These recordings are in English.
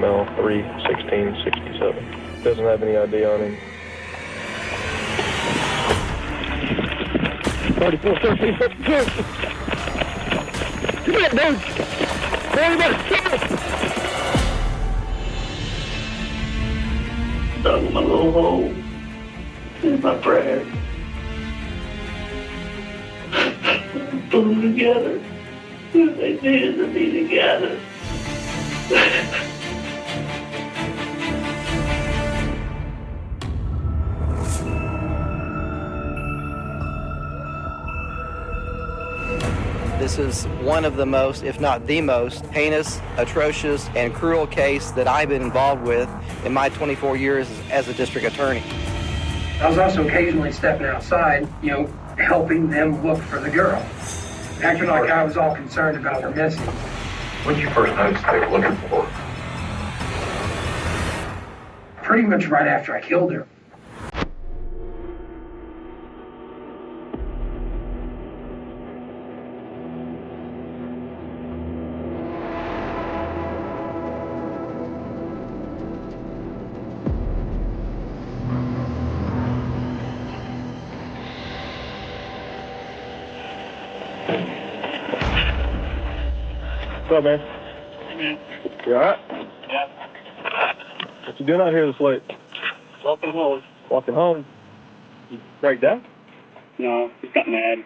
male, 3/16/67. Doesn't have any ID on him. 34/13/52. Come on, dude. Dug my little hole in my prayer. Put them together. They needed to be together. This is one of the most, if not the most, heinous, atrocious, and cruel case that I've been involved with in my 24 years as a district attorney. I was also occasionally stepping outside, helping them look for the girl. Acting like I was all concerned about her missing. When did you first notice they were looking for her? Pretty much right after I killed her. What's up, man? Hey, man. You alright? Yeah. What you doing out here this late? Walking home. Walking home? You break down? No, just got mad.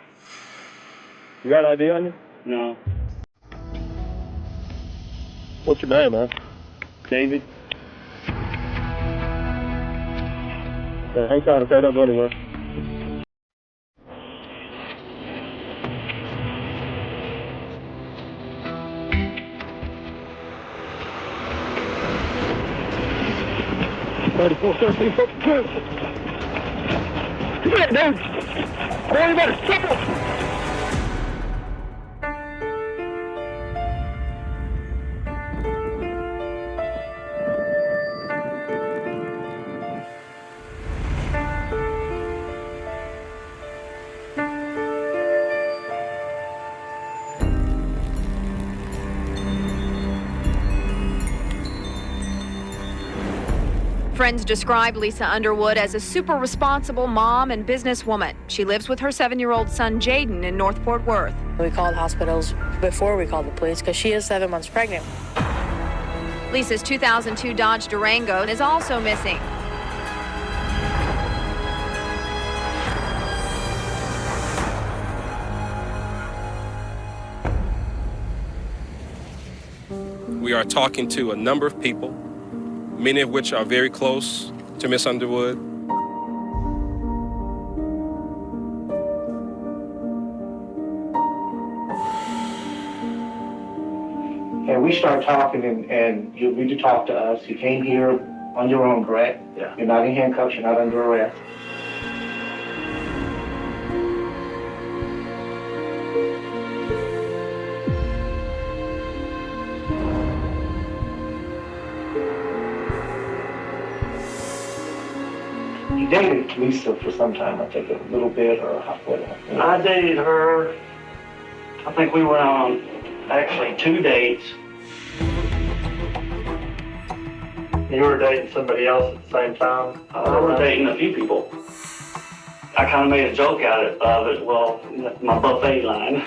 You got an ID on you? No. What's your name, man? David? Yeah, hang tight, okay? Don't go anywhere. Come here, dude! Boy, you better stop! Friends describe Lisa Underwood as a super responsible mom and businesswoman. She lives with her 7-year-old son, Jaden, in North Fort Worth. We called hospitals before we called the police because she is 7 months pregnant. Lisa's 2002 Dodge Durango is also missing. We are talking to a number of people, many of which are very close to Miss Underwood. And we started talking, and you agreed to talk to us. You came here on your own, correct? Yeah. You're not in handcuffs, you're not under arrest. You dated Lisa for some time, I think, a little bit, or what? I dated her, I think we went on actually 2 dates. You were dating somebody else at the same time? I was dating a few people. I kind of made a joke out of it, well, my buffet line.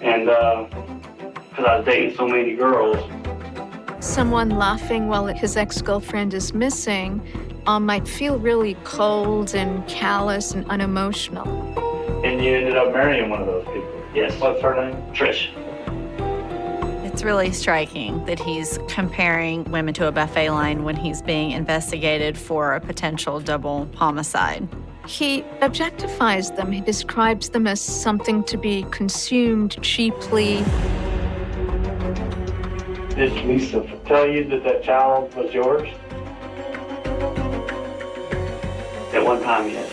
And because I was dating so many girls. Someone laughing while his ex-girlfriend is missing might feel really cold and callous and unemotional. And you ended up marrying one of those people? Yes. What's her name? Trish. It's really striking that he's comparing women to a buffet line when he's being investigated for a potential double homicide. He objectifies them. He describes them as something to be consumed cheaply. Did Lisa tell you that that child was yours? At one time, yes.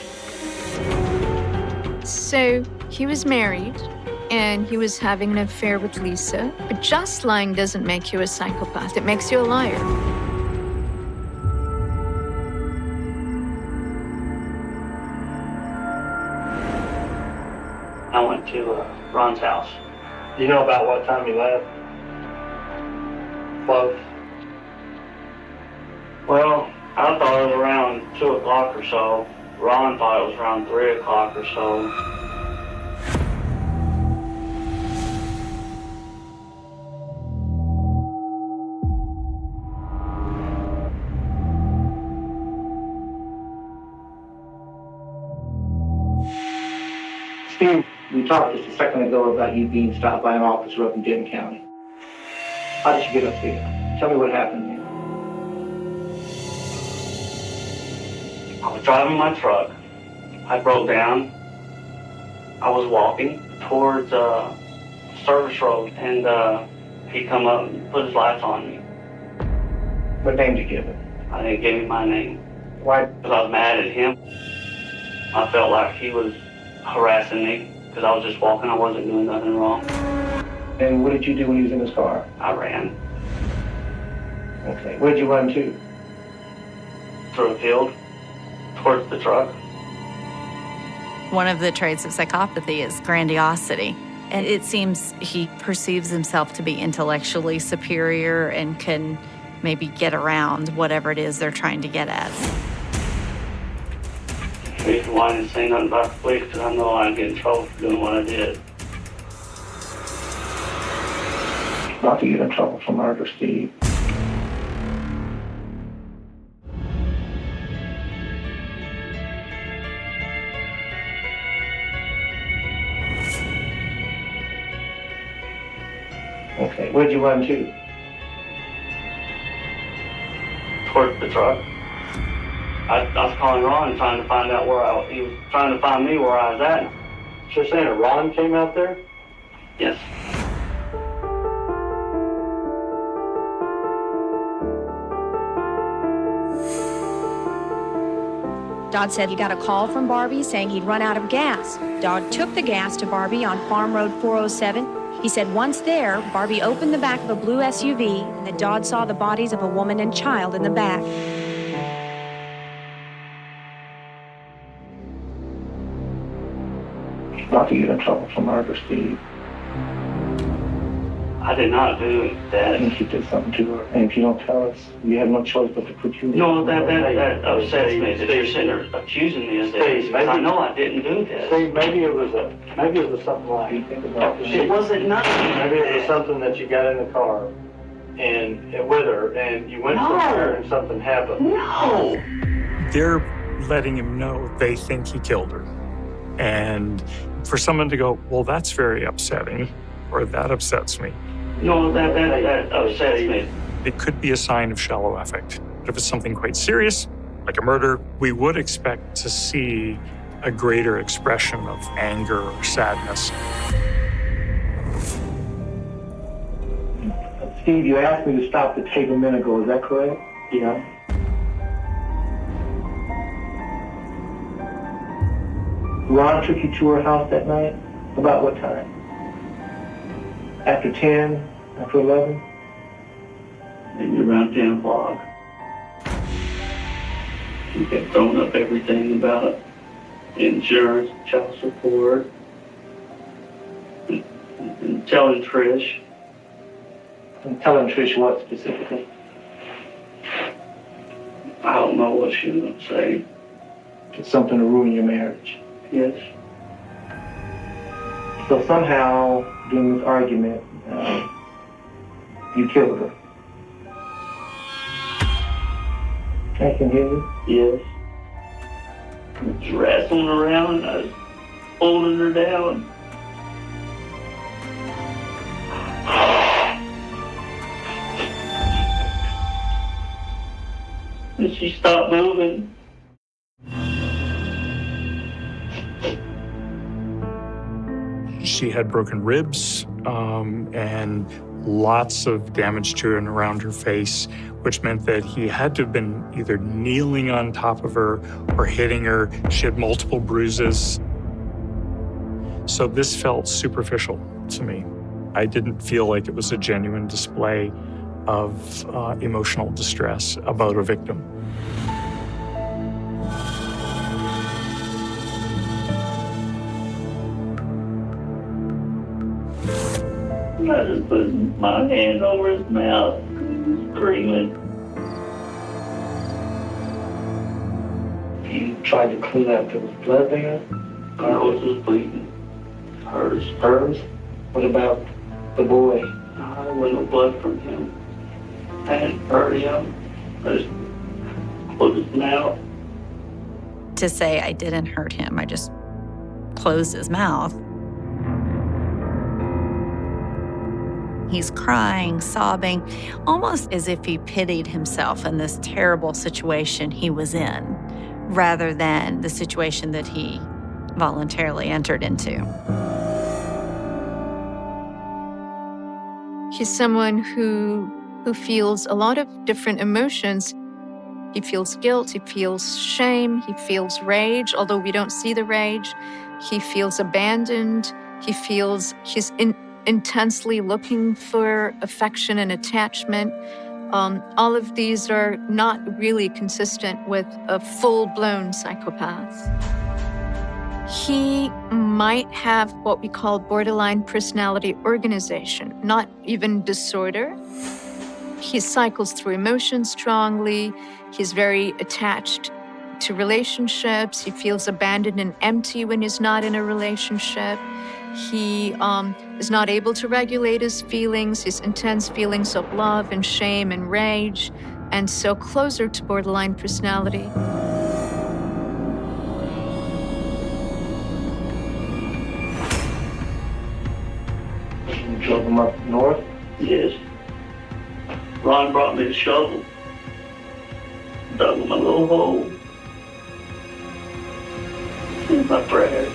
So he was married, and he was having an affair with Lisa. But just lying doesn't make you a psychopath. It makes you a liar. I went to Ron's house. You know about what time he left? Close? Well, I thought it was around 2 o'clock or so. Ron thought it was around 3 o'clock or so. Steve, we talked just a second ago about you being stopped by an officer up in Denton County. How did you get up there? Tell me what happened there. I was driving my truck. I broke down. I was walking towards service road, and he come up and put his lights on me. What name did you give him? I didn't give him my name. Why? Because I was mad at him. I felt like he was harassing me because I was just walking. I wasn't doing nothing wrong. And what did you do when he was in his car? I ran Okay. Where'd you run to? through a field towards the truck. One of the traits of psychopathy is grandiosity. And it seems he perceives himself to be intellectually superior and can maybe get around whatever it is they're trying to get at. The reason why I didn't say nothing about the police because I know I'd get in trouble for doing what I did. Not to get in trouble for murder, Steve. Okay, where'd you run to? Towards the truck. I was calling Ron trying to find out he was trying to find me where I was at. So you're saying that Ron came out there? Yes. Dodd said he got a call from Barbie saying he'd run out of gas. Dodd took the gas to Barbie on Farm Road 407. He said once there, Barbie opened the back of a blue SUV and that Dodd saw the bodies of a woman and child in the back. Not to get in trouble for murder, Steve. I did not do I that. think you did something to her. And if you don't tell us, you have no choice but to put you in. No, that upsets me that you're sitting there accusing me of this. Because I know I didn't do this. See, maybe it was something like You think about it. It wasn't nothing. maybe it was something that you got in the car and with her and you went somewhere and something happened. No. They're letting him know they think he killed her. And for someone to go, well, that's very upsetting, or that upsets me. No, that upsets me. It could be a sign of shallow affect. But if it's something quite serious, like a murder, we would expect to see a greater expression of anger or sadness. Steve, you asked me to stop the tape a minute ago, is that correct? Yeah. Ron took you to her house that night? About what time? After 10? After 11? Maybe around 10 o'clock. He kept throwing up everything about insurance, child support, and telling Trish. And telling Trish what specifically? I don't know what she was going to say. It's something to ruin your marriage. Yes. So somehow, during this argument, you killed her. I can hear you. Yes. I was wrestling around and I was holding her down. And she stopped moving. She had broken ribs and lots of damage to and around her face, which meant that he had to have been either kneeling on top of her or hitting her. She had multiple bruises. So this felt superficial to me. I didn't feel like it was a genuine display of emotional distress about a victim. I just put my hand over his mouth, screaming. You tried to clean up. There was blood there? My nose was bleeding. Hers. Hers? What about the boy? There was no blood from him. I hadn't hurt him. I just closed his mouth. To say I didn't hurt him, I just closed his mouth. He's crying, sobbing, almost as if he pitied himself in this terrible situation he was in, rather than the situation that he voluntarily entered into. He's someone who feels a lot of different emotions. He feels guilt, he feels shame, he feels rage, although we don't see the rage. He feels abandoned. He feels he's intensely looking for affection and attachment. All of these are not really consistent with a full-blown psychopath. He might have what we call borderline personality organization, not even disorder. He cycles through emotions strongly. He's very attached to relationships. He feels abandoned and empty when he's not in a relationship. He is not able to regulate his feelings, his intense feelings of love and shame and rage, and so closer to borderline personality. You drove him up north? Yes. Ron brought me a shovel. Dug him a little hole. In my prayer.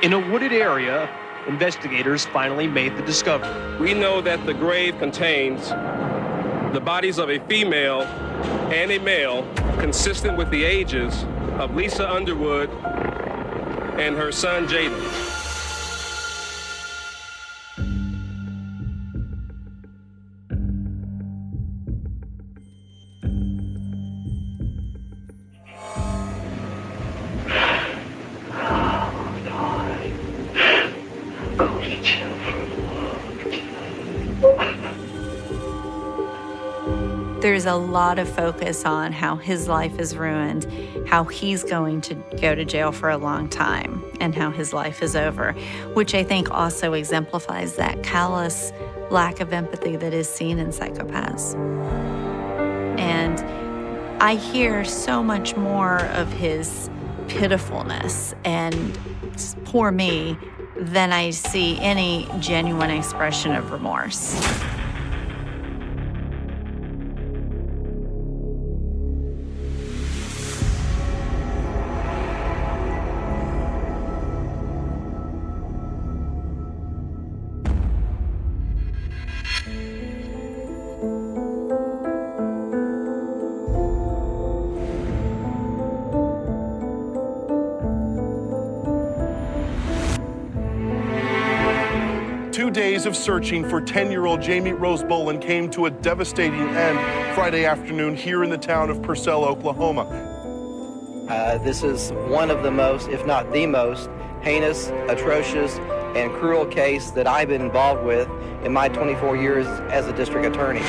In a wooded area, investigators finally made the discovery. We know that the grave contains the bodies of a female and a male consistent with the ages of Lisa Underwood and her son Jaden. There's a lot of focus on how his life is ruined, how he's going to go to jail for a long time, and how his life is over, which I think also exemplifies that callous lack of empathy that is seen in psychopaths. And I hear so much more of his pitifulness and poor me than I see any genuine expression of remorse. Days of searching for 10-year-old Jamie Rose Boland came to a devastating end Friday afternoon here in the town of Purcell, Oklahoma. This is one of the most, if not the most, heinous, atrocious, and cruel case that I've been involved with in my 24 years as a district attorney.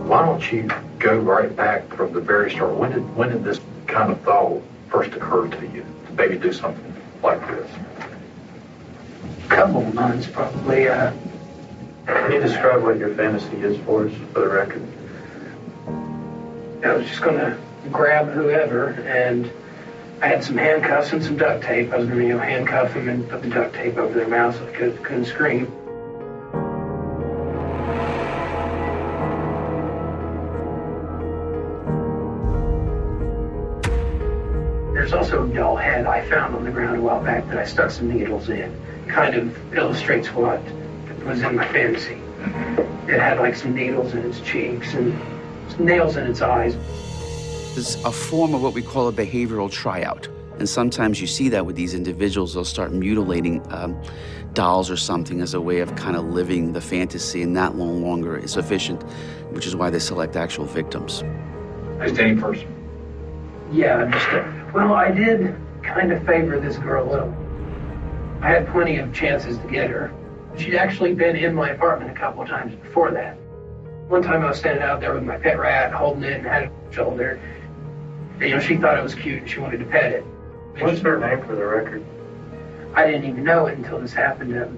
Why don't you go right back from the very start? When did this kind of thought first occur to you to maybe do something like this? Couple of months, probably. Can you describe what your fantasy is for us, for the record? I was just going to grab whoever, and I had some handcuffs and some duct tape. I was going to, handcuff them and put the duct tape over their mouth so they couldn't scream. There's also a doll head I found on the ground a while back that I stuck some needles in. Kind of illustrates what was in my fantasy. It had like some needles in its cheeks and some nails in its eyes. It's a form of what we call a behavioral tryout. And sometimes you see that with these individuals. They'll start mutilating dolls or something as a way of kind of living the fantasy, and that no longer is sufficient, which is why they select actual victims. Is any person? Yeah, well, I did kind of favor this girl a little. I had plenty of chances to get her. She'd actually been in my apartment a couple of times before that. One time I was standing out there with my pet rat, holding it and had it on my shoulder. And, you know, she thought it was cute and she wanted to pet it. What's her name for the record? I didn't even know it until this happened. It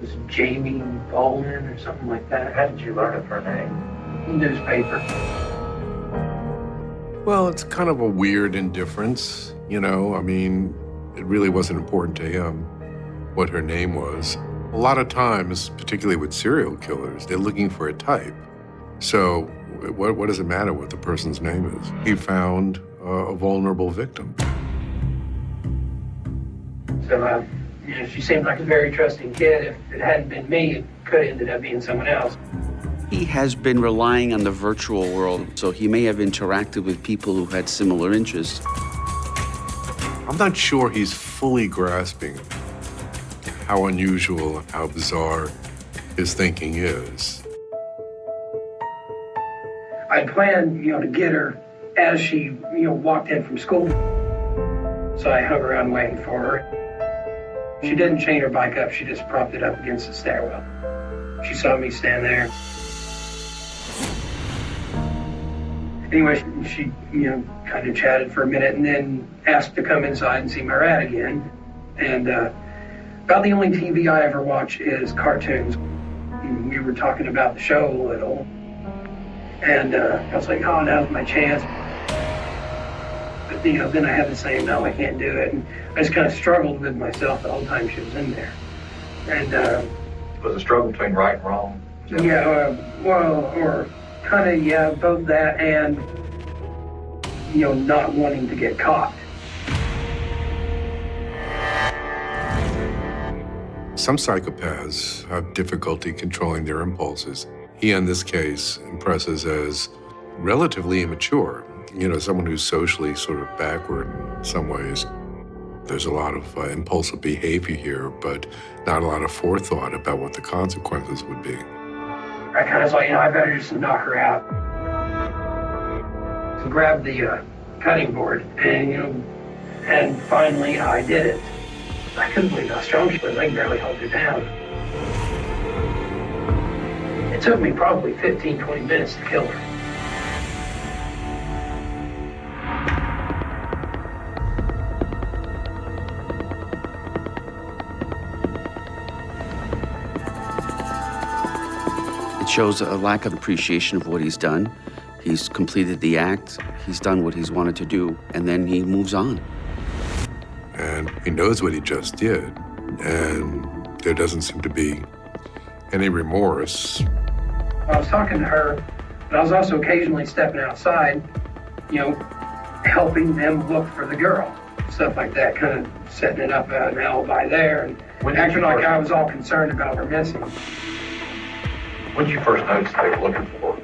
was Jamie Bowman or something like that. How did you learn of her name? Newspaper. Well, it's kind of a weird indifference, you know? I mean, it really wasn't important to him what her name was. A lot of times, particularly with serial killers, they're looking for a type. So what does it matter what the person's name is? He found a vulnerable victim. So, you know, she seemed like a very trusting kid. If it hadn't been me, it could have ended up being someone else. He has been relying on the virtual world, so he may have interacted with people who had similar interests. I'm not sure he's fully grasping how unusual, how bizarre his thinking is. I planned, you know, to get her as she, you know, walked in from school. So I hung around waiting for her. She didn't chain her bike up, she just propped it up against the stairwell. She saw me stand there. Anyway, she, you know, kind of chatted for a minute and then asked to come inside and see my rat again. And about the only TV I ever watch is cartoons. And we were talking about the show a little. And I was like, oh, now's my chance. But, you know, then I had to say, no, I can't do it. And I just kind of struggled with myself the whole time she was in there. And was a struggle between right and wrong? Yeah, well, or kind of, yeah, both that and, you know, not wanting to get caught. Some psychopaths have difficulty controlling their impulses. He, in this case, impresses as relatively immature. You know, someone who's socially sort of backward in some ways. There's a lot of impulsive behavior here, but not a lot of forethought about what the consequences would be. I kind of thought, you know, I better just knock her out. So grabbed the cutting board and, you know, and finally I did it. I couldn't believe how strong she was. I could barely hold her down. It took me probably 15, 20 minutes to kill her. It shows a lack of appreciation of what he's done. He's completed the act, he's done what he's wanted to do, and then he moves on. And he knows what he just did, and there doesn't seem to be any remorse. I was talking to her, but I was also occasionally stepping outside, you know, helping them look for the girl. Stuff like that, kind of setting it up an alibi there, and acting like I was all concerned about her missing. When did you first notice they were looking for her?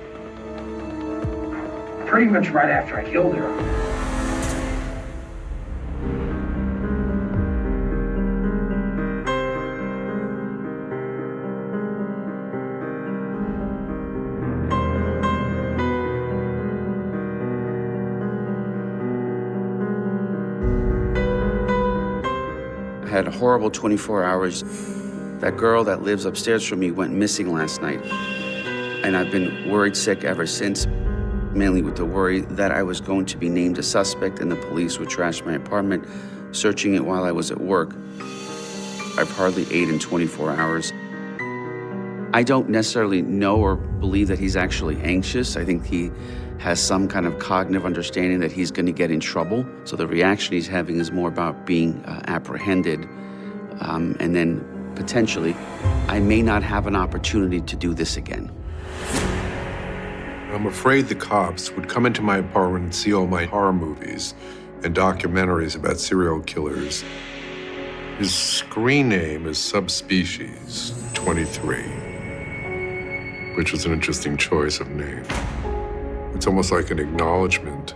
Pretty much right after I killed her. I had a horrible 24 hours. That girl that lives upstairs from me went missing last night. And I've been worried sick ever since, mainly with the worry that I was going to be named a suspect and the police would trash my apartment, searching it while I was at work. I've hardly ate in 24 hours. I don't necessarily know or believe that he's actually anxious. I think he has some kind of cognitive understanding that he's going to get in trouble. So the reaction he's having is more about being apprehended. And then potentially, I may not have an opportunity to do this again. I'm afraid the cops would come into my apartment and see all my horror movies and documentaries about serial killers. His screen name is Subspecies 23, which was an interesting choice of name. It's almost like an acknowledgement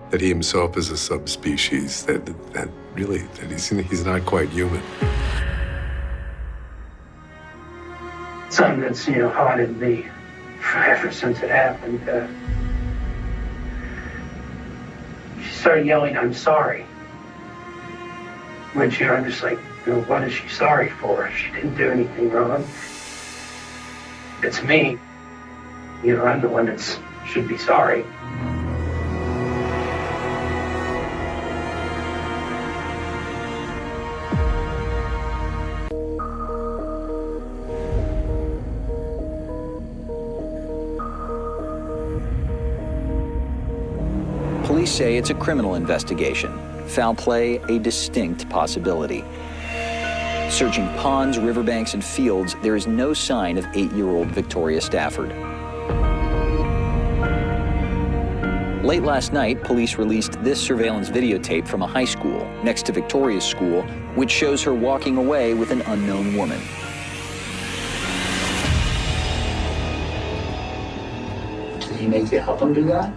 that he himself is a subspecies, that he's not quite human. Something that's, haunted me ever since it happened. She started yelling, "I'm sorry." Which, I'm just like, what is she sorry for? She didn't do anything wrong. It's me. I'm the one that should be sorry. Police say it's a criminal investigation. Foul play, a distinct possibility. Searching ponds, riverbanks, and fields, there is no sign of 8-year-old Victoria Stafford. Late last night, police released this surveillance videotape from a high school next to Victoria's school, which shows her walking away with an unknown woman. Did he make you help him do that?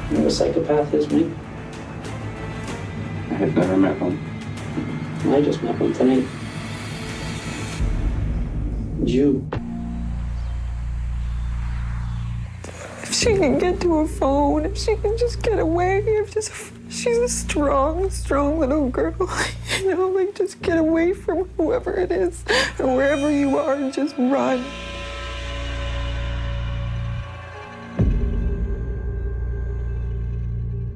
You know what a psychopath is, mate? I have never met one. I just met one tonight. You. If she can get to a phone, if she can just get away, she's a strong little girl. Just get away from whoever it is, or wherever you are, and just run.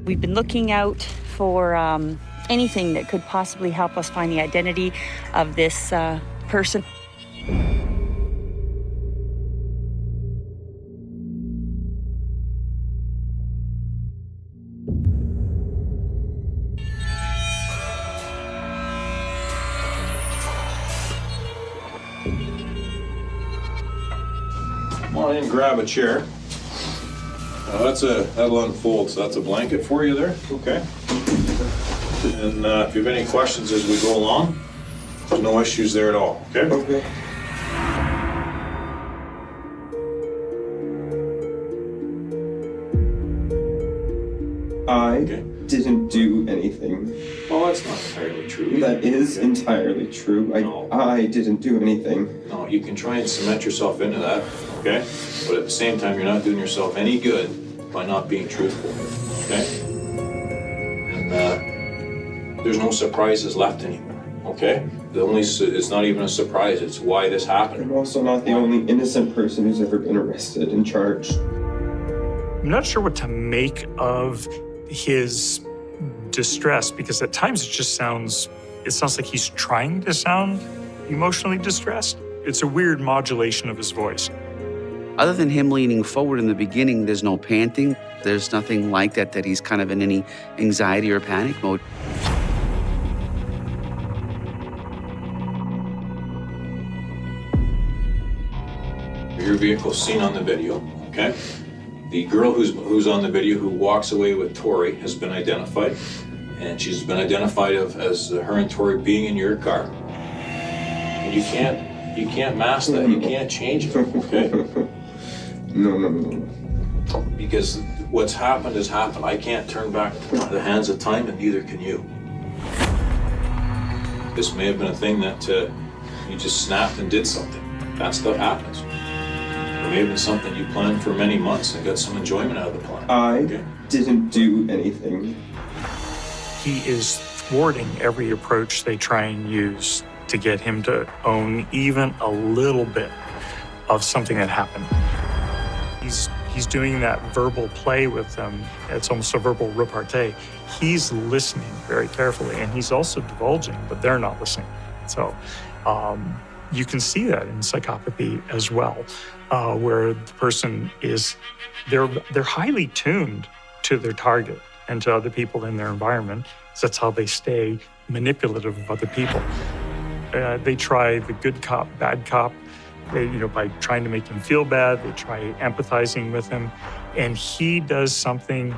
We've been looking out for anything that could possibly help us find the identity of this person. Come on in, grab a chair. That'll unfold, so that's a blanket for you there, okay? And if you have any questions as we go along, there's no issues there at all, okay? Okay. I didn't do anything. Well, that's not entirely true. That is entirely true. I didn't do anything. No, you can try and cement yourself into that, okay? But at the same time, you're not doing yourself any good by not being truthful, okay? And there's no surprises left anymore, okay? It's not even a surprise, it's why this happened. I'm also not the only innocent person who's ever been arrested and charged. I'm not sure what to make of his distress, because at times it sounds like he's trying to sound emotionally distressed. It's a weird modulation of his voice. Other than him leaning forward in the beginning, there's no panting. There's nothing like that he's kind of in any anxiety or panic mode. Your vehicle's seen on the video, okay? The girl who's on the video who walks away with Tori has been identified, and she's been identified as her and Tori being in your car. And you can't mask that. You can't change it, okay? No. Because what's happened has happened. I can't turn back the hands of time, and neither can you. This may have been a thing that you just snapped and did something. That stuff happens. It may have been something you planned for many months and got some enjoyment out of the plan. I didn't do anything. He is thwarting every approach they try and use to get him to own even a little bit of something that happened. He's doing that verbal play with them. It's almost a verbal repartee. He's listening very carefully, and he's also divulging, but they're not listening. So you can see that in psychopathy as well, where the person they're highly tuned to their target and to other people in their environment. So that's how they stay manipulative of other people. They try the good cop, bad cop They, by trying to make him feel bad, they try empathizing with him, and he does something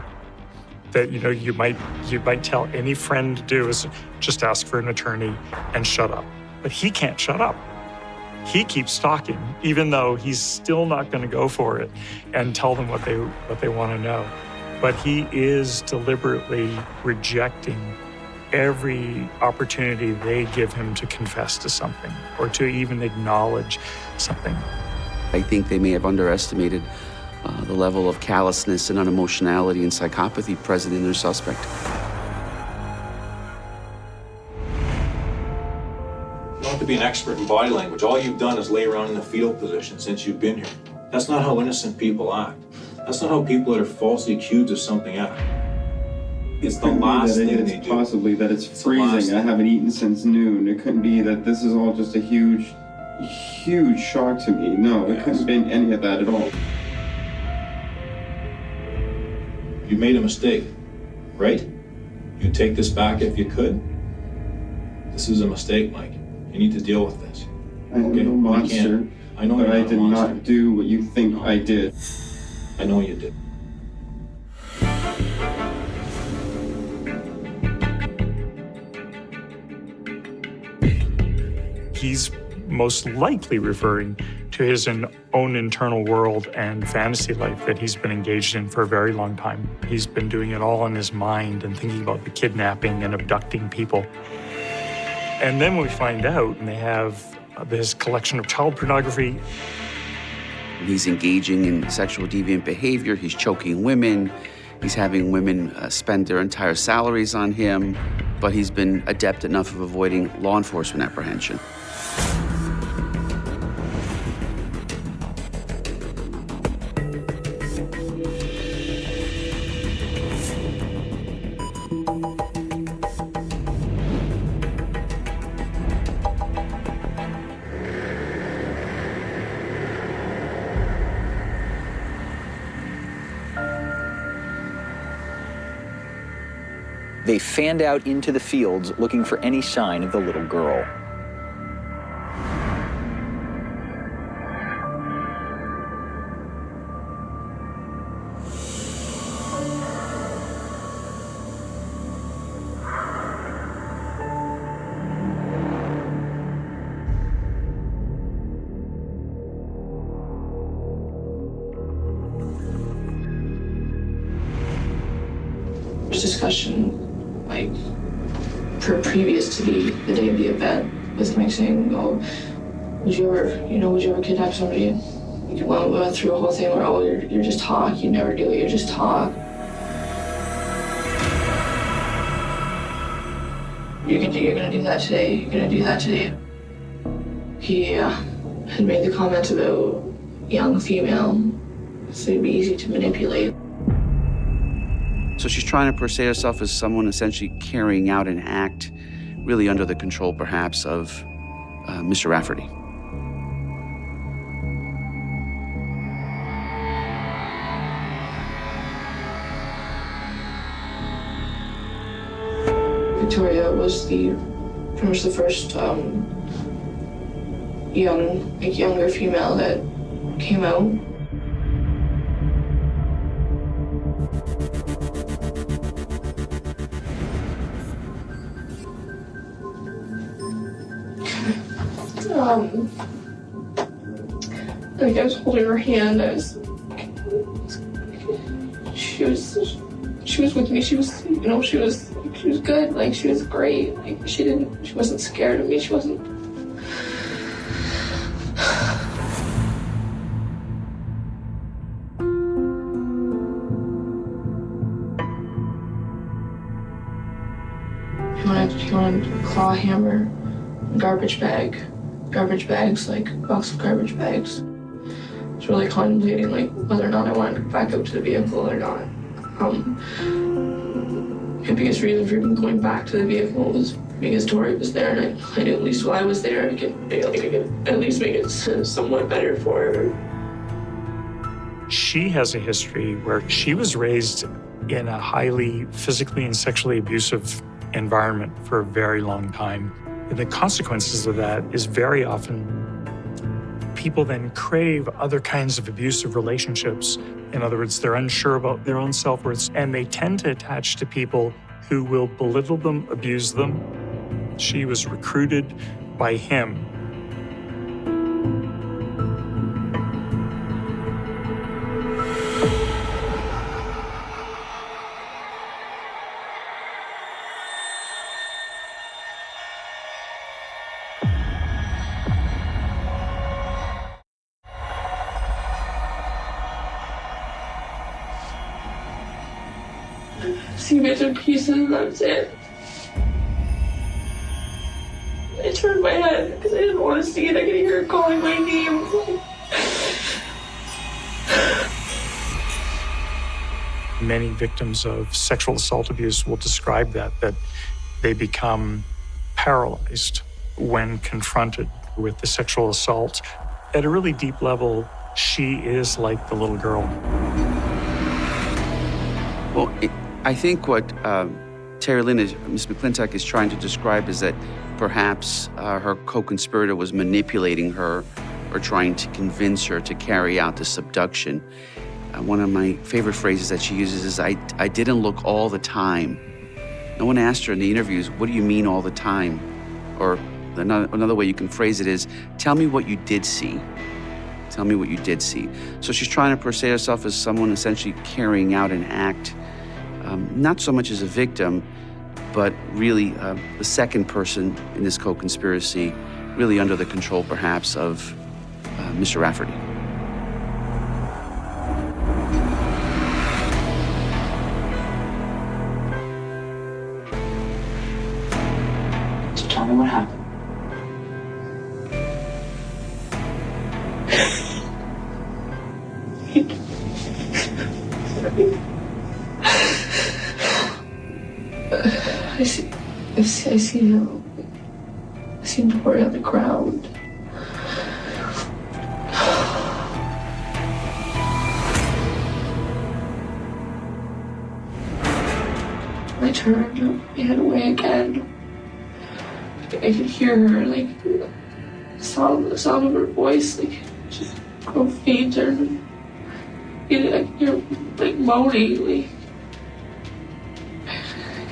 that you might tell any friend to do is just ask for an attorney and shut up. But he can't shut up. He keeps talking, even though he's still not going to go for it and tell them what they want to know. But he is deliberately rejecting every opportunity they give him to confess to something or to even acknowledge something. I think they may have underestimated the level of callousness and unemotionality and psychopathy present in their suspect. You don't have to be an expert in body language. All you've done is lay around in the fetal position since you've been here. That's not how innocent people act. That's not how people that are falsely accused of something act. It's the last thing they do. Possibly that it's freezing. I haven't eaten since noon. It couldn't be that this is all just a huge shock to me. No, it couldn't have been any of that at all. You made a mistake, right? You'd take this back if you could. This is a mistake, Mike. You need to deal with this. I am no monster, I know but you're I not a did monster. not do what you think I did. I know you did. He's most likely referring to his own internal world and fantasy life that he's been engaged in for a very long time. He's been doing it all in his mind and thinking about the kidnapping and abducting people. And then we find out, and they have this collection of child pornography. He's engaging in sexual deviant behavior. He's choking women. He's having women spend their entire salaries on him. But he's been adept enough of avoiding law enforcement apprehension. They fanned out into the fields looking for any sign of the little girl. Discussion, like, previous to the day of the event, with Mike saying, "Oh, would you ever kidnap somebody?" We went through a whole thing where, "Oh, you're just talk. You never do it. You just talk. You're gonna do that today. You're gonna do that today." He had made the comments about young female, so it'd be easy to manipulate. So she's trying to portray herself as someone essentially carrying out an act really under the control, perhaps, of Mr. Rafferty. Victoria was pretty much the first younger female that came out. Like, I was holding her hand. She was with me. She was good. Like, she was great. Like, she wasn't scared of me. She wasn't. He wanted a claw hammer, garbage bags, like a box of garbage bags. I was really contemplating, like, whether or not I wanted to go back out to the vehicle or not. The biggest reason for even going back to the vehicle was because Tori was there, and I knew at least while I was there, I could at least make it somewhat better for her. She has a history where she was raised in a highly physically and sexually abusive environment for a very long time. And the consequences of that is very often people then crave other kinds of abusive relationships. In other words, they're unsure about their own self-worth, and they tend to attach to people who will belittle them, abuse them. She was recruited by him. See bits and pieces, and that's it. I turned my head because I didn't want to see it. I could hear her calling my name. Many victims of sexual assault abuse will describe that they become paralyzed when confronted with the sexual assault. At a really deep level, she is like the little girl. Well, I think what Terry Lynn, Ms. McClintock, is trying to describe is that perhaps her co-conspirator was manipulating her or trying to convince her to carry out the subduction. One of my favorite phrases that she uses is, I didn't look all the time. No one asked her in the interviews, what do you mean all the time? Or another way you can phrase it is, tell me what you did see. Tell me what you did see. So she's trying to portray herself as someone essentially carrying out an act, not so much as a victim, but really the second person in this co-conspiracy, really under the control perhaps of Mr. Rafferty. So tell me what happened. I seen Tori on the ground. I turned my head away again. I could hear her, like, the sound of her voice, like, just grow fainter. I could hear her, like, moaning, like.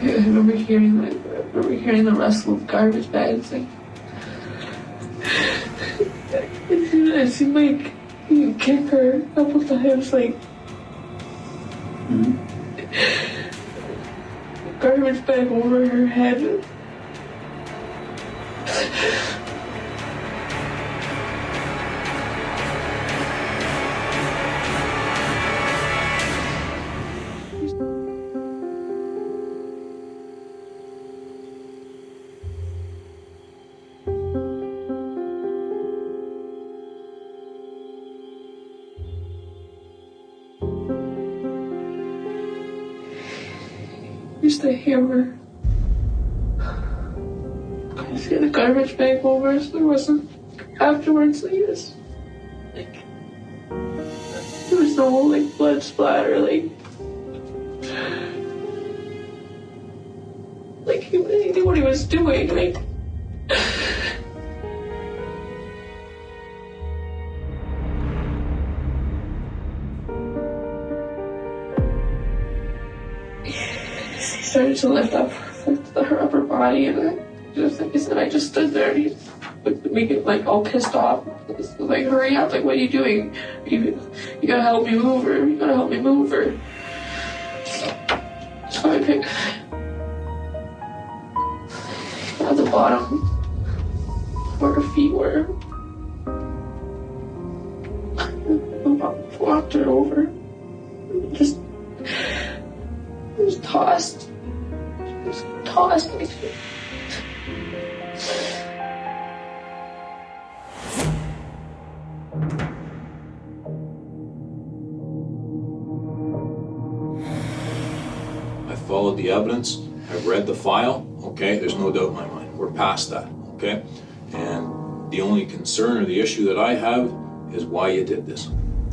I remember hearing the rustle of garbage bags, like. I seemed like you kick her a couple times, like. Garbage bag over her head. Used to hammer. I see the garbage bag over, so there wasn't afterwards. Like, there was no like blood splatter, like he knew what he was doing, like. He started to lift up her upper body, and I just stood there, and he would make it like all pissed off. Like, hurry up, like, what are you doing? You gotta help me move her. You gotta help me move her. So I picked at the bottom where her feet were. I walked her over. Just tossed. Just tossed me. I followed the evidence. I've read the file. Okay, there's no doubt in my mind. We're past that. Okay, and the only concern or the issue that I have is why you did this.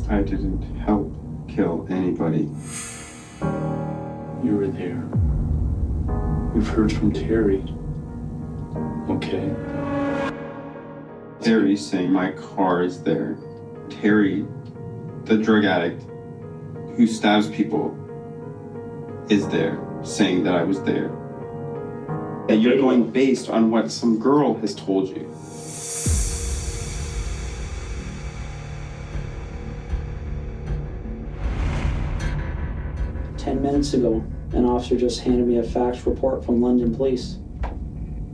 I didn't help kill anybody. You were there. You've heard from Terry. Okay. Terry's saying my car is there. Terry, the drug addict who stabs people, is there, saying that I was there. That you're going based on what some girl has told you. Minutes ago, an officer just handed me a fax report from London Police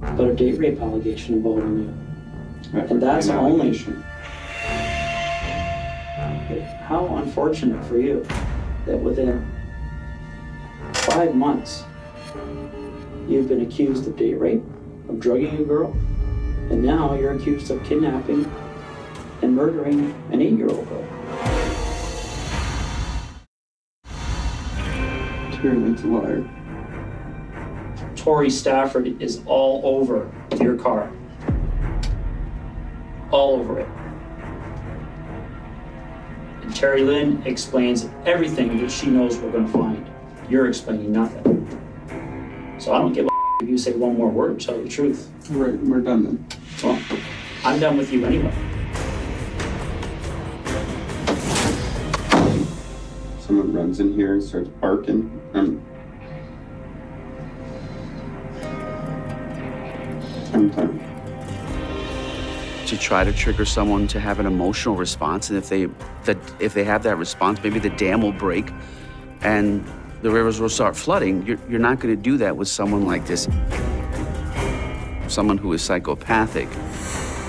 about a date rape allegation involving you. And that's only... How unfortunate for you that within 5 months you've been accused of date rape, of drugging a girl, and now you're accused of kidnapping and murdering an 8-year-old girl. It's a liar. Tori Stafford is all over your car. All over it. And Terry Lynn explains everything that she knows we're going to find. You're explaining nothing. So I don't give a if you say one more word, tell the truth. Right, we're done then. Well, I'm done with you anyway. Someone runs in here and starts barking. I'm done. To try to trigger someone to have an emotional response, and if they have that response, maybe the dam will break and the rivers will start flooding. You're not going to do that with someone like this. Someone who is psychopathic,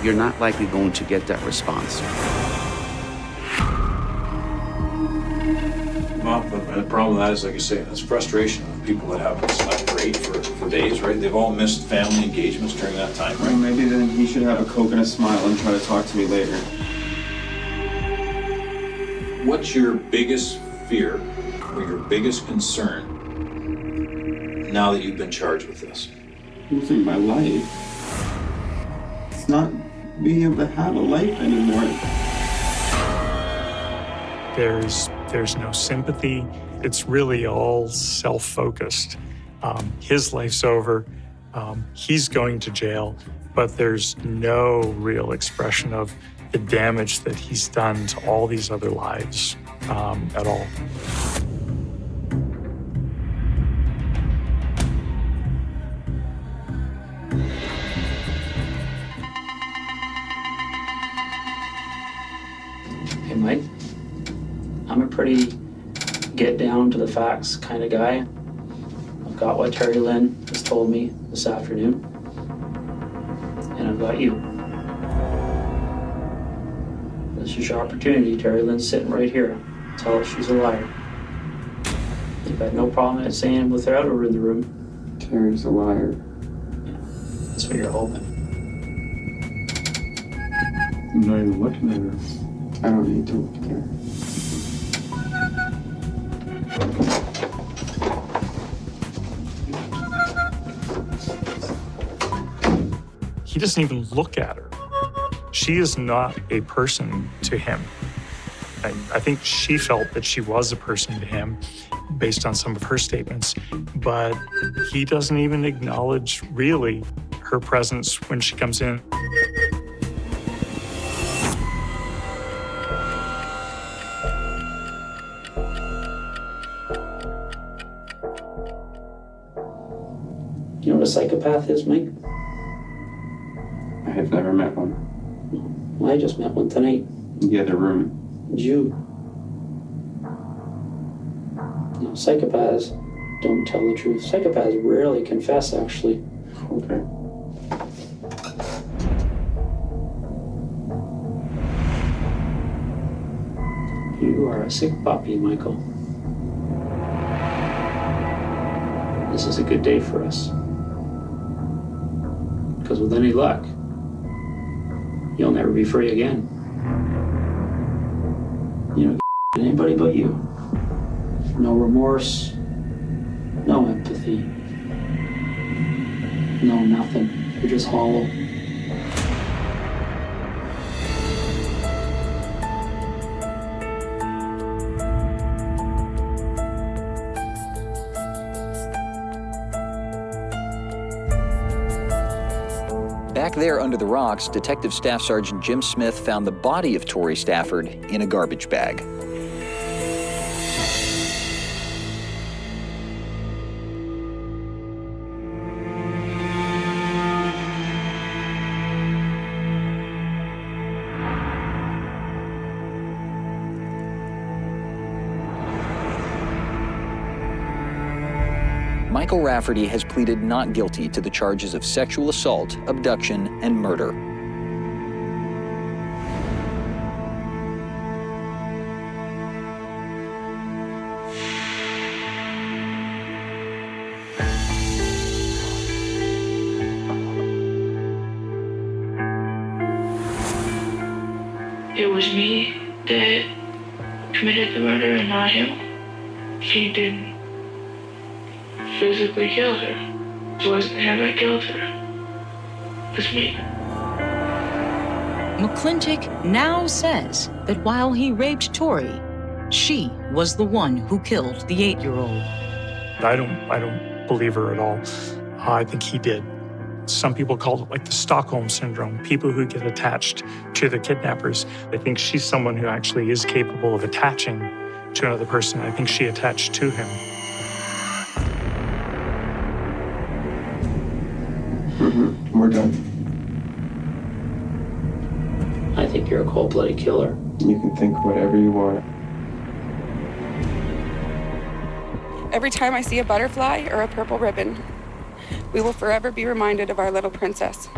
you're not likely going to get that response. Well, the problem with that is, like you say, that's frustration of people that have slept great for days, right? They've all missed family engagements during that time, right? Well, maybe then he should have a Coke and a smile and try to talk to me later. What's your biggest fear or your biggest concern now that you've been charged with this? Losing my life. It's not being able to have a life anymore. There's no sympathy. It's really all self-focused. His life's over. He's going to jail, but there's no real expression of the damage that he's done to all these other lives at all. Hey, Mike. I'm a pretty get down to the facts kind of guy. I've got what Terry Lynn has told me this afternoon, and I've got you. This is your opportunity. Terry Lynn's sitting right here. Tell her she's a liar. You've got no problem at saying without her in the room. Terry's a liar. That's what you're hoping. I'm not even looking at her. I don't need to look at her. He doesn't even look at her. She is not a person to him. I think she felt that she was a person to him based on some of her statements, but he doesn't even acknowledge really her presence when she comes in. You know what a psychopath is, Mike? I have never met one. Well, I just met one tonight. In the other room. You. You know, psychopaths don't tell the truth. Psychopaths rarely confess, actually. Okay. You are a sick puppy, Michael. This is a good day for us. Because with any luck, you'll never be free again. You know, anybody but you. No remorse, no empathy, no nothing. You're just hollow. Back there under the rocks, Detective Staff Sergeant Jim Smith found the body of Tori Stafford in a garbage bag. Michael Rafferty has pleaded not guilty to the charges of sexual assault, abduction, and murder. It was me that committed the murder and not him. He didn't physically kill her. It wasn't him that killed her. It was me. McClintock now says that while he raped Tori, she was the one who killed the 8-year-old. I don't believe her at all. I think he did. Some people call it like the Stockholm Syndrome, people who get attached to the kidnappers. I think she's someone who actually is capable of attaching to another person. I think she attached to him. We're done. I think you're a cold-blooded killer. You can think whatever you want. Every time I see a butterfly or a purple ribbon, we will forever be reminded of our little princess.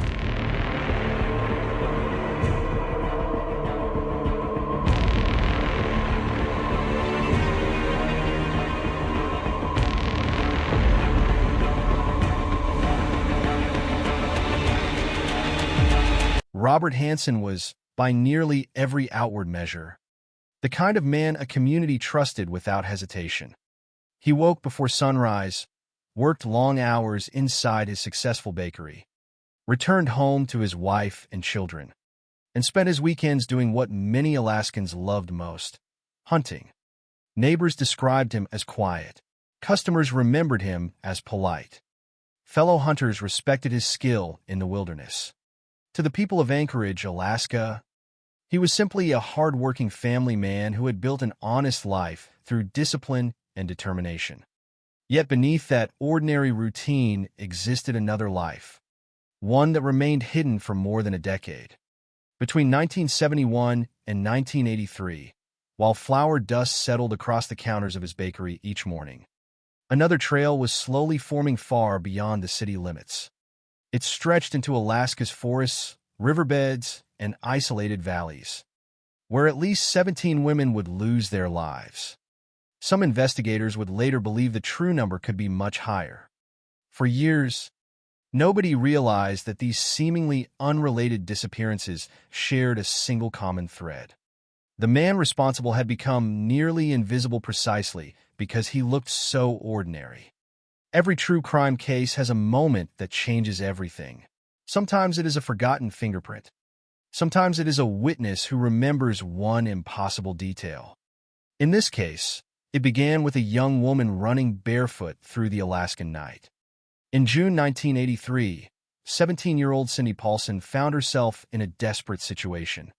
Robert Hansen was, by nearly every outward measure, the kind of man a community trusted without hesitation. He woke before sunrise, worked long hours inside his successful bakery, returned home to his wife and children, and spent his weekends doing what many Alaskans loved most, hunting. Neighbors described him as quiet. Customers remembered him as polite. Fellow hunters respected his skill in the wilderness. To the people of Anchorage, Alaska, he was simply a hard-working family man who had built an honest life through discipline and determination. Yet beneath that ordinary routine existed another life, one that remained hidden for more than a decade. Between 1971 and 1983, while flour dust settled across the counters of his bakery each morning, another trail was slowly forming far beyond the city limits. It stretched into Alaska's forests, riverbeds, and isolated valleys, where at least 17 women would lose their lives. Some investigators would later believe the true number could be much higher. For years, nobody realized that these seemingly unrelated disappearances shared a single common thread. The man responsible had become nearly invisible precisely because he looked so ordinary. Every true crime case has a moment that changes everything. Sometimes it is a forgotten fingerprint. Sometimes it is a witness who remembers one impossible detail. In this case, it began with a young woman running barefoot through the Alaskan night. In June 1983, 17-year-old Cindy Paulson found herself in a desperate situation.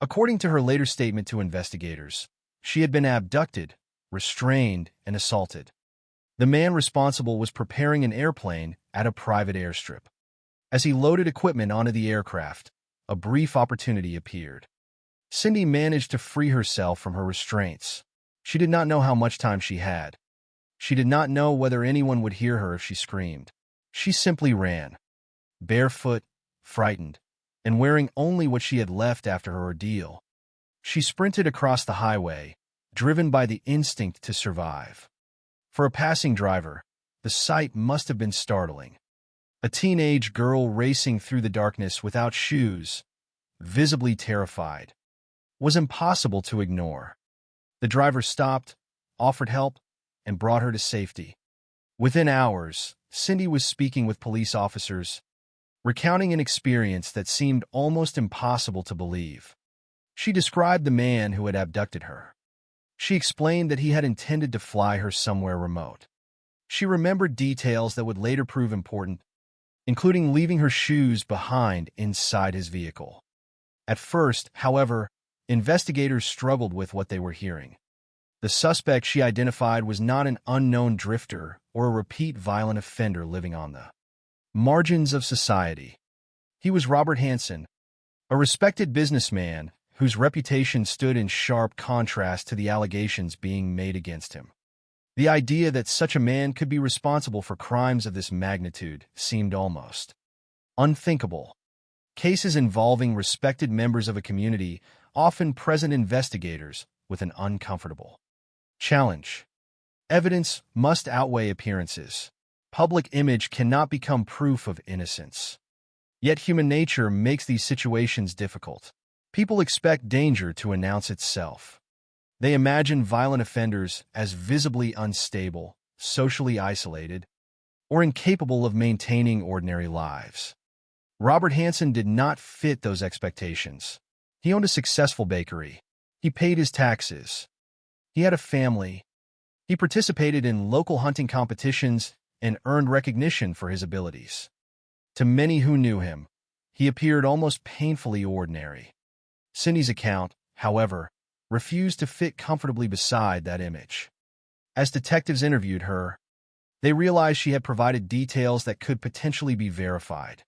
According to her later statement to investigators, she had been abducted, restrained, and assaulted. The man responsible was preparing an airplane at a private airstrip. As he loaded equipment onto the aircraft, a brief opportunity appeared. Cindy managed to free herself from her restraints. She did not know how much time she had. She did not know whether anyone would hear her if she screamed. She simply ran, barefoot, frightened, and wearing only what she had left after her ordeal. She sprinted across the highway, driven by the instinct to survive. For a passing driver, the sight must have been startling. A teenage girl racing through the darkness without shoes, visibly terrified, was impossible to ignore. The driver stopped, offered help, and brought her to safety. Within hours, Cindy was speaking with police officers, recounting an experience that seemed almost impossible to believe. She described the man who had abducted her. She explained that he had intended to fly her somewhere remote. She remembered details that would later prove important, including leaving her shoes behind inside his vehicle. At first, however, investigators struggled with what they were hearing. The suspect she identified was not an unknown drifter or a repeat violent offender living on the margins of society. He was Robert Hansen, a respected businessman whose reputation stood in sharp contrast to the allegations being made against him. The idea that such a man could be responsible for crimes of this magnitude seemed almost unthinkable. Cases involving respected members of a community often present investigators with an uncomfortable challenge. Evidence must outweigh appearances. Public image cannot become proof of innocence. Yet human nature makes these situations difficult. People expect danger to announce itself. They imagine violent offenders as visibly unstable, socially isolated, or incapable of maintaining ordinary lives. Robert Hansen did not fit those expectations. He owned a successful bakery. He paid his taxes. He had a family. He participated in local hunting competitions and earned recognition for his abilities. To many who knew him, he appeared almost painfully ordinary. Cindy's account, however, refused to fit comfortably beside that image. As detectives interviewed her, they realized she had provided details that could potentially be verified.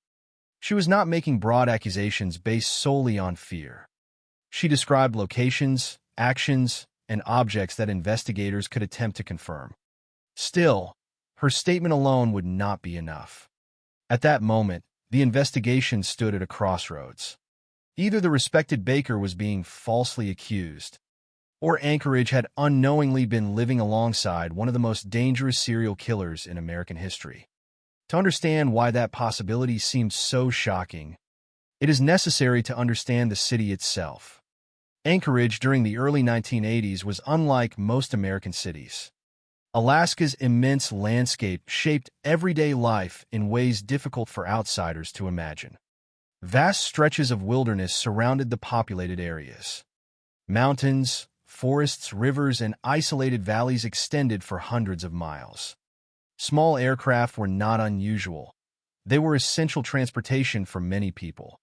She was not making broad accusations based solely on fear. She described locations, actions, and objects that investigators could attempt to confirm. Still, her statement alone would not be enough. At that moment, the investigation stood at a crossroads. Either the respected baker was being falsely accused, or Anchorage had unknowingly been living alongside one of the most dangerous serial killers in American history. To understand why that possibility seemed so shocking, it is necessary to understand the city itself. Anchorage during the early 1980s was unlike most American cities. Alaska's immense landscape shaped everyday life in ways difficult for outsiders to imagine. Vast stretches of wilderness surrounded the populated areas. Mountains, forests, rivers, and isolated valleys extended for hundreds of miles. Small aircraft were not unusual. They were essential transportation for many people.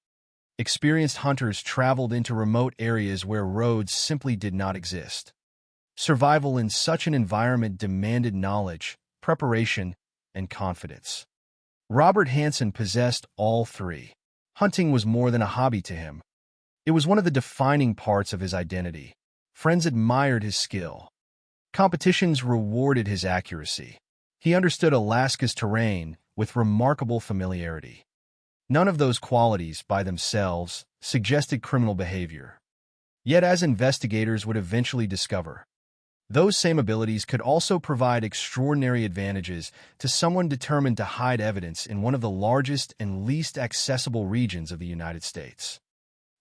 Experienced hunters traveled into remote areas where roads simply did not exist. Survival in such an environment demanded knowledge, preparation, and confidence. Robert Hansen possessed all three. Hunting was more than a hobby to him. It was one of the defining parts of his identity. Friends admired his skill. Competitions rewarded his accuracy. He understood Alaska's terrain with remarkable familiarity. None of those qualities, by themselves, suggested criminal behavior. Yet, as investigators would eventually discover, those same abilities could also provide extraordinary advantages to someone determined to hide evidence in one of the largest and least accessible regions of the United States.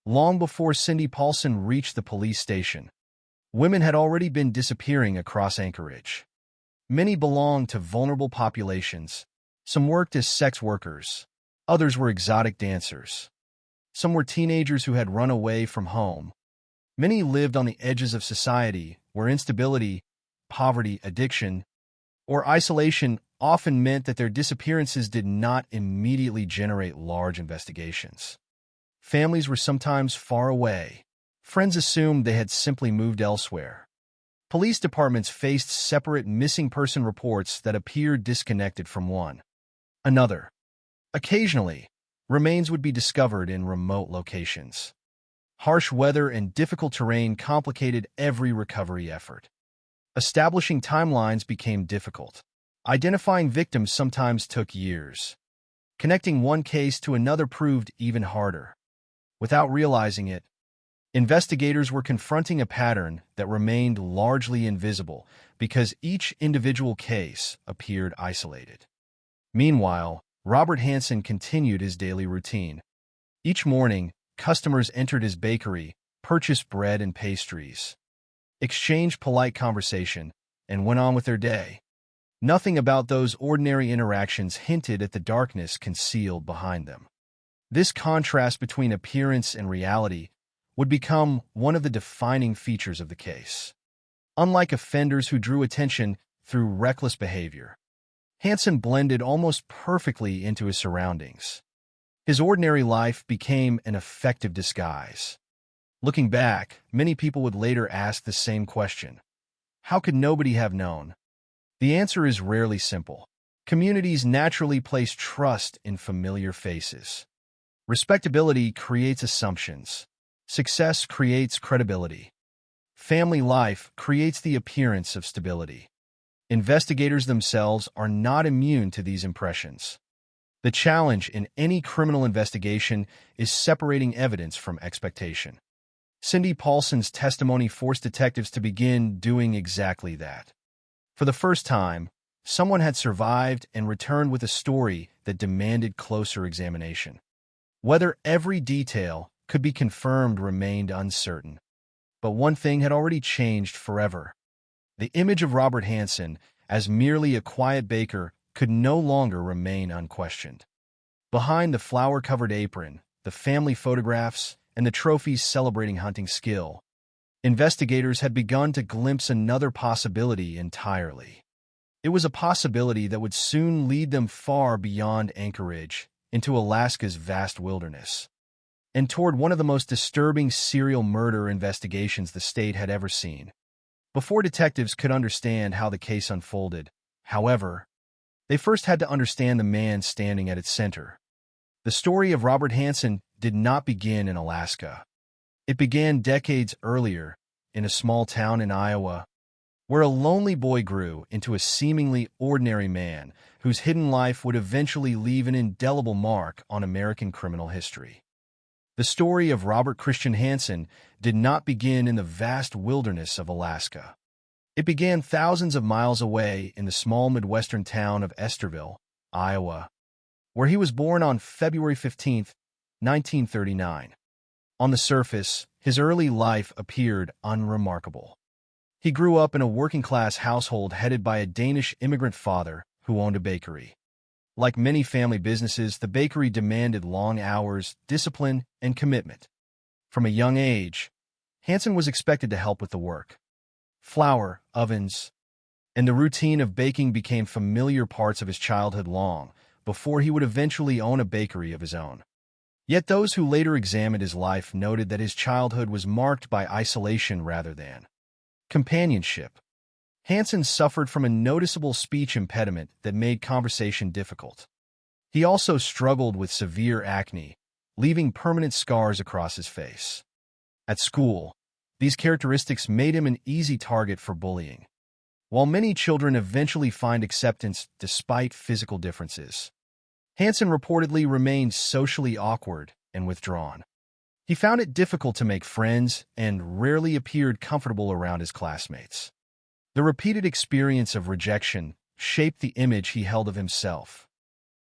Long before Cindy Paulson reached the police station, women had already been disappearing across Anchorage. Many belonged to vulnerable populations. Some worked as sex workers. Others were exotic dancers. Some were teenagers who had run away from home. Many lived on the edges of society, where instability, poverty, addiction, or isolation often meant that their disappearances did not immediately generate large investigations. Families were sometimes far away. Friends assumed they had simply moved elsewhere. Police departments faced separate missing person reports that appeared disconnected from one another. Occasionally, remains would be discovered in remote locations. Harsh weather and difficult terrain complicated every recovery effort. Establishing timelines became difficult. Identifying victims sometimes took years. Connecting one case to another proved even harder. Without realizing it, investigators were confronting a pattern that remained largely invisible because each individual case appeared isolated. Meanwhile, Robert Hansen continued his daily routine. Each morning, customers entered his bakery, purchased bread and pastries, exchanged polite conversation, and went on with their day. Nothing about those ordinary interactions hinted at the darkness concealed behind them. This contrast between appearance and reality would become one of the defining features of the case. Unlike offenders who drew attention through reckless behavior, Hansen blended almost perfectly into his surroundings. His ordinary life became an effective disguise. Looking back, many people would later ask the same question. How could nobody have known? The answer is rarely simple. Communities naturally place trust in familiar faces. Respectability creates assumptions. Success creates credibility. Family life creates the appearance of stability. Investigators themselves are not immune to these impressions. The challenge in any criminal investigation is separating evidence from expectation. Cindy Paulson's testimony forced detectives to begin doing exactly that. For the first time, someone had survived and returned with a story that demanded closer examination. Whether every detail could be confirmed remained uncertain. But one thing had already changed forever. The image of Robert Hansen as merely a quiet baker could no longer remain unquestioned. Behind the flower-covered apron, the family photographs, and the trophies celebrating hunting skill, investigators had begun to glimpse another possibility entirely. It was a possibility that would soon lead them far beyond Anchorage, into Alaska's vast wilderness, and toward one of the most disturbing serial murder investigations the state had ever seen. Before detectives could understand how the case unfolded, however, they first had to understand the man standing at its center. The story of Robert Hansen did not begin in Alaska. It began decades earlier, in a small town in Iowa, where a lonely boy grew into a seemingly ordinary man whose hidden life would eventually leave an indelible mark on American criminal history. The story of Robert Christian Hansen did not begin in the vast wilderness of Alaska. It began thousands of miles away in the small Midwestern town of Esterville, Iowa, where he was born on February 15, 1939. On the surface, his early life appeared unremarkable. He grew up in a working-class household headed by a Danish immigrant father who owned a bakery. Like many family businesses, the bakery demanded long hours, discipline, and commitment. From a young age, Hansen was expected to help with the work. Flour, ovens, and the routine of baking became familiar parts of his childhood long before he would eventually own a bakery of his own. Yet those who later examined his life noted that his childhood was marked by isolation rather than companionship. Hansen suffered from a noticeable speech impediment that made conversation difficult. He also struggled with severe acne, leaving permanent scars across his face. At school, these characteristics made him an easy target for bullying. While many children eventually find acceptance despite physical differences, Hansen reportedly remained socially awkward and withdrawn. He found it difficult to make friends and rarely appeared comfortable around his classmates. The repeated experience of rejection shaped the image he held of himself.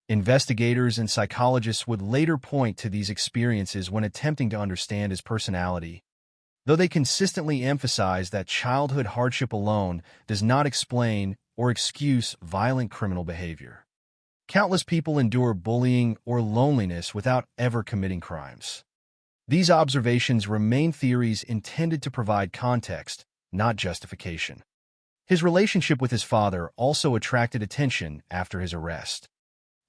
Investigators and psychologists would later point to these experiences when attempting to understand his personality, though they consistently emphasize that childhood hardship alone does not explain or excuse violent criminal behavior. Countless people endure bullying or loneliness without ever committing crimes. These observations remain theories intended to provide context, not justification. His relationship with his father also attracted attention after his arrest.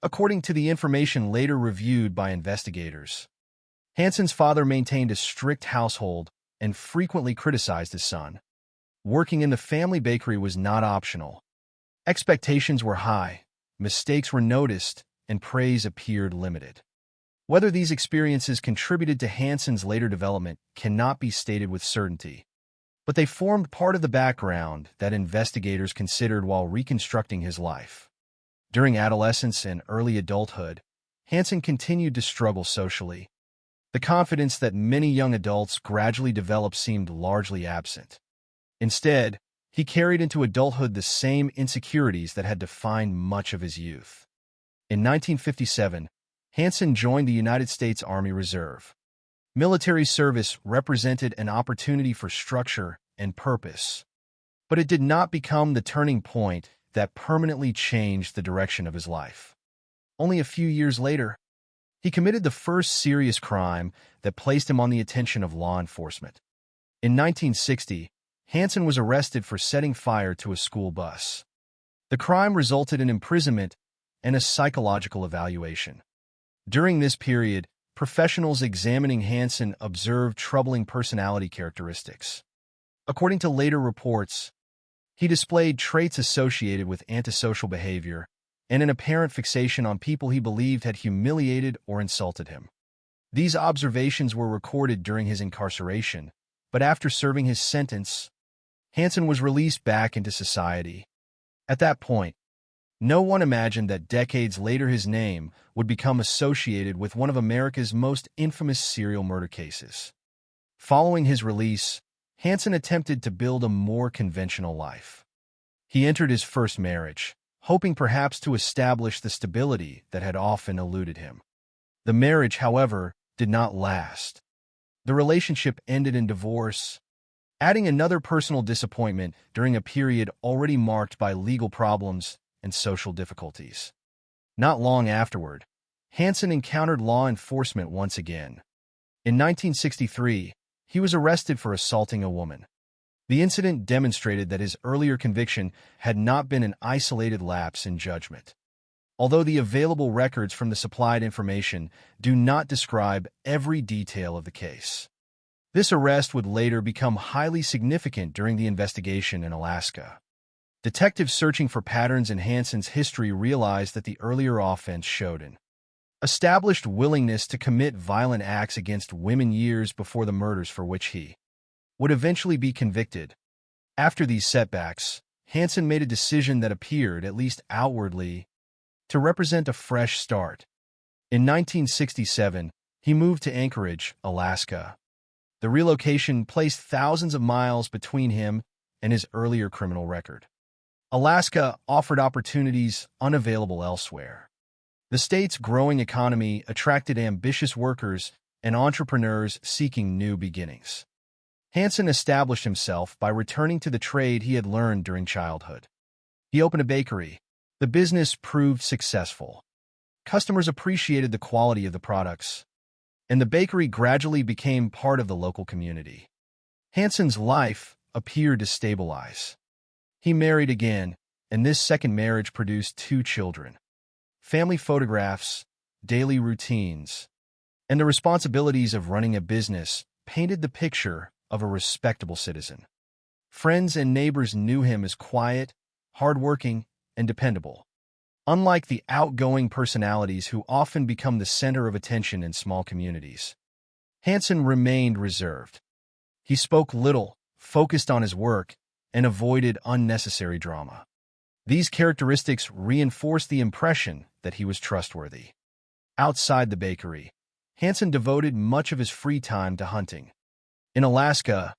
According to the information later reviewed by investigators, Hansen's father maintained a strict household and frequently criticized his son. Working in the family bakery was not optional. Expectations were high, mistakes were noticed, and praise appeared limited. Whether these experiences contributed to Hansen's later development cannot be stated with certainty, but they formed part of the background that investigators considered while reconstructing his life. During adolescence and early adulthood, Hansen continued to struggle socially. The confidence that many young adults gradually develop seemed largely absent. Instead, he carried into adulthood the same insecurities that had defined much of his youth. In 1957, Hansen joined the United States Army Reserve. Military service represented an opportunity for structure and purpose, but it did not become the turning point that permanently changed the direction of his life. Only a few years later, he committed the first serious crime that placed him on the attention of law enforcement. In 1960, Hansen was arrested for setting fire to a school bus. The crime resulted in imprisonment and a psychological evaluation. During this period, professionals examining Hansen observed troubling personality characteristics. According to later reports, he displayed traits associated with antisocial behavior and an apparent fixation on people he believed had humiliated or insulted him. These observations were recorded during his incarceration, but after serving his sentence, Hansen was released back into society. At that point, no one imagined that decades later his name would become associated with one of America's most infamous serial murder cases. Following his release, Hansen attempted to build a more conventional life. He entered his first marriage, hoping perhaps to establish the stability that had often eluded him. The marriage, however, did not last. The relationship ended in divorce, adding another personal disappointment during a period already marked by legal problems and social difficulties. Not long afterward, Hansen encountered law enforcement once again. In 1963, he was arrested for assaulting a woman. The incident demonstrated that his earlier conviction had not been an isolated lapse in judgment. Although the available records from the supplied information do not describe every detail of the case. This arrest would later become highly significant during the investigation in Alaska. Detectives searching for patterns in Hansen's history realized that the earlier offense showed an established willingness to commit violent acts against women years before the murders for which he would eventually be convicted. After these setbacks, Hansen made a decision that appeared, at least outwardly, to represent a fresh start. In 1967, he moved to Anchorage, Alaska. The relocation placed thousands of miles between him and his earlier criminal record. Alaska offered opportunities unavailable elsewhere. The state's growing economy attracted ambitious workers and entrepreneurs seeking new beginnings. Hansen established himself by returning to the trade he had learned during childhood. He opened a bakery. The business proved successful. Customers appreciated the quality of the products, and the bakery gradually became part of the local community. Hansen's life appeared to stabilize. He married again, and this second marriage produced 2 children. Family photographs, daily routines, and the responsibilities of running a business painted the picture of a respectable citizen. Friends and neighbors knew him as quiet, hardworking, and dependable. Unlike the outgoing personalities who often become the center of attention in small communities, Hansen remained reserved. He spoke little, focused on his work, and avoided unnecessary drama. These characteristics reinforced the impression that he was trustworthy. Outside the bakery, Hansen devoted much of his free time to hunting. In Alaska,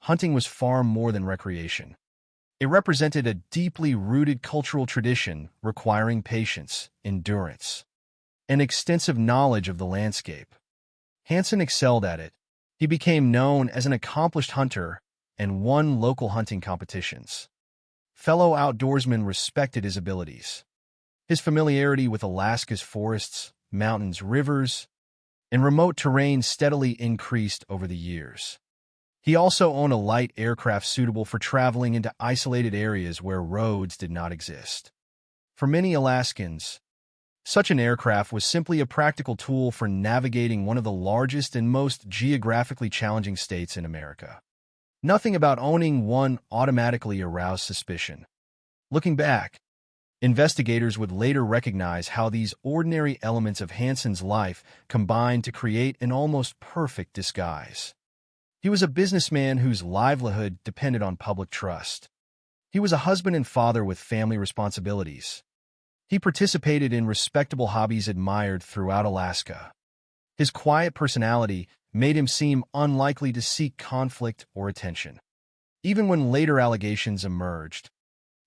hunting was far more than recreation. It represented a deeply rooted cultural tradition requiring patience, endurance, and extensive knowledge of the landscape. Hansen excelled at it. He became known as an accomplished hunter and won local hunting competitions. Fellow outdoorsmen respected his abilities. His familiarity with Alaska's forests, mountains, rivers, and remote terrain steadily increased over the years. He also owned a light aircraft suitable for traveling into isolated areas where roads did not exist. For many Alaskans, such an aircraft was simply a practical tool for navigating one of the largest and most geographically challenging states in America. Nothing about owning one automatically aroused suspicion. Looking back, investigators would later recognize how these ordinary elements of Hansen's life combined to create an almost perfect disguise. He was a businessman whose livelihood depended on public trust. He was a husband and father with family responsibilities. He participated in respectable hobbies admired throughout Alaska. His quiet personality made him seem unlikely to seek conflict or attention. Even when later allegations emerged,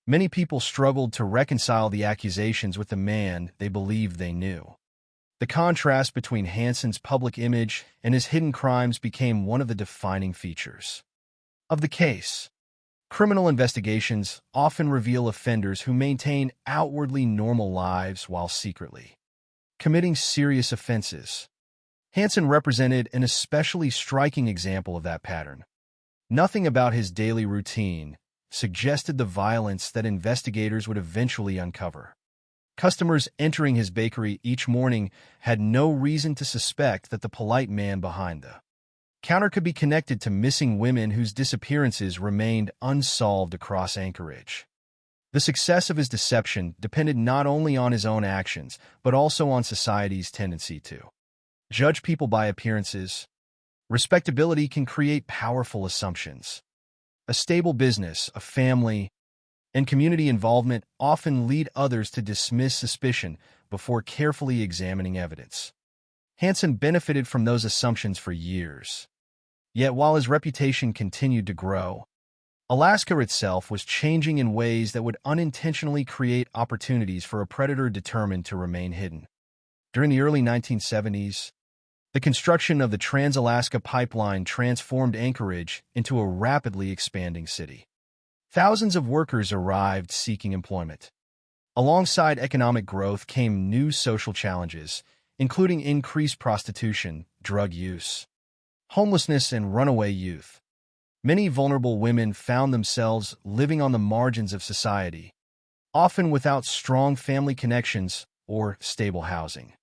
many people struggled to reconcile the accusations with the man they believed they knew. The contrast between Hansen's public image and his hidden crimes became one of the defining features of the case. Criminal investigations often reveal offenders who maintain outwardly normal lives while secretly committing serious offenses. Hansen represented an especially striking example of that pattern. Nothing about his daily routine, suggested the violence that investigators would eventually uncover. Customers entering his bakery each morning had no reason to suspect that the polite man behind the counter could be connected to missing women whose disappearances remained unsolved across Anchorage. The success of his deception depended not only on his own actions, but also on society's tendency to judge people by appearances. Respectability can create powerful assumptions. A stable business, a family, and community involvement often lead others to dismiss suspicion before carefully examining evidence. Hansen benefited from those assumptions for years. Yet while his reputation continued to grow, Alaska itself was changing in ways that would unintentionally create opportunities for a predator determined to remain hidden. During the early 1970s, the construction of the Trans-Alaska Pipeline transformed Anchorage into a rapidly expanding city. Thousands of workers arrived seeking employment. Alongside economic growth came new social challenges, including increased prostitution, drug use, homelessness, and runaway youth. Many vulnerable women found themselves living on the margins of society, often without strong family connections or stable housing.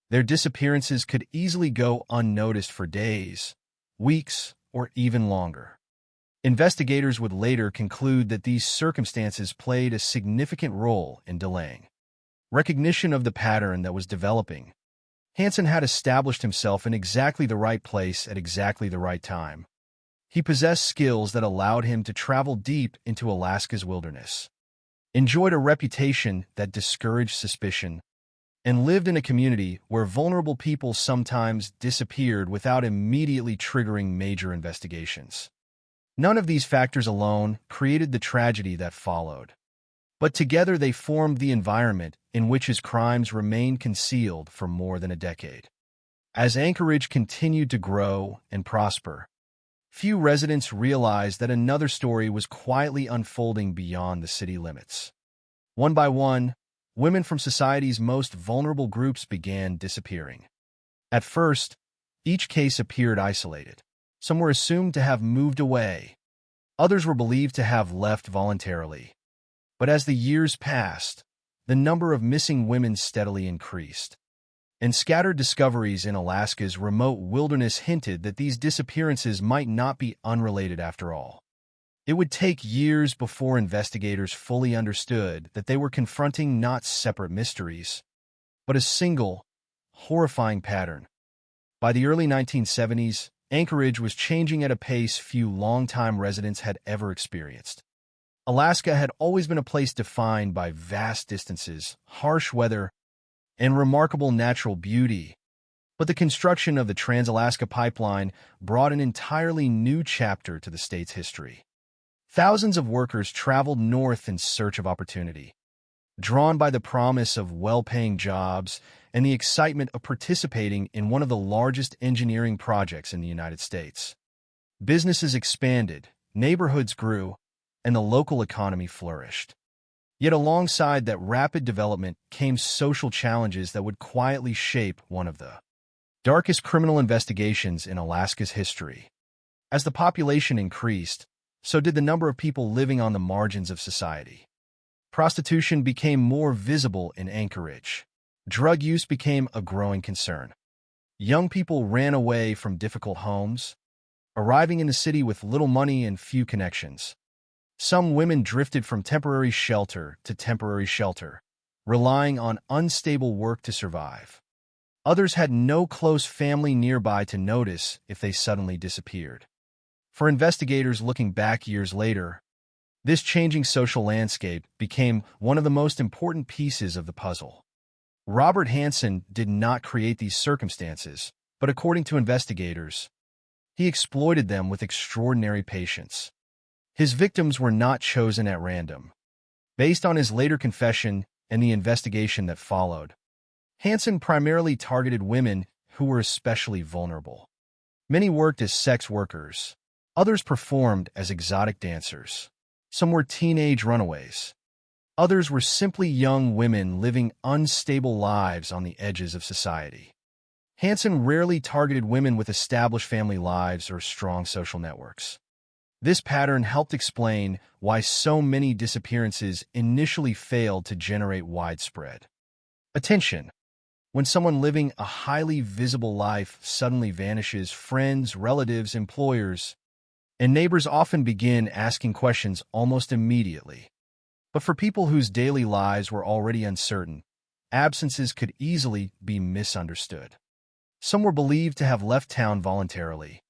Their disappearances could easily go unnoticed for days, weeks, or even longer. Investigators would later conclude that these circumstances played a significant role in delaying recognition of the pattern that was developing. Hansen had established himself in exactly the right place at exactly the right time. He possessed skills that allowed him to travel deep into Alaska's wilderness, enjoyed a reputation that discouraged suspicion, and lived in a community where vulnerable people sometimes disappeared without immediately triggering major investigations. None of these factors alone created the tragedy that followed, but together they formed the environment in which his crimes remained concealed for more than a decade. As Anchorage continued to grow and prosper, few residents realized that another story was quietly unfolding beyond the city limits. One by one, women from society's most vulnerable groups began disappearing. At first, each case appeared isolated. Some were assumed to have moved away. Others were believed to have left voluntarily. But as the years passed, the number of missing women steadily increased, and scattered discoveries in Alaska's remote wilderness hinted that these disappearances might not be unrelated after all. It would take years before investigators fully understood that they were confronting not separate mysteries, but a single, horrifying pattern. By the early 1970s, Anchorage was changing at a pace few longtime residents had ever experienced. Alaska had always been a place defined by vast distances, harsh weather, and remarkable natural beauty. But the construction of the Trans-Alaska Pipeline brought an entirely new chapter to the state's history. Thousands of workers traveled north in search of opportunity, drawn by the promise of well-paying jobs and the excitement of participating in one of the largest engineering projects in the United States. Businesses expanded, neighborhoods grew, and the local economy flourished. Yet alongside that rapid development came social challenges that would quietly shape one of the darkest criminal investigations in Alaska's history. As the population increased, so did the number of people living on the margins of society. Prostitution became more visible in Anchorage. Drug use became a growing concern. Young people ran away from difficult homes, arriving in the city with little money and few connections. Some women drifted from temporary shelter to temporary shelter, relying on unstable work to survive. Others had no close family nearby to notice if they suddenly disappeared. For investigators looking back years later, this changing social landscape became one of the most important pieces of the puzzle. Robert Hansen did not create these circumstances, but according to investigators, he exploited them with extraordinary patience. His victims were not chosen at random. Based on his later confession and the investigation that followed, Hansen primarily targeted women who were especially vulnerable. Many worked as sex workers. Others performed as exotic dancers. Some were teenage runaways. Others were simply young women living unstable lives on the edges of society. Hansen rarely targeted women with established family lives or strong social networks. This pattern helped explain why so many disappearances initially failed to generate widespread attention. When someone living a highly visible life suddenly vanishes, friends, relatives, employers, and neighbors often begin asking questions almost immediately. But for people whose daily lives were already uncertain, absences could easily be misunderstood. Some were believed to have left town voluntarily.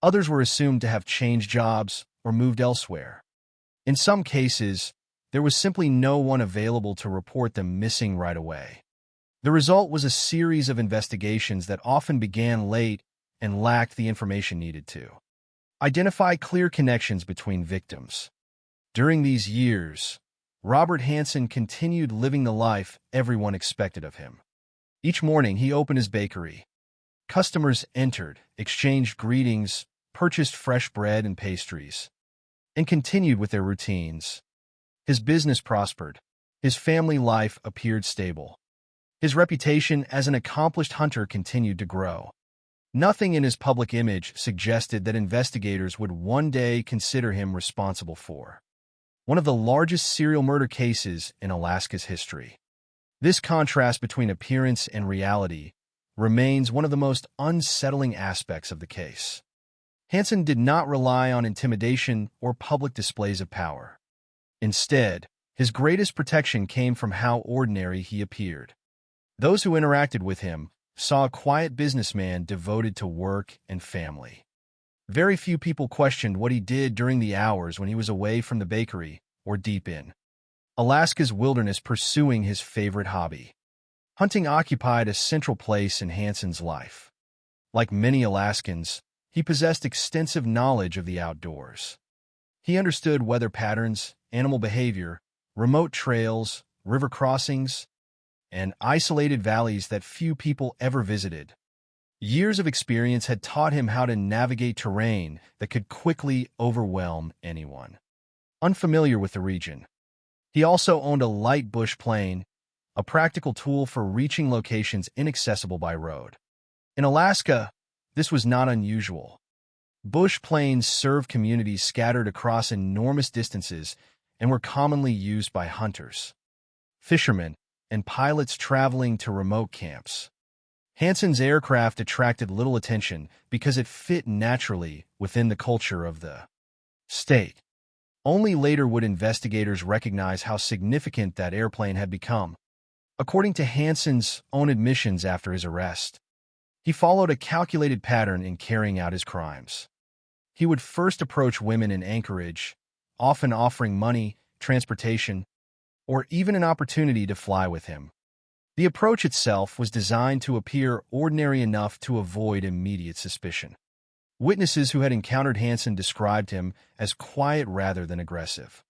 Others were assumed to have changed jobs or moved elsewhere. In some cases, there was simply no one available to report them missing right away. The result was a series of investigations that often began late and lacked the information needed to identify clear connections between victims. During these years, Robert Hansen continued living the life everyone expected of him. Each morning, he opened his bakery. Customers entered, exchanged greetings, purchased fresh bread and pastries, and continued with their routines. His business prospered. His family life appeared stable. His reputation as an accomplished hunter continued to grow. Nothing in his public image suggested that investigators would one day consider him responsible for one of the largest serial murder cases in Alaska's history. This contrast between appearance and reality remains one of the most unsettling aspects of the case. Hansen did not rely on intimidation or public displays of power. Instead, his greatest protection came from how ordinary he appeared. Those who interacted with him saw a quiet businessman devoted to work and family. Very few people questioned what he did during the hours when he was away from the bakery or deep in Alaska's wilderness pursuing his favorite hobby. Hunting occupied a central place in Hansen's life. Like many Alaskans, he possessed extensive knowledge of the outdoors. He understood weather patterns, animal behavior, remote trails, river crossings, and isolated valleys that few people ever visited. Years of experience had taught him how to navigate terrain that could quickly overwhelm anyone unfamiliar with the region. He also owned a light bush plane, a practical tool for reaching locations inaccessible by road. In Alaska, this was not unusual. Bush planes served communities scattered across enormous distances and were commonly used by hunters, fishermen, and pilots traveling to remote camps. Hansen's aircraft attracted little attention because it fit naturally within the culture of the state. Only later would investigators recognize how significant that airplane had become. According to Hansen's own admissions after his arrest, he followed a calculated pattern in carrying out his crimes. He would first approach women in Anchorage, often offering money, transportation, or even an opportunity to fly with him. The approach itself was designed to appear ordinary enough to avoid immediate suspicion. Witnesses who had encountered Hansen described him as quiet rather than aggressive.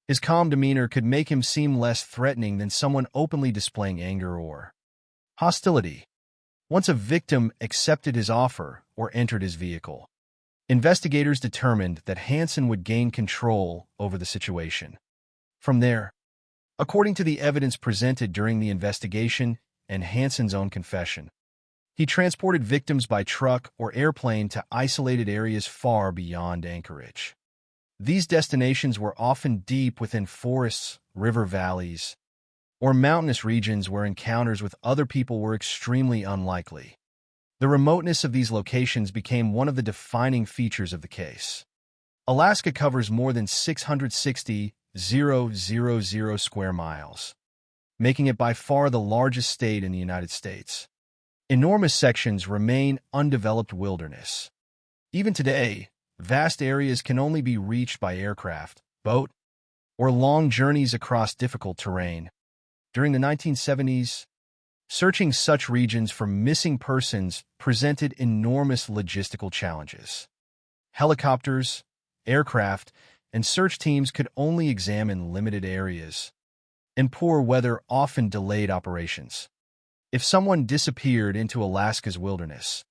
His calm demeanor could make him seem less threatening than someone openly displaying anger or hostility. Once a victim accepted his offer or entered his vehicle, investigators determined that Hansen would gain control over the situation. From there, according to the evidence presented during the investigation and Hansen's own confession, he transported victims by truck or airplane to isolated areas far beyond Anchorage. These destinations were often deep within forests, river valleys, or mountainous regions where encounters with other people were extremely unlikely. The remoteness of these locations became one of the defining features of the case. Alaska covers more than 660,000 square miles, making it by far the largest state in the United States. Enormous sections remain undeveloped wilderness. Even today, vast areas can only be reached by aircraft, boat, or long journeys across difficult terrain. During the 1970s, searching such regions for missing persons presented enormous logistical challenges. Helicopters, aircraft, and search teams could only examine limited areas, and poor weather often delayed operations. If someone disappeared into Alaska's wilderness,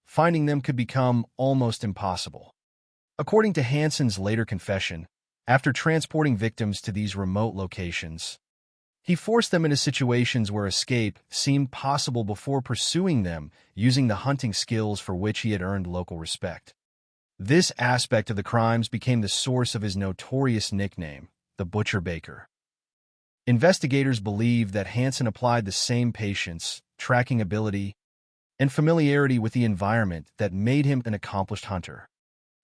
finding them could become almost impossible. According to Hansen's later confession, after transporting victims to these remote locations, he forced them into situations where escape seemed possible before pursuing them using the hunting skills for which he had earned local respect. This aspect of the crimes became the source of his notorious nickname, the Butcher Baker. Investigators believe that Hansen applied the same patience, tracking ability, and familiarity with the environment that made him an accomplished hunter.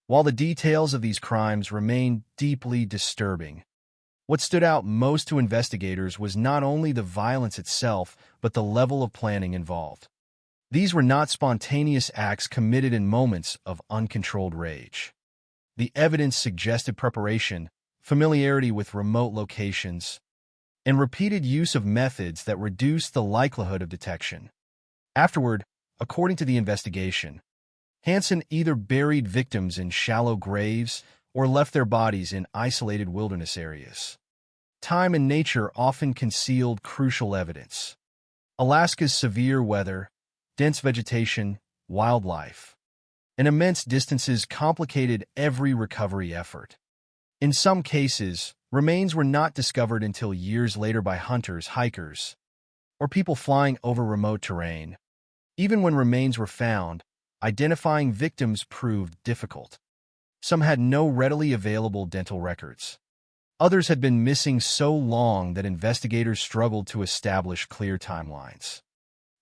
While the details of these crimes remain deeply disturbing, what stood out most to investigators was not only the violence itself, but the level of planning involved. These were not spontaneous acts committed in moments of uncontrolled rage. The evidence suggested preparation, familiarity with remote locations, and repeated use of methods that reduced the likelihood of detection. Afterward, according to the investigation, Hansen either buried victims in shallow graves or left their bodies in isolated wilderness areas. Time and nature often concealed crucial evidence. Alaska's severe weather, dense vegetation, wildlife, and immense distances complicated every recovery effort. In some cases, remains were not discovered until years later by hunters, hikers, or people flying over remote terrain. Even when remains were found, identifying victims proved difficult. Some had no readily available dental records. Others had been missing so long that investigators struggled to establish clear timelines.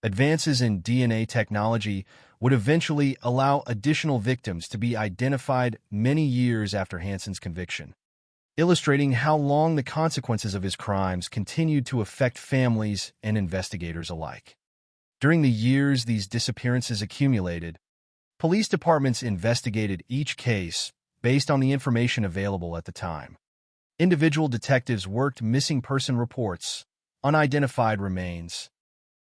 Advances in DNA technology would eventually allow additional victims to be identified many years after Hansen's conviction, illustrating how long the consequences of his crimes continued to affect families and investigators alike. During the years these disappearances accumulated, police departments investigated each case based on the information available at the time. Individual detectives worked missing person reports, unidentified remains,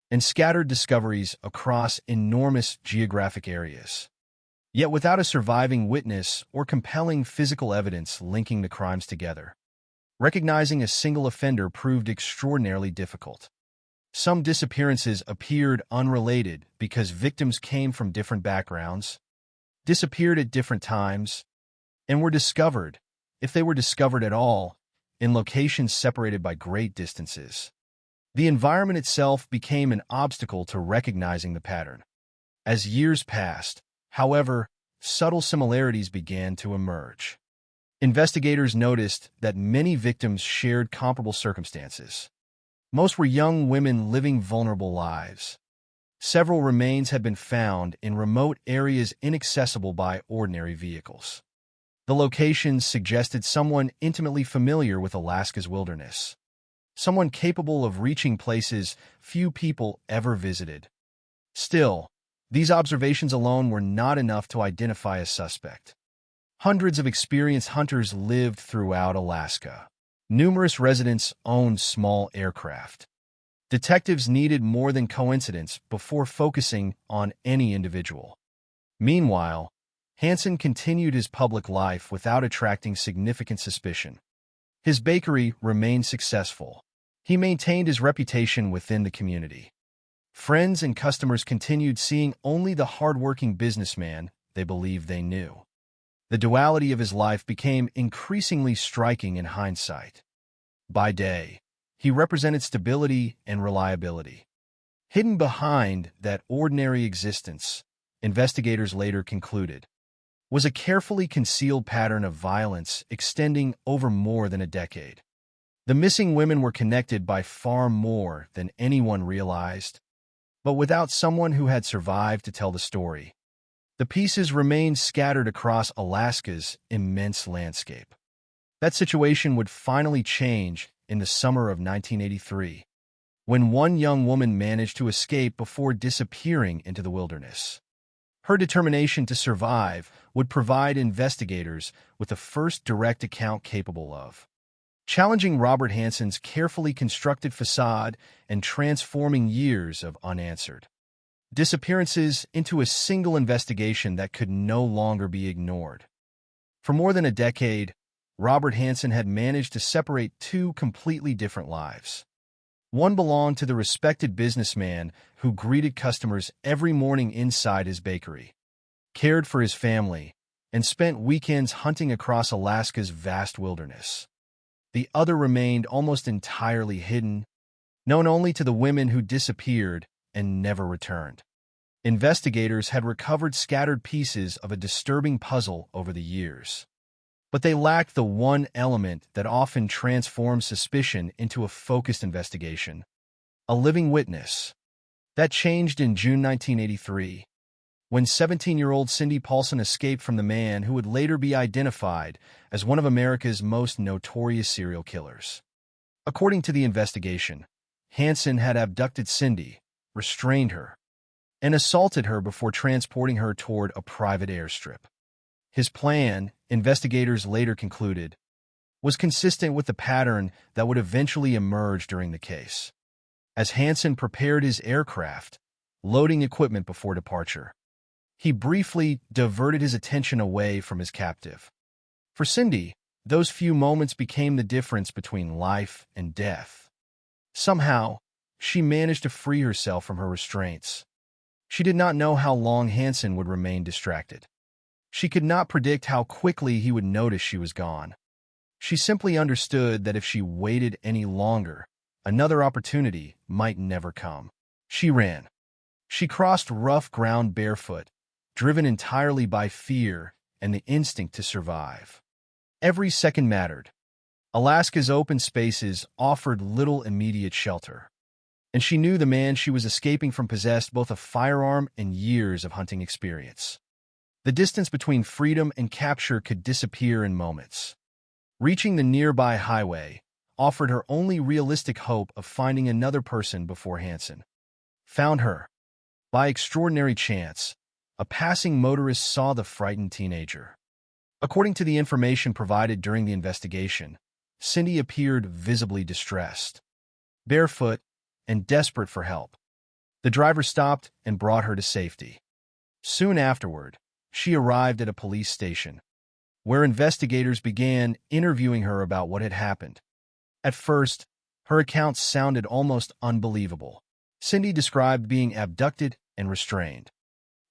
and scattered discoveries across enormous geographic areas. Yet without a surviving witness or compelling physical evidence linking the crimes together, recognizing a single offender proved extraordinarily difficult. Some disappearances appeared unrelated because victims came from different backgrounds, disappeared at different times, and were discovered, if they were discovered at all, in locations separated by great distances. The environment itself became an obstacle to recognizing the pattern. As years passed, however, subtle similarities began to emerge. Investigators noticed that many victims shared comparable circumstances. Most were young women living vulnerable lives. Several remains had been found in remote areas inaccessible by ordinary vehicles. The locations suggested someone intimately familiar with Alaska's wilderness, someone capable of reaching places few people ever visited. Still, these observations alone were not enough to identify a suspect. Hundreds of experienced hunters lived throughout Alaska. Numerous residents owned small aircraft. Detectives needed more than coincidence before focusing on any individual. Meanwhile, Hansen continued his public life without attracting significant suspicion. His bakery remained successful. He maintained his reputation within the community. Friends and customers continued seeing only the hard-working businessman they believed they knew. The duality of his life became increasingly striking in hindsight. By day, he represented stability and reliability. Hidden behind that ordinary existence, investigators later concluded, was a carefully concealed pattern of violence extending over more than a decade. The missing women were connected by far more than anyone realized, but without someone who had survived to tell the story, the pieces remained scattered across Alaska's immense landscape. That situation would finally change in the summer of 1983, when one young woman managed to escape before disappearing into the wilderness. Her determination to survive would provide investigators with the first direct account capable of challenging Robert Hansen's carefully constructed facade and transforming years of unanswered disappearances into a single investigation that could no longer be ignored. For more than a decade, Robert Hansen had managed to separate two completely different lives. One belonged to the respected businessman who greeted customers every morning inside his bakery, cared for his family, and spent weekends hunting across Alaska's vast wilderness. The other remained almost entirely hidden, known only to the women who disappeared and never returned. Investigators had recovered scattered pieces of a disturbing puzzle over the years. But they lacked the one element that often transforms suspicion into a focused investigation: a living witness. That changed in June 1983, when 17-year-old Cindy Paulson escaped from the man who would later be identified as one of America's most notorious serial killers. According to the investigation, Hansen had abducted Cindy, restrained her, and assaulted her before transporting her toward a private airstrip. His plan, investigators later concluded, was consistent with the pattern that would eventually emerge during the case. As Hansen prepared his aircraft, loading equipment before departure, he briefly diverted his attention away from his captive. For Cindy, those few moments became the difference between life and death. Somehow, she managed to free herself from her restraints. She did not know how long Hansen would remain distracted. She could not predict how quickly he would notice she was gone. She simply understood that if she waited any longer, another opportunity might never come. She ran. She crossed rough ground barefoot, driven entirely by fear and the instinct to survive. Every second mattered. Alaska's open spaces offered little immediate shelter, and she knew the man she was escaping from possessed both a firearm and years of hunting experience. The distance between freedom and capture could disappear in moments. Reaching the nearby highway offered her only realistic hope of finding another person before Hansen found her. By extraordinary chance, a passing motorist saw the frightened teenager. According to the information provided during the investigation, Cindy appeared visibly distressed, barefoot, and desperate for help. The driver stopped and brought her to safety. Soon afterward, she arrived at a police station, where investigators began interviewing her about what had happened. At first, her account sounded almost unbelievable. Cindy described being abducted and restrained.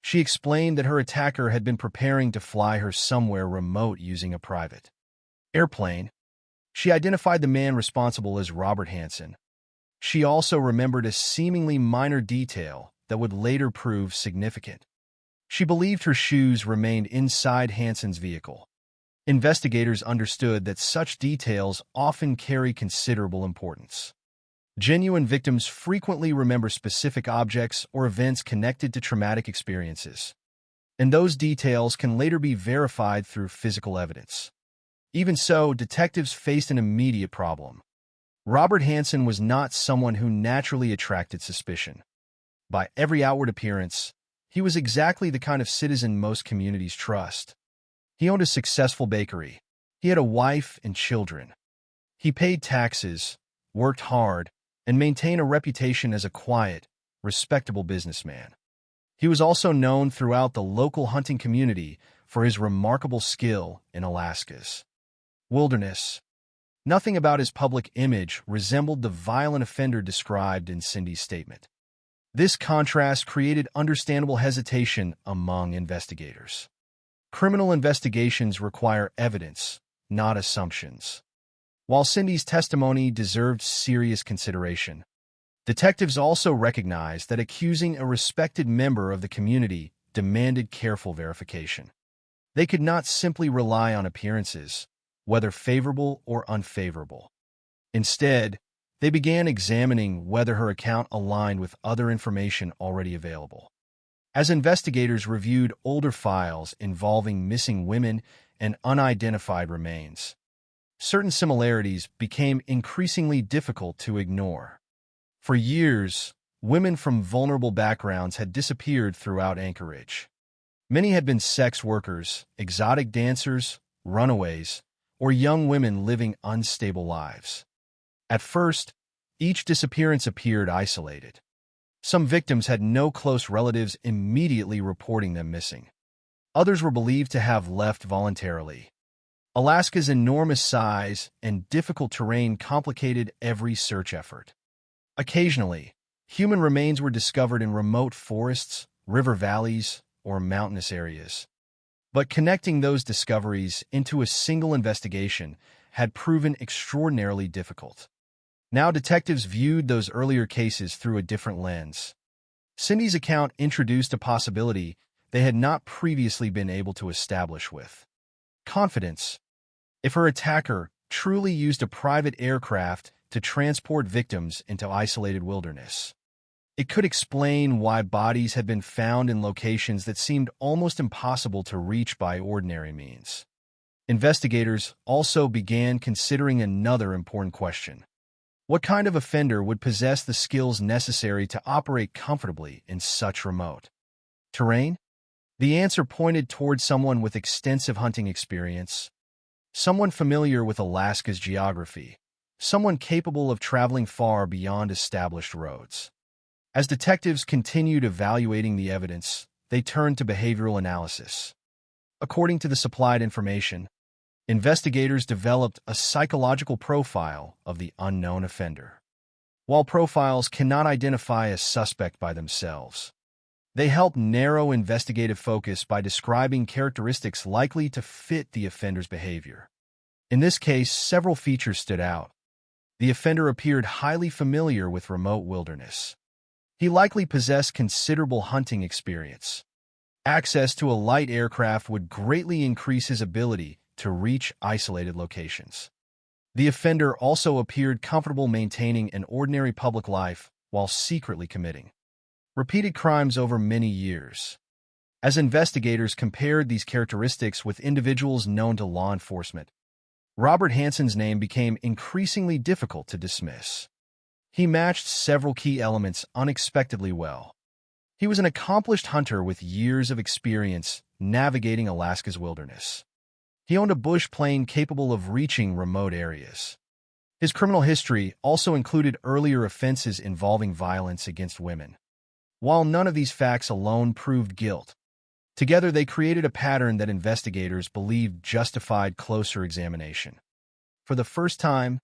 She explained that her attacker had been preparing to fly her somewhere remote using a private airplane. She identified the man responsible as Robert Hansen. She also remembered a seemingly minor detail that would later prove significant. She believed her shoes remained inside Hansen's vehicle. Investigators understood that such details often carry considerable importance. Genuine victims frequently remember specific objects or events connected to traumatic experiences, and those details can later be verified through physical evidence. Even so, detectives faced an immediate problem. Robert Hansen was not someone who naturally attracted suspicion. By every outward appearance, he was exactly the kind of citizen most communities trust. He owned a successful bakery. He had a wife and children. He paid taxes, worked hard, and maintained a reputation as a quiet, respectable businessman. He was also known throughout the local hunting community for his remarkable skill in Alaska's wilderness. Nothing about his public image resembled the violent offender described in Cindy's statement. This contrast created understandable hesitation among investigators. Criminal investigations require evidence, not assumptions. While Cindy's testimony deserved serious consideration, detectives also recognized that accusing a respected member of the community demanded careful verification. They could not simply rely on appearances, whether favorable or unfavorable. Instead, they began examining whether her account aligned with other information already available. As investigators reviewed older files involving missing women and unidentified remains, certain similarities became increasingly difficult to ignore. For years, women from vulnerable backgrounds had disappeared throughout Anchorage. Many had been sex workers, exotic dancers, runaways, or young women living unstable lives. At first, each disappearance appeared isolated. Some victims had no close relatives immediately reporting them missing. Others were believed to have left voluntarily. Alaska's enormous size and difficult terrain complicated every search effort. Occasionally, human remains were discovered in remote forests, river valleys, or mountainous areas. But connecting those discoveries into a single investigation had proven extraordinarily difficult. Now detectives viewed those earlier cases through a different lens. Cindy's account introduced a possibility they had not previously been able to establish with confidence. If her attacker truly used a private aircraft to transport victims into isolated wilderness, it could explain why bodies had been found in locations that seemed almost impossible to reach by ordinary means. Investigators also began considering another important question. What kind of offender would possess the skills necessary to operate comfortably in such remote terrain? The answer pointed toward someone with extensive hunting experience, someone familiar with Alaska's geography, someone capable of traveling far beyond established roads. As detectives continued evaluating the evidence, they turned to behavioral analysis. According to the supplied information, investigators developed a psychological profile of the unknown offender. While profiles cannot identify a suspect by themselves, they help narrow investigative focus by describing characteristics likely to fit the offender's behavior. In this case, several features stood out. The offender appeared highly familiar with remote wilderness. He likely possessed considerable hunting experience. Access to a light aircraft would greatly increase his ability to reach isolated locations. The offender also appeared comfortable maintaining an ordinary public life while secretly committing repeated crimes over many years. As investigators compared these characteristics with individuals known to law enforcement, Robert Hansen's name became increasingly difficult to dismiss. He matched several key elements unexpectedly well. He was an accomplished hunter with years of experience navigating Alaska's wilderness. He owned a bush plane capable of reaching remote areas. His criminal history also included earlier offenses involving violence against women. While none of these facts alone proved guilt, together they created a pattern that investigators believed justified closer examination. For the first time,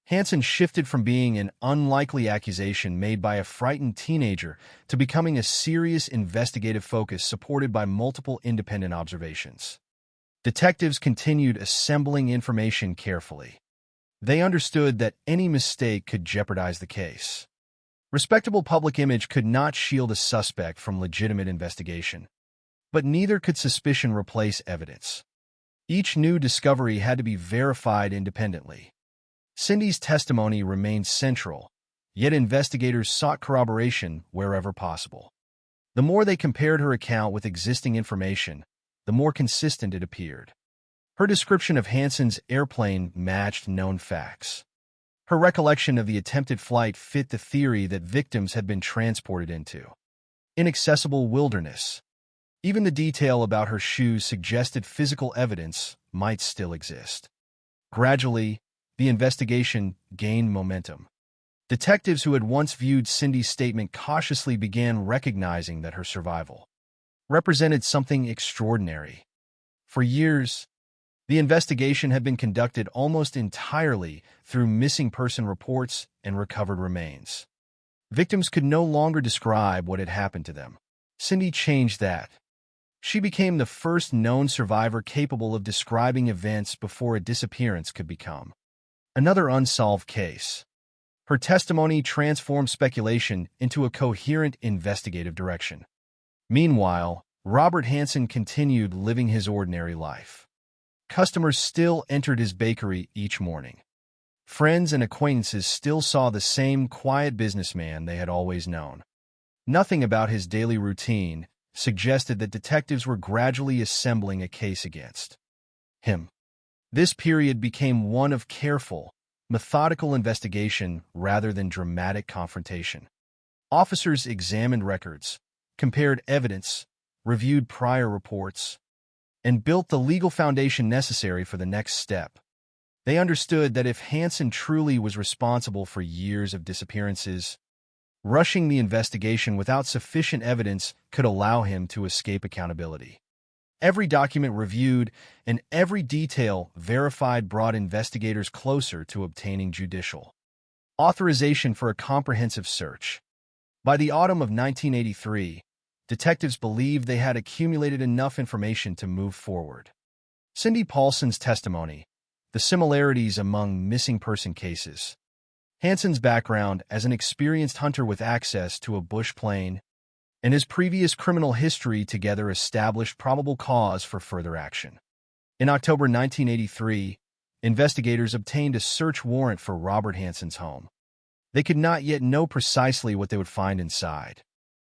Hansen shifted from being an unlikely accusation made by a frightened teenager to becoming a serious investigative focus supported by multiple independent observations. Detectives continued assembling information carefully. They understood that any mistake could jeopardize the case. Respectable public image could not shield a suspect from legitimate investigation, but neither could suspicion replace evidence. Each new discovery had to be verified independently. Cindy's testimony remained central, yet investigators sought corroboration wherever possible. The more they compared her account with existing information, the more consistent it appeared. Her description of Hansen's airplane matched known facts. Her recollection of the attempted flight fit the theory that victims had been transported into inaccessible wilderness. Even the detail about her shoes suggested physical evidence might still exist. Gradually, the investigation gained momentum. Detectives who had once viewed Cindy's statement cautiously began recognizing that her survival represented something extraordinary. For years, the investigation had been conducted almost entirely through missing person reports and recovered remains. Victims could no longer describe what had happened to them. Cindy changed that. She became the first known survivor capable of describing events before a disappearance could become another unsolved case. Her testimony transformed speculation into a coherent investigative direction. Meanwhile, Robert Hansen continued living his ordinary life. Customers still entered his bakery each morning. Friends and acquaintances still saw the same quiet businessman they had always known. Nothing about his daily routine suggested that detectives were gradually assembling a case against him. This period became one of careful, methodical investigation rather than dramatic confrontation. Officers examined records, compared evidence, reviewed prior reports, and built the legal foundation necessary for the next step. They understood that if Hansen truly was responsible for years of disappearances, rushing the investigation without sufficient evidence could allow him to escape accountability. Every document reviewed and every detail verified brought investigators closer to obtaining judicial authorization for a comprehensive search. By the autumn of 1983, detectives believed they had accumulated enough information to move forward. Cindy Paulson's testimony, the similarities among missing person cases, Hansen's background as an experienced hunter with access to a bush plane, and his previous criminal history together established probable cause for further action. In October 1983, investigators obtained a search warrant for Robert Hansen's home. They could not yet know precisely what they would find inside.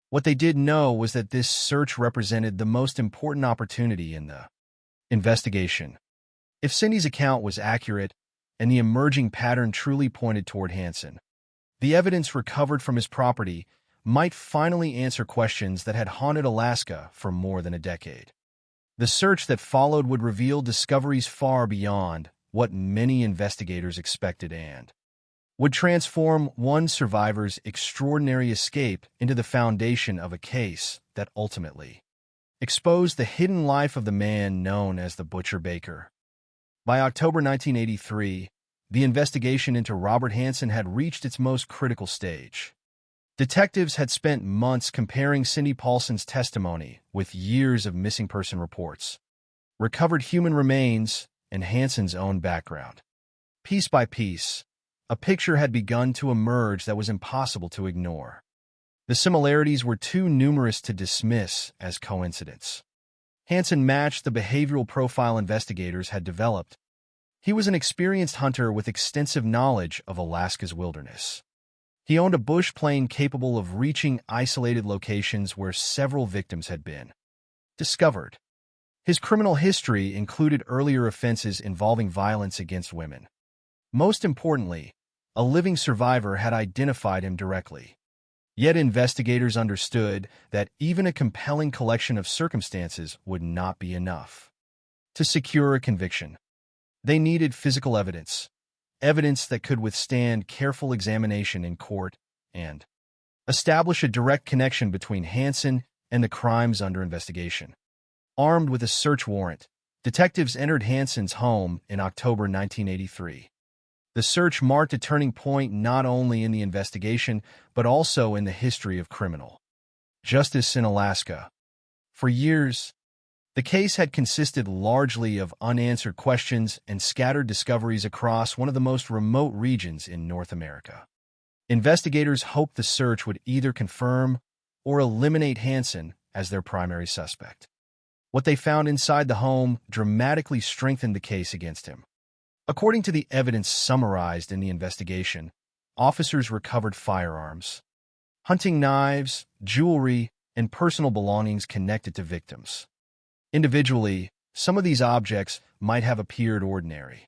What they did know was that this search represented the most important opportunity in the investigation. If Cindy's account was accurate and the emerging pattern truly pointed toward Hansen, the evidence recovered from his property might finally answer questions that had haunted Alaska for more than a decade. The search that followed would reveal discoveries far beyond what many investigators expected and would transform one survivor's extraordinary escape into the foundation of a case that ultimately exposed the hidden life of the man known as the Butcher Baker. By October 1983, the investigation into Robert Hansen had reached its most critical stage. Detectives had spent months comparing Cindy Paulson's testimony with years of missing person reports, recovered human remains, and Hansen's own background. Piece by piece, a picture had begun to emerge that was impossible to ignore. The similarities were too numerous to dismiss as coincidence. Hansen matched the behavioral profile investigators had developed. He was an experienced hunter with extensive knowledge of Alaska's wilderness. He owned a bush plane capable of reaching isolated locations where several victims had been discovered. His criminal history included earlier offenses involving violence against women. Most importantly, a living survivor had identified him directly. Yet investigators understood that even a compelling collection of circumstances would not be enough to secure a conviction. They needed physical evidence, evidence that could withstand careful examination in court and establish a direct connection between Hansen and the crimes under investigation. Armed with a search warrant, detectives entered Hansen's home in October 1983. The search marked a turning point not only in the investigation, but also in the history of criminal justice in Alaska. For years, the case had consisted largely of unanswered questions and scattered discoveries across one of the most remote regions in North America. Investigators hoped the search would either confirm or eliminate Hansen as their primary suspect. What they found inside the home dramatically strengthened the case against him. According to the evidence summarized in the investigation, officers recovered firearms, hunting knives, jewelry, and personal belongings connected to victims. Individually, some of these objects might have appeared ordinary.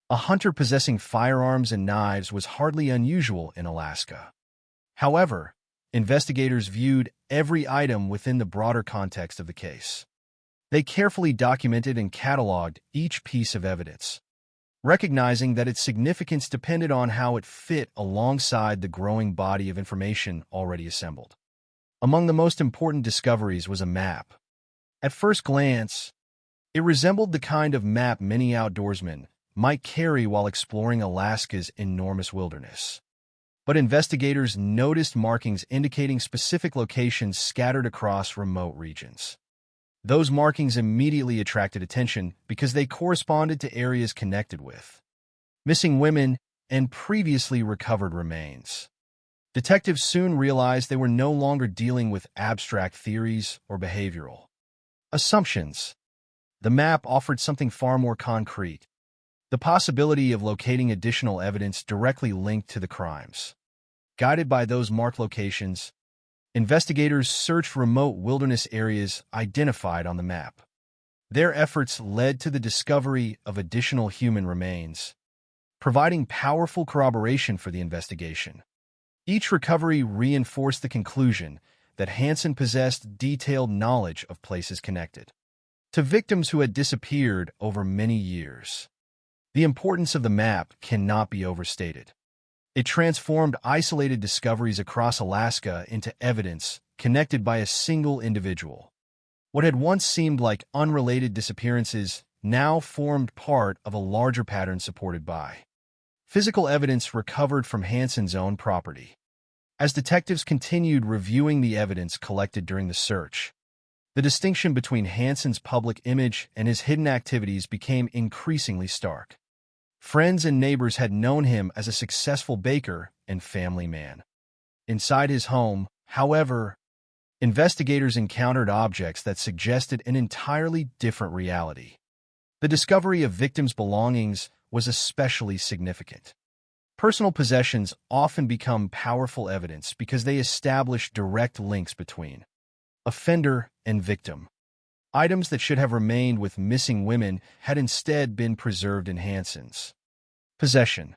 A hunter possessing firearms and knives was hardly unusual in Alaska. However, investigators viewed every item within the broader context of the case. They carefully documented and cataloged each piece of evidence, recognizing that its significance depended on how it fit alongside the growing body of information already assembled. Among the most important discoveries was a map. At first glance, it resembled the kind of map many outdoorsmen might carry while exploring Alaska's enormous wilderness. But investigators noticed markings indicating specific locations scattered across remote regions. Those markings immediately attracted attention because they corresponded to areas connected with missing women and previously recovered remains. Detectives soon realized they were no longer dealing with abstract theories or behavioral assumptions. The map offered something far more concrete: the possibility of locating additional evidence directly linked to the crimes. Guided by those marked locations, investigators searched remote wilderness areas identified on the map. Their efforts led to the discovery of additional human remains, providing powerful corroboration for the investigation. Each recovery reinforced the conclusion that Hansen possessed detailed knowledge of places connected to victims who had disappeared over many years. The importance of the map cannot be overstated. It transformed isolated discoveries across Alaska into evidence connected by a single individual. What had once seemed like unrelated disappearances now formed part of a larger pattern supported by physical evidence recovered from Hansen's own property. As detectives continued reviewing the evidence collected during the search, the distinction between Hansen's public image and his hidden activities became increasingly stark. Friends and neighbors had known him as a successful baker and family man. Inside his home, however, investigators encountered objects that suggested an entirely different reality. The discovery of victims' belongings was especially significant. Personal possessions often become powerful evidence because they establish direct links between offender and victim. Items that should have remained with missing women had instead been preserved in Hansen's possession.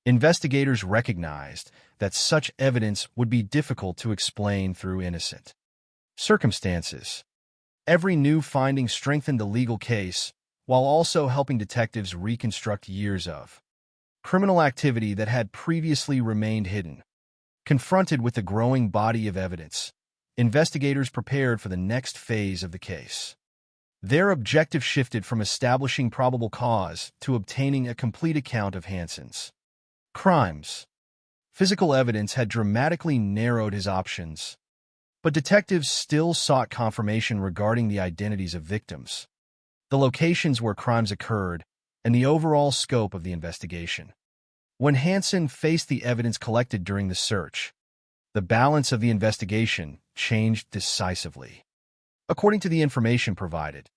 Investigators recognized that such evidence would be difficult to explain through innocent circumstances. Every new finding strengthened the legal case while also helping detectives reconstruct years of criminal activity that had previously remained hidden. Confronted with the growing body of evidence, investigators prepared for the next phase of the case. Their objective shifted from establishing probable cause to obtaining a complete account of Hansen's crimes. Physical evidence had dramatically narrowed his options, but detectives still sought confirmation regarding the identities of victims, the locations where crimes occurred, and the overall scope of the investigation. When Hansen faced the evidence collected during the search, the balance of the investigation changed decisively. According to the information provided,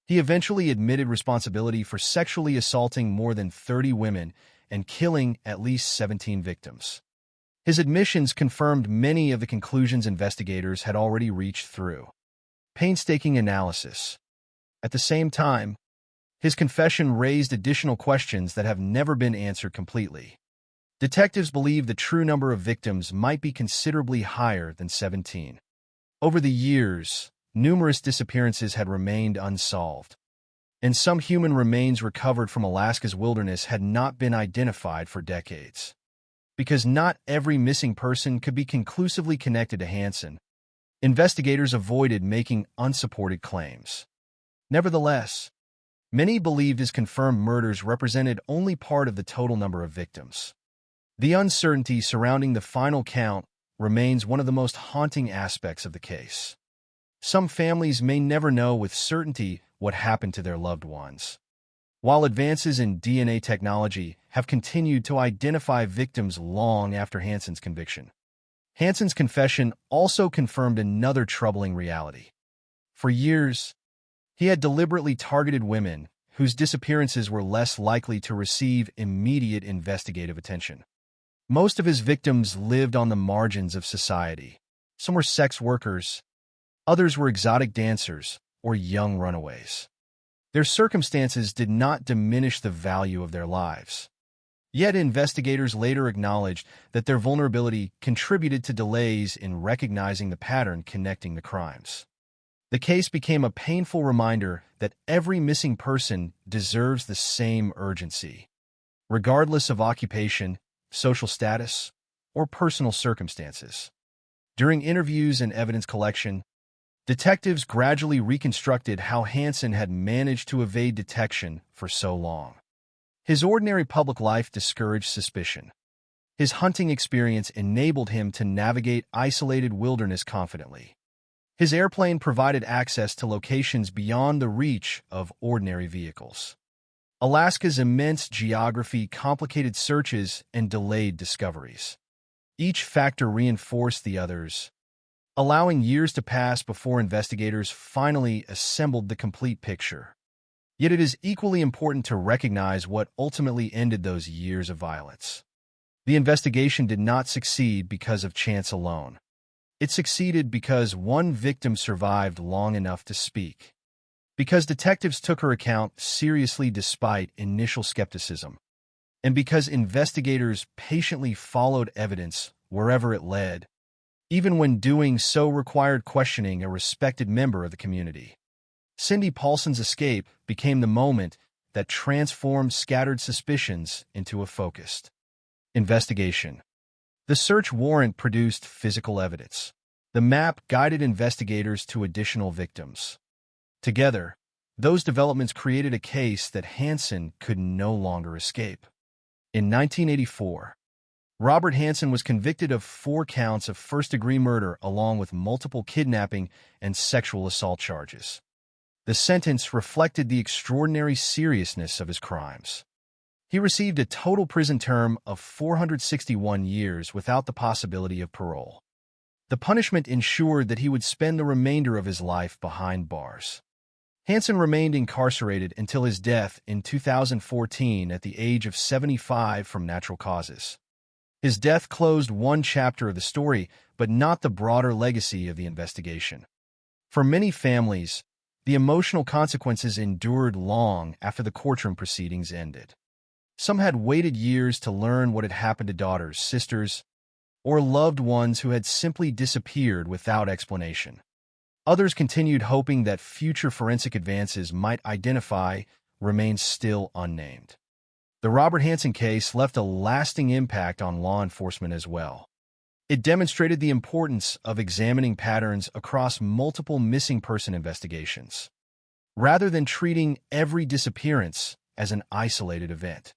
he eventually admitted responsibility for sexually assaulting more than 30 women and killing at least 17 victims. His admissions confirmed many of the conclusions investigators had already reached through painstaking analysis. At the same time, his confession raised additional questions that have never been answered completely. Detectives believe the true number of victims might be considerably higher than 17. Over the years, numerous disappearances had remained unsolved, and some human remains recovered from Alaska's wilderness had not been identified for decades. Because not every missing person could be conclusively connected to Hansen, investigators avoided making unsupported claims. Nevertheless, many believed his confirmed murders represented only part of the total number of victims. The uncertainty surrounding the final count remains one of the most haunting aspects of the case. Some families may never know with certainty what happened to their loved ones. While advances in DNA technology have continued to identify victims long after Hansen's conviction, Hansen's confession also confirmed another troubling reality. For years, he had deliberately targeted women whose disappearances were less likely to receive immediate investigative attention. Most of his victims lived on the margins of society. Some were sex workers, others were exotic dancers or young runaways. Their circumstances did not diminish the value of their lives. Yet investigators later acknowledged that their vulnerability contributed to delays in recognizing the pattern connecting the crimes. The case became a painful reminder that every missing person deserves the same urgency, regardless of occupation, social status, or personal circumstances. During interviews and evidence collection, detectives gradually reconstructed how Hansen had managed to evade detection for so long. His ordinary public life discouraged suspicion. His hunting experience enabled him to navigate isolated wilderness confidently. His airplane provided access to locations beyond the reach of ordinary vehicles. Alaska's immense geography complicated searches and delayed discoveries. Each factor reinforced the others, allowing years to pass before investigators finally assembled the complete picture. Yet it is equally important to recognize what ultimately ended those years of violence. The investigation did not succeed because of chance alone. It succeeded because one victim survived long enough to speak. Because detectives took her account seriously despite initial skepticism. And because investigators patiently followed evidence wherever it led, even when doing so required questioning a respected member of the community. Cindy Paulson's escape became the moment that transformed scattered suspicions into a focused investigation. The search warrant produced physical evidence. The map guided investigators to additional victims. Together, those developments created a case that Hansen could no longer escape. In 1984, Robert Hansen was convicted of 4 counts of first-degree murder along with multiple kidnapping and sexual assault charges. The sentence reflected the extraordinary seriousness of his crimes. He received a total prison term of 461 years without the possibility of parole. The punishment ensured that he would spend the remainder of his life behind bars. Hansen remained incarcerated until his death in 2014 at the age of 75 from natural causes. His death closed one chapter of the story, but not the broader legacy of the investigation. For many families, the emotional consequences endured long after the courtroom proceedings ended. Some had waited years to learn what had happened to daughters, sisters, or loved ones who had simply disappeared without explanation. Others continued hoping that future forensic advances might identify remains still unnamed. The Robert Hansen case left a lasting impact on law enforcement as well. It demonstrated the importance of examining patterns across multiple missing person investigations, rather than treating every disappearance as an isolated event.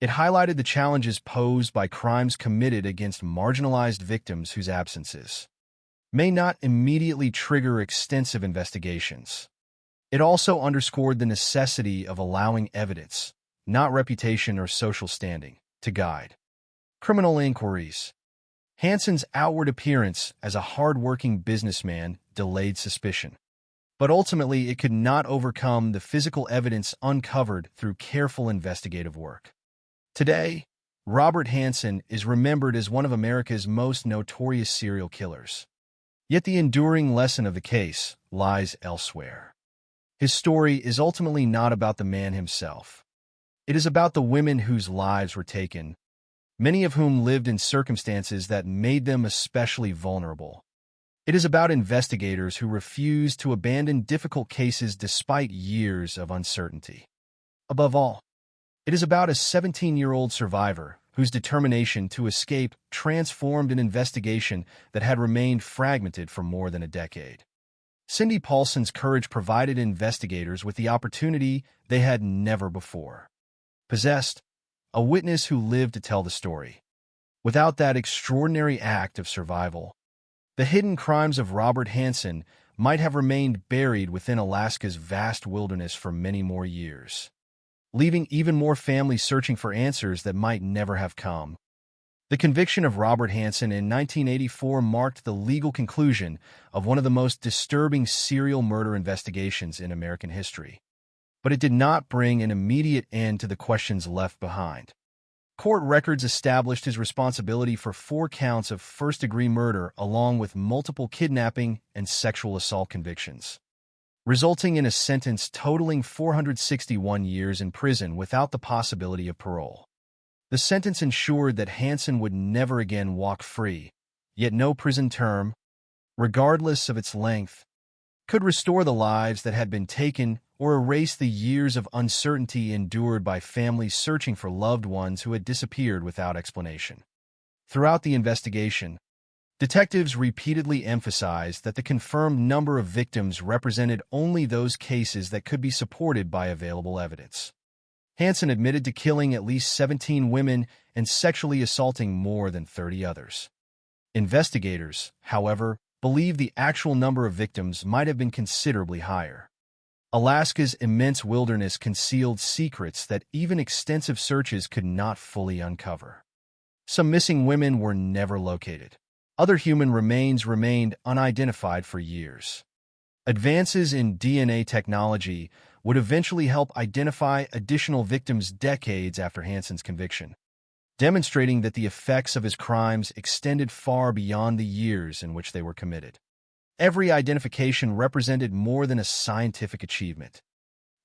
It highlighted the challenges posed by crimes committed against marginalized victims whose absences may not immediately trigger extensive investigations. It also underscored the necessity of allowing evidence, not reputation or social standing, to guide criminal inquiries. Hansen's outward appearance as a hard-working businessman delayed suspicion, but ultimately it could not overcome the physical evidence uncovered through careful investigative work. Today, Robert Hansen is remembered as one of America's most notorious serial killers. Yet the enduring lesson of the case lies elsewhere. His story is ultimately not about the man himself. It is about the women whose lives were taken, many of whom lived in circumstances that made them especially vulnerable. It is about investigators who refused to abandon difficult cases despite years of uncertainty. Above all, it is about a 17-year-old survivor whose determination to escape transformed an investigation that had remained fragmented for more than a decade. Cindy Paulson's courage provided investigators with the opportunity they had never before possessed: a witness who lived to tell the story. Without that extraordinary act of survival, the hidden crimes of Robert Hansen might have remained buried within Alaska's vast wilderness for many more years, leaving even more families searching for answers that might never have come. The conviction of Robert Hansen in 1984 marked the legal conclusion of one of the most disturbing serial murder investigations in American history. But it did not bring an immediate end to the questions left behind. Court records established his responsibility for 4 counts of first-degree murder along with multiple kidnapping and sexual assault convictions, resulting in a sentence totaling 461 years in prison without the possibility of parole. The sentence ensured that Hansen would never again walk free, yet no prison term, regardless of its length, could restore the lives that had been taken or erase the years of uncertainty endured by families searching for loved ones who had disappeared without explanation. Throughout the investigation, detectives repeatedly emphasized that the confirmed number of victims represented only those cases that could be supported by available evidence. Hansen admitted to killing at least 17 women and sexually assaulting more than 30 others. Investigators, however, believe the actual number of victims might have been considerably higher. Alaska's immense wilderness concealed secrets that even extensive searches could not fully uncover. Some missing women were never located. Other human remains remained unidentified for years. Advances in DNA technology would eventually help identify additional victims decades after Hansen's conviction, demonstrating that the effects of his crimes extended far beyond the years in which they were committed. Every identification represented more than a scientific achievement.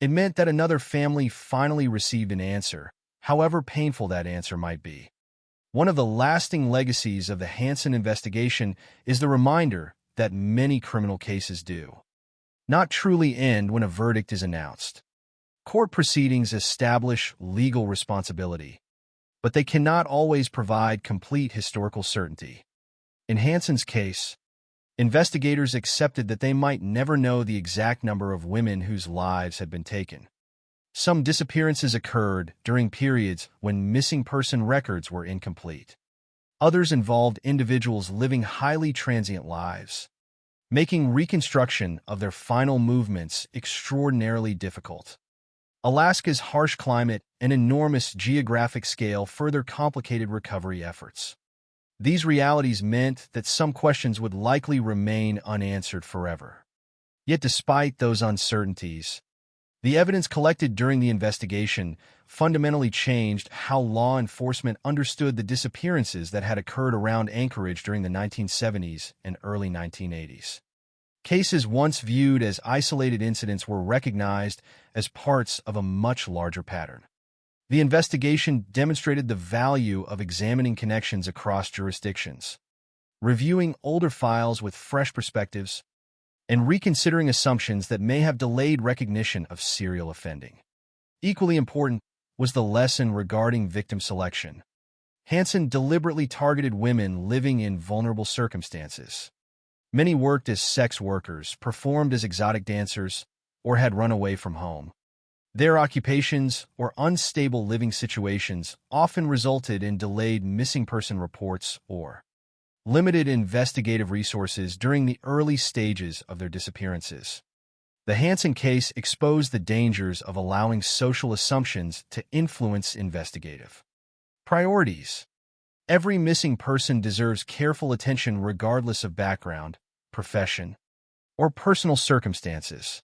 It meant that another family finally received an answer, however painful that answer might be. One of the lasting legacies of the Hansen investigation is the reminder that many criminal cases do not truly end when a verdict is announced. Court proceedings establish legal responsibility, but they cannot always provide complete historical certainty. In Hansen's case, investigators accepted that they might never know the exact number of women whose lives had been taken. Some disappearances occurred during periods when missing person records were incomplete. Others involved individuals living highly transient lives, making reconstruction of their final movements extraordinarily difficult. Alaska's harsh climate and enormous geographic scale further complicated recovery efforts. These realities meant that some questions would likely remain unanswered forever. Yet despite those uncertainties, the evidence collected during the investigation fundamentally changed how law enforcement understood the disappearances that had occurred around Anchorage during the 1970s and early 1980s. Cases once viewed as isolated incidents were recognized as parts of a much larger pattern. The investigation demonstrated the value of examining connections across jurisdictions, reviewing older files with fresh perspectives, and reconsidering assumptions that may have delayed recognition of serial offending. Equally important was the lesson regarding victim selection. Hansen deliberately targeted women living in vulnerable circumstances. Many worked as sex workers, performed as exotic dancers, or had run away from home. Their occupations or unstable living situations often resulted in delayed missing person reports or limited investigative resources during the early stages of their disappearances. The Hansen case exposed the dangers of allowing social assumptions to influence investigative priorities. Every missing person deserves careful attention regardless of background, profession, or personal circumstances.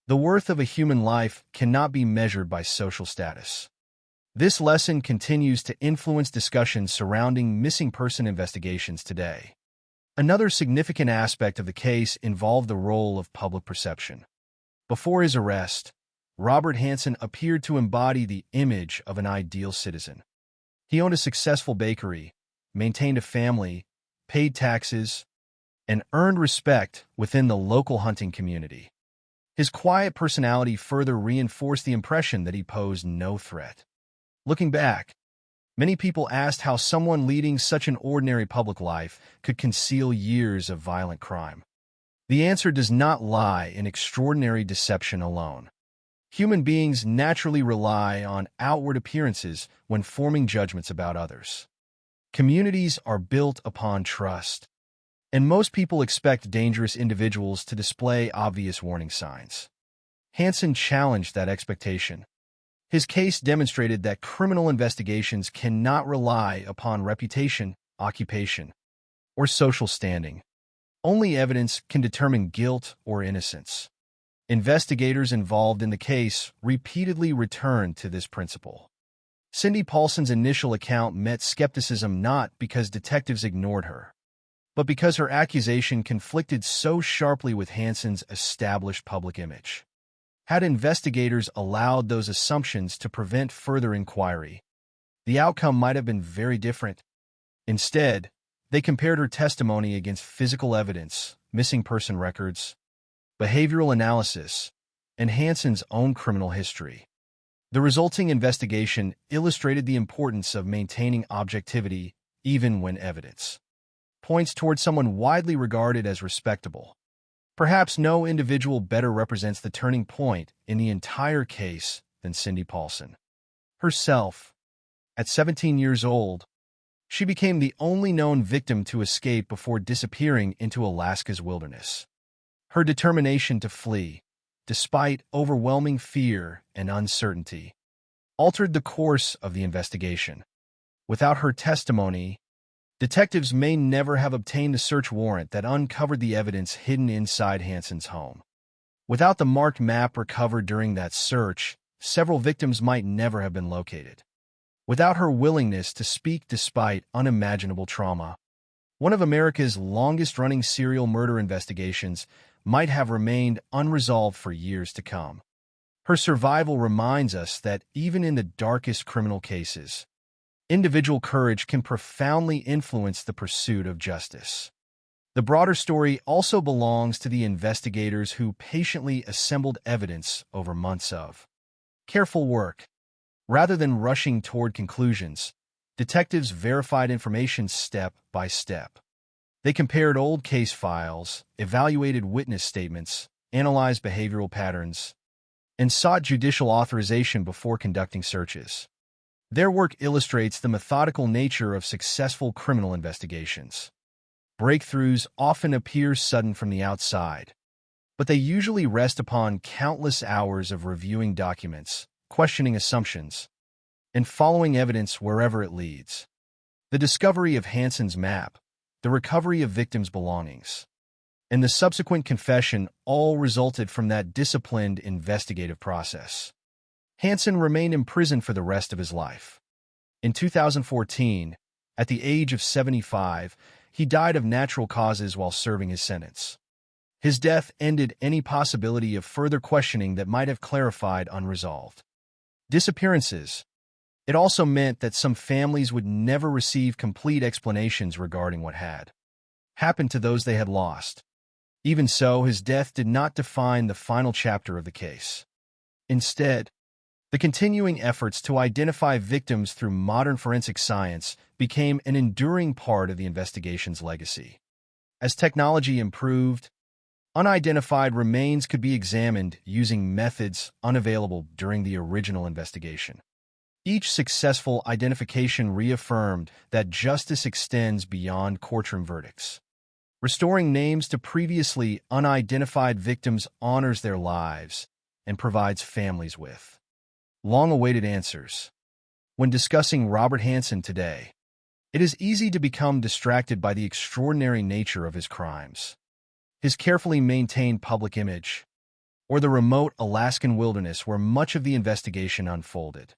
The worth of a human life cannot be measured by social status. This lesson continues to influence discussions surrounding missing person investigations today. Another significant aspect of the case involved the role of public perception. Before his arrest, Robert Hansen appeared to embody the image of an ideal citizen. He owned a successful bakery, maintained a family, paid taxes, and earned respect within the local hunting community. His quiet personality further reinforced the impression that he posed no threat. Looking back, many people asked how someone leading such an ordinary public life could conceal years of violent crime. The answer does not lie in extraordinary deception alone. Human beings naturally rely on outward appearances when forming judgments about others. Communities are built upon trust, and most people expect dangerous individuals to display obvious warning signs. Hansen challenged that expectation. His case demonstrated that criminal investigations cannot rely upon reputation, occupation, or social standing. Only evidence can determine guilt or innocence. Investigators involved in the case repeatedly returned to this principle. Cindy Paulson's initial account met skepticism not because detectives ignored her, but because her accusation conflicted so sharply with Hansen's established public image. Had investigators allowed those assumptions to prevent further inquiry, the outcome might have been very different. Instead, they compared her testimony against physical evidence, missing person records, behavioral analysis, and Hansen's own criminal history. The resulting investigation illustrated the importance of maintaining objectivity even when evidence points toward someone widely regarded as respectable. Perhaps no individual better represents the turning point in the entire case than Cindy Paulson herself. At 17 years old, she became the only known victim to escape before disappearing into Alaska's wilderness. Her determination to flee, despite overwhelming fear and uncertainty, altered the course of the investigation. Without her testimony, detectives may never have obtained the search warrant that uncovered the evidence hidden inside Hansen's home. Without the marked map recovered during that search, several victims might never have been located. Without her willingness to speak despite unimaginable trauma, one of America's longest-running serial murder investigations might have remained unresolved for years to come. Her survival reminds us that even in the darkest criminal cases, individual courage can profoundly influence the pursuit of justice. The broader story also belongs to the investigators who patiently assembled evidence over months of careful work. Rather than rushing toward conclusions, detectives verified information step by step. They compared old case files, evaluated witness statements, analyzed behavioral patterns, and sought judicial authorization before conducting searches. Their work illustrates the methodical nature of successful criminal investigations. Breakthroughs often appear sudden from the outside, but they usually rest upon countless hours of reviewing documents, questioning assumptions, and following evidence wherever it leads. The discovery of Hansen's map, the recovery of victims' belongings, and the subsequent confession all resulted from that disciplined investigative process. Hansen remained imprisoned for the rest of his life. In 2014, at the age of 75, he died of natural causes while serving his sentence. His death ended any possibility of further questioning that might have clarified unresolved disappearances. It also meant that some families would never receive complete explanations regarding what had happened to those they had lost. Even so, his death did not define the final chapter of the case. Instead, the continuing efforts to identify victims through modern forensic science became an enduring part of the investigation's legacy. As technology improved, unidentified remains could be examined using methods unavailable during the original investigation. Each successful identification reaffirmed that justice extends beyond courtroom verdicts. Restoring names to previously unidentified victims honors their lives and provides families with long-awaited answers. When discussing Robert Hansen today, it is easy to become distracted by the extraordinary nature of his crimes, his carefully maintained public image, or the remote Alaskan wilderness where much of the investigation unfolded.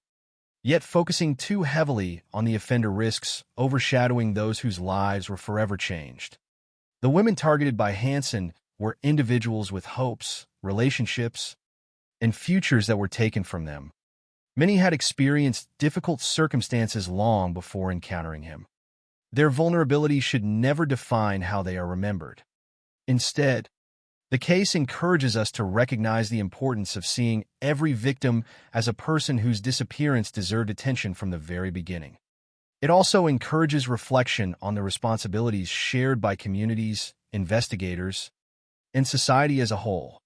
Yet focusing too heavily on the offender risks overshadowing those whose lives were forever changed. The women targeted by Hansen were individuals with hopes, relationships, and futures that were taken from them. Many had experienced difficult circumstances long before encountering him. Their vulnerability should never define how they are remembered. Instead, the case encourages us to recognize the importance of seeing every victim as a person whose disappearance deserved attention from the very beginning. It also encourages reflection on the responsibilities shared by communities, investigators, and society as a whole.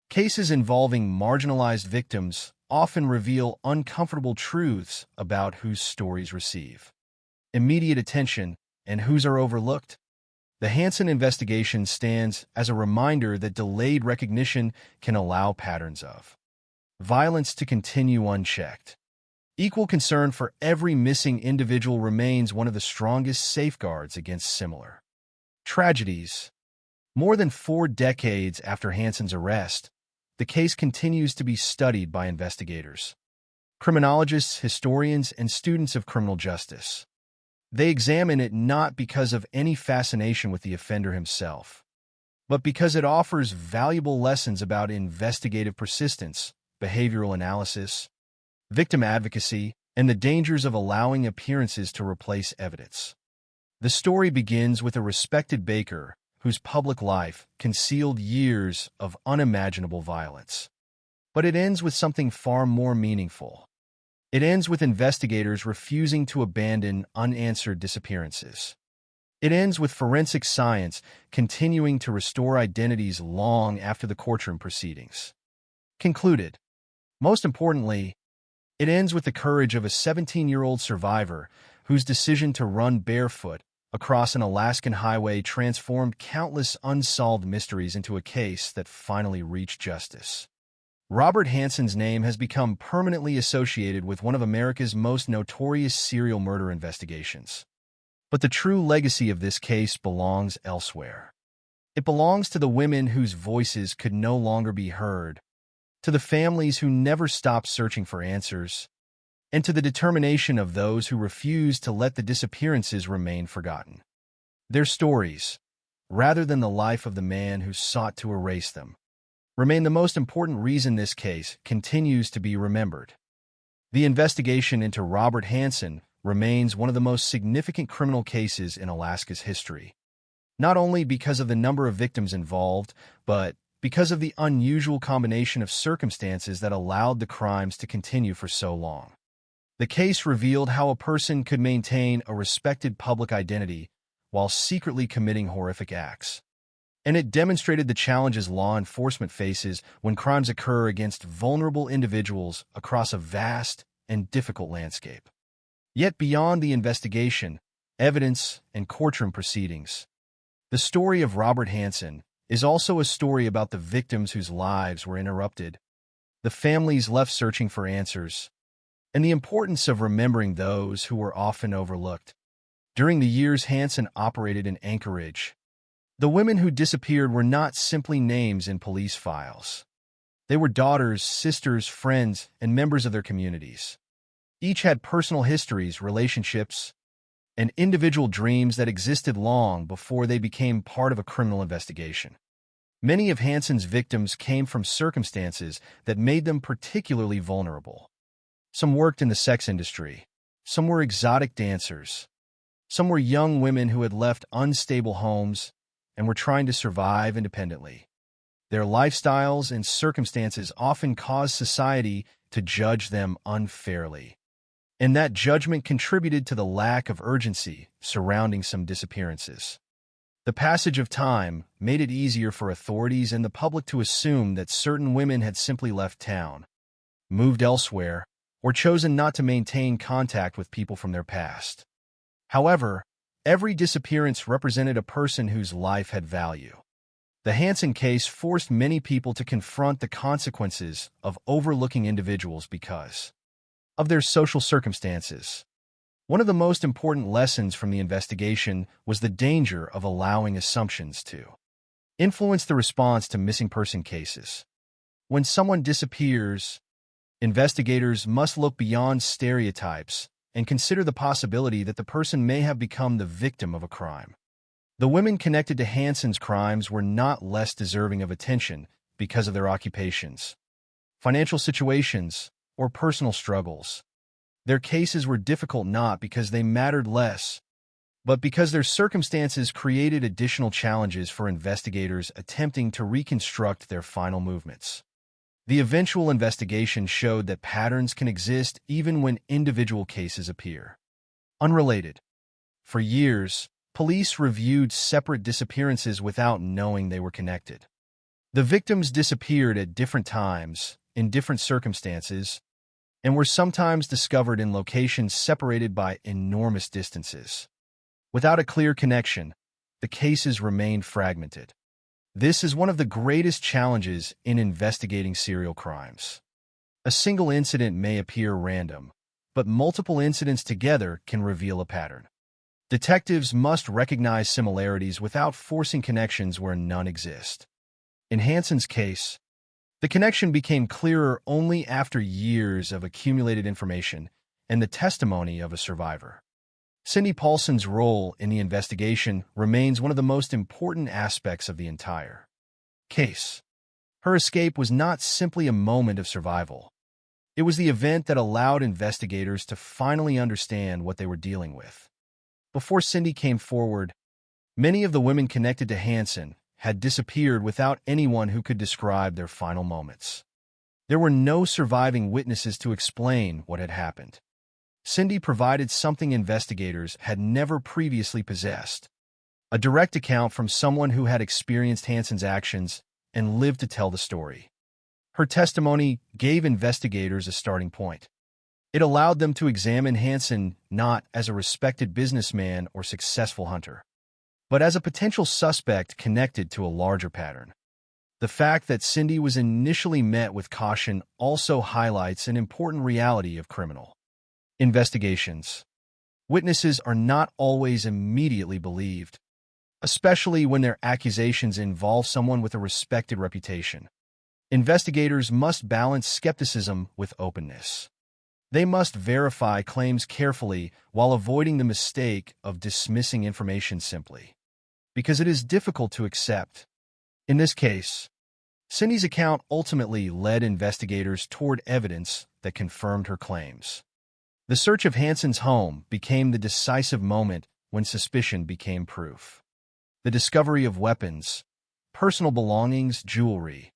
Cases involving marginalized victims often reveal uncomfortable truths about whose stories receive immediate attention and whose are overlooked. The Hansen investigation stands as a reminder that delayed recognition can allow patterns of violence to continue unchecked. Equal concern for every missing individual remains one of the strongest safeguards against similar tragedies. More than 4 decades after Hansen's arrest, the case continues to be studied by investigators, criminologists, historians, and students of criminal justice. They examine it not because of any fascination with the offender himself, but because it offers valuable lessons about investigative persistence, behavioral analysis, victim advocacy, and the dangers of allowing appearances to replace evidence. The story begins with a respected baker whose public life concealed years of unimaginable violence. But it ends with something far more meaningful. It ends with investigators refusing to abandon unanswered disappearances. It ends with forensic science continuing to restore identities long after the courtroom proceedings concluded. Most importantly, it ends with the courage of a 17-year-old survivor whose decision to run barefoot across an Alaskan highway transformed countless unsolved mysteries into a case that finally reached justice. Robert Hansen's name has become permanently associated with one of America's most notorious serial murder investigations. But the true legacy of this case belongs elsewhere. It belongs to the women whose voices could no longer be heard, to the families who never stopped searching for answers, and to the determination of those who refused to let the disappearances remain forgotten. Their stories, rather than the life of the man who sought to erase them, remain the most important reason this case continues to be remembered. The investigation into Robert Hansen remains one of the most significant criminal cases in Alaska's history, not only because of the number of victims involved, but because of the unusual combination of circumstances that allowed the crimes to continue for so long. The case revealed how a person could maintain a respected public identity while secretly committing horrific acts. And it demonstrated the challenges law enforcement faces when crimes occur against vulnerable individuals across a vast and difficult landscape. Yet beyond the investigation, evidence, and courtroom proceedings, the story of Robert Hansen is also a story about the victims whose lives were interrupted, the families left searching for answers, and the importance of remembering those who were often overlooked. During the years Hansen operated in Anchorage, the women who disappeared were not simply names in police files. They were daughters, sisters, friends, and members of their communities. Each had personal histories, relationships, and individual dreams that existed long before they became part of a criminal investigation. Many of Hansen's victims came from circumstances that made them particularly vulnerable. Some worked in the sex industry. Some were exotic dancers. Some were young women who had left unstable homes and were trying to survive independently. Their lifestyles and circumstances often caused society to judge them unfairly. And that judgment contributed to the lack of urgency surrounding some disappearances. The passage of time made it easier for authorities and the public to assume that certain women had simply left town, moved elsewhere, or chosen not to maintain contact with people from their past. However, every disappearance represented a person whose life had value. The Hansen case forced many people to confront the consequences of overlooking individuals because of their social circumstances. One of the most important lessons from the investigation was the danger of allowing assumptions to influence the response to missing person cases. When someone disappears, investigators must look beyond stereotypes and consider the possibility that the person may have become the victim of a crime. The women connected to Hansen's crimes were not less deserving of attention because of their occupations, financial situations, or personal struggles. Their cases were difficult not because they mattered less, but because their circumstances created additional challenges for investigators attempting to reconstruct their final movements. The eventual investigation showed that patterns can exist even when individual cases appear unrelated. For years, police reviewed separate disappearances without knowing they were connected. The victims disappeared at different times, in different circumstances, and were sometimes discovered in locations separated by enormous distances. Without a clear connection, the cases remained fragmented. This is one of the greatest challenges in investigating serial crimes. A single incident may appear random, but multiple incidents together can reveal a pattern. Detectives must recognize similarities without forcing connections where none exist. In Hansen's case, the connection became clearer only after years of accumulated information and the testimony of a survivor. Cindy Paulson's role in the investigation remains one of the most important aspects of the entire case. Her escape was not simply a moment of survival. It was the event that allowed investigators to finally understand what they were dealing with. Before Cindy came forward, many of the women connected to Hansen had disappeared without anyone who could describe their final moments. There were no surviving witnesses to explain what had happened. Cindy provided something investigators had never previously possessed: a direct account from someone who had experienced Hansen's actions and lived to tell the story. Her testimony gave investigators a starting point. It allowed them to examine Hansen not as a respected businessman or successful hunter, but as a potential suspect connected to a larger pattern. The fact that Cindy was initially met with caution also highlights an important reality of criminal investigations. Witnesses are not always immediately believed, especially when their accusations involve someone with a respected reputation. Investigators must balance skepticism with openness. They must verify claims carefully while avoiding the mistake of dismissing information simply because it is difficult to accept. In this case, Cindy's account ultimately led investigators toward evidence that confirmed her claims. The search of Hansen's home became the decisive moment when suspicion became proof. The discovery of weapons, personal belongings, jewelry,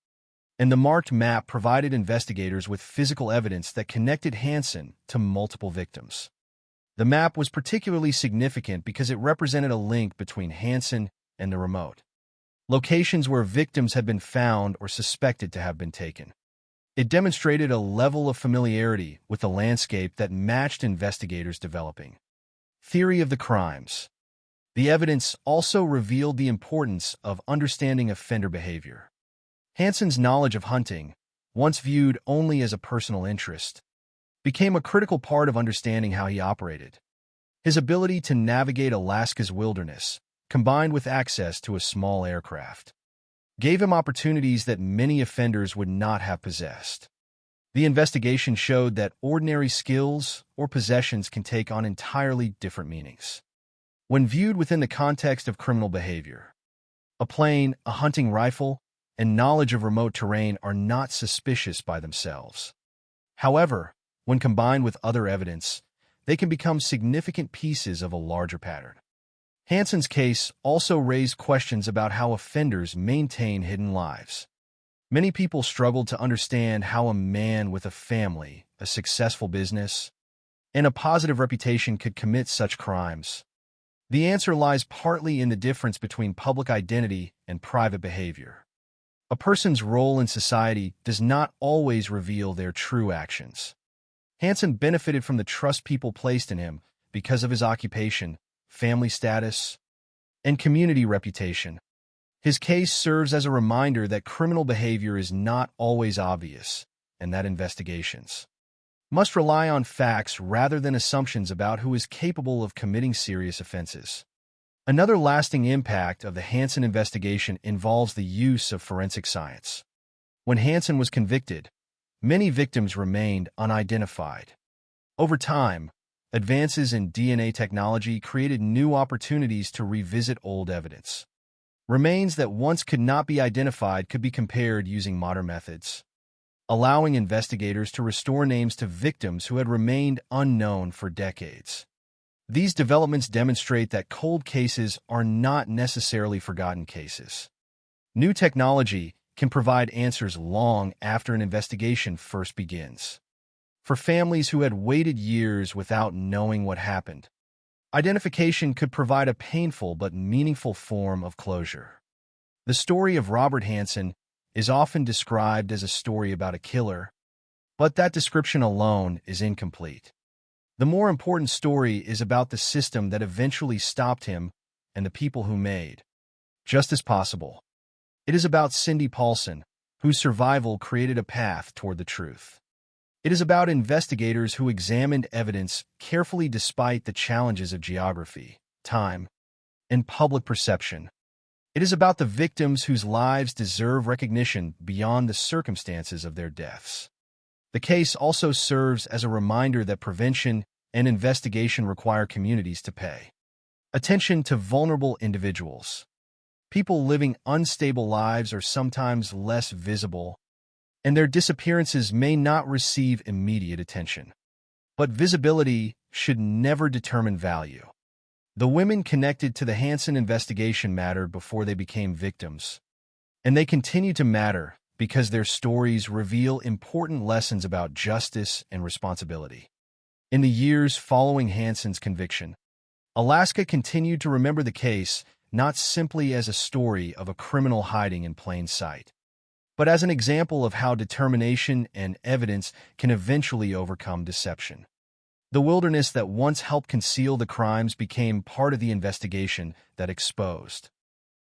and the marked map provided investigators with physical evidence that connected Hansen to multiple victims. The map was particularly significant because it represented a link between Hansen and the remote locations where victims had been found or suspected to have been taken. It demonstrated a level of familiarity with the landscape that matched investigators' developing theory of the crimes. The evidence also revealed the importance of understanding offender behavior. Hansen's knowledge of hunting, once viewed only as a personal interest, became a critical part of understanding how he operated. His ability to navigate Alaska's wilderness, combined with access to a small aircraft, gave him opportunities that many offenders would not have possessed. The investigation showed that ordinary skills or possessions can take on entirely different meanings when viewed within the context of criminal behavior. A plane, a hunting rifle, and knowledge of remote terrain are not suspicious by themselves. However, when combined with other evidence, they can become significant pieces of a larger pattern. Hansen's case also raised questions about how offenders maintain hidden lives. Many people struggled to understand how a man with a family, a successful business, and a positive reputation could commit such crimes. The answer lies partly in the difference between public identity and private behavior. A person's role in society does not always reveal their true actions. Hansen benefited from the trust people placed in him because of his occupation, family status, and community reputation. His case serves as a reminder that criminal behavior is not always obvious, and that investigations must rely on facts rather than assumptions about who is capable of committing serious offenses. Another lasting impact of the Hansen investigation involves the use of forensic science. When Hansen was convicted, many victims remained unidentified. Over time, advances in DNA technology created new opportunities to revisit old evidence. Remains that once could not be identified could be compared using modern methods, allowing investigators to restore names to victims who had remained unknown for decades. These developments demonstrate that cold cases are not necessarily forgotten cases. New technology can provide answers long after an investigation first begins. For families who had waited years without knowing what happened, identification could provide a painful but meaningful form of closure. The story of Robert Hansen is often described as a story about a killer, but that description alone is incomplete. The more important story is about the system that eventually stopped him and the people who made justice possible. It is about Cindy Paulson, whose survival created a path toward the truth. It is about investigators who examined evidence carefully despite the challenges of geography, time, and public perception. It is about the victims whose lives deserve recognition beyond the circumstances of their deaths. The case also serves as a reminder that prevention and investigation require communities to pay attention to vulnerable individuals. People living unstable lives are sometimes less visible, and their disappearances may not receive immediate attention. But visibility should never determine value. The women connected to the Hansen investigation mattered before they became victims, and they continue to matter because their stories reveal important lessons about justice and responsibility. In the years following Hansen's conviction, Alaska continued to remember the case not simply as a story of a criminal hiding in plain sight, but as an example of how determination and evidence can eventually overcome deception. The wilderness that once helped conceal the crimes became part of the investigation that exposed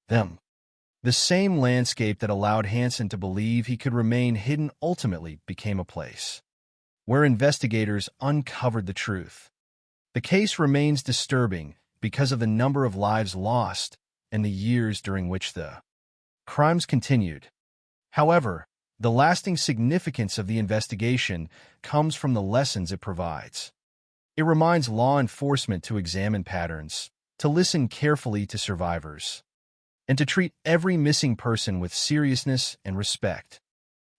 them. The same landscape that allowed Hansen to believe he could remain hidden ultimately became a place where investigators uncovered the truth. The case remains disturbing because of the number of lives lost and the years during which the crimes continued. However, the lasting significance of the investigation comes from the lessons it provides. It reminds law enforcement to examine patterns, to listen carefully to survivors, and to treat every missing person with seriousness and respect.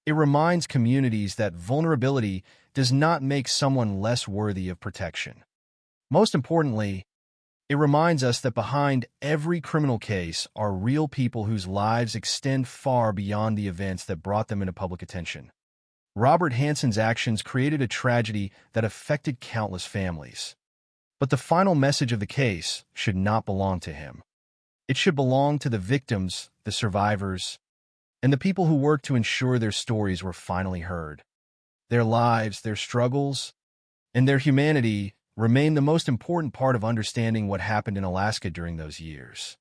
It reminds communities that vulnerability does not make someone less worthy of protection. Most importantly, it reminds us that behind every criminal case are real people whose lives extend far beyond the events that brought them into public attention. Robert Hansen's actions created a tragedy that affected countless families. But the final message of the case should not belong to him. It should belong to the victims, the survivors, and the people who worked to ensure their stories were finally heard. Their lives, their struggles, and their humanity remain the most important part of understanding what happened in Alaska during those years.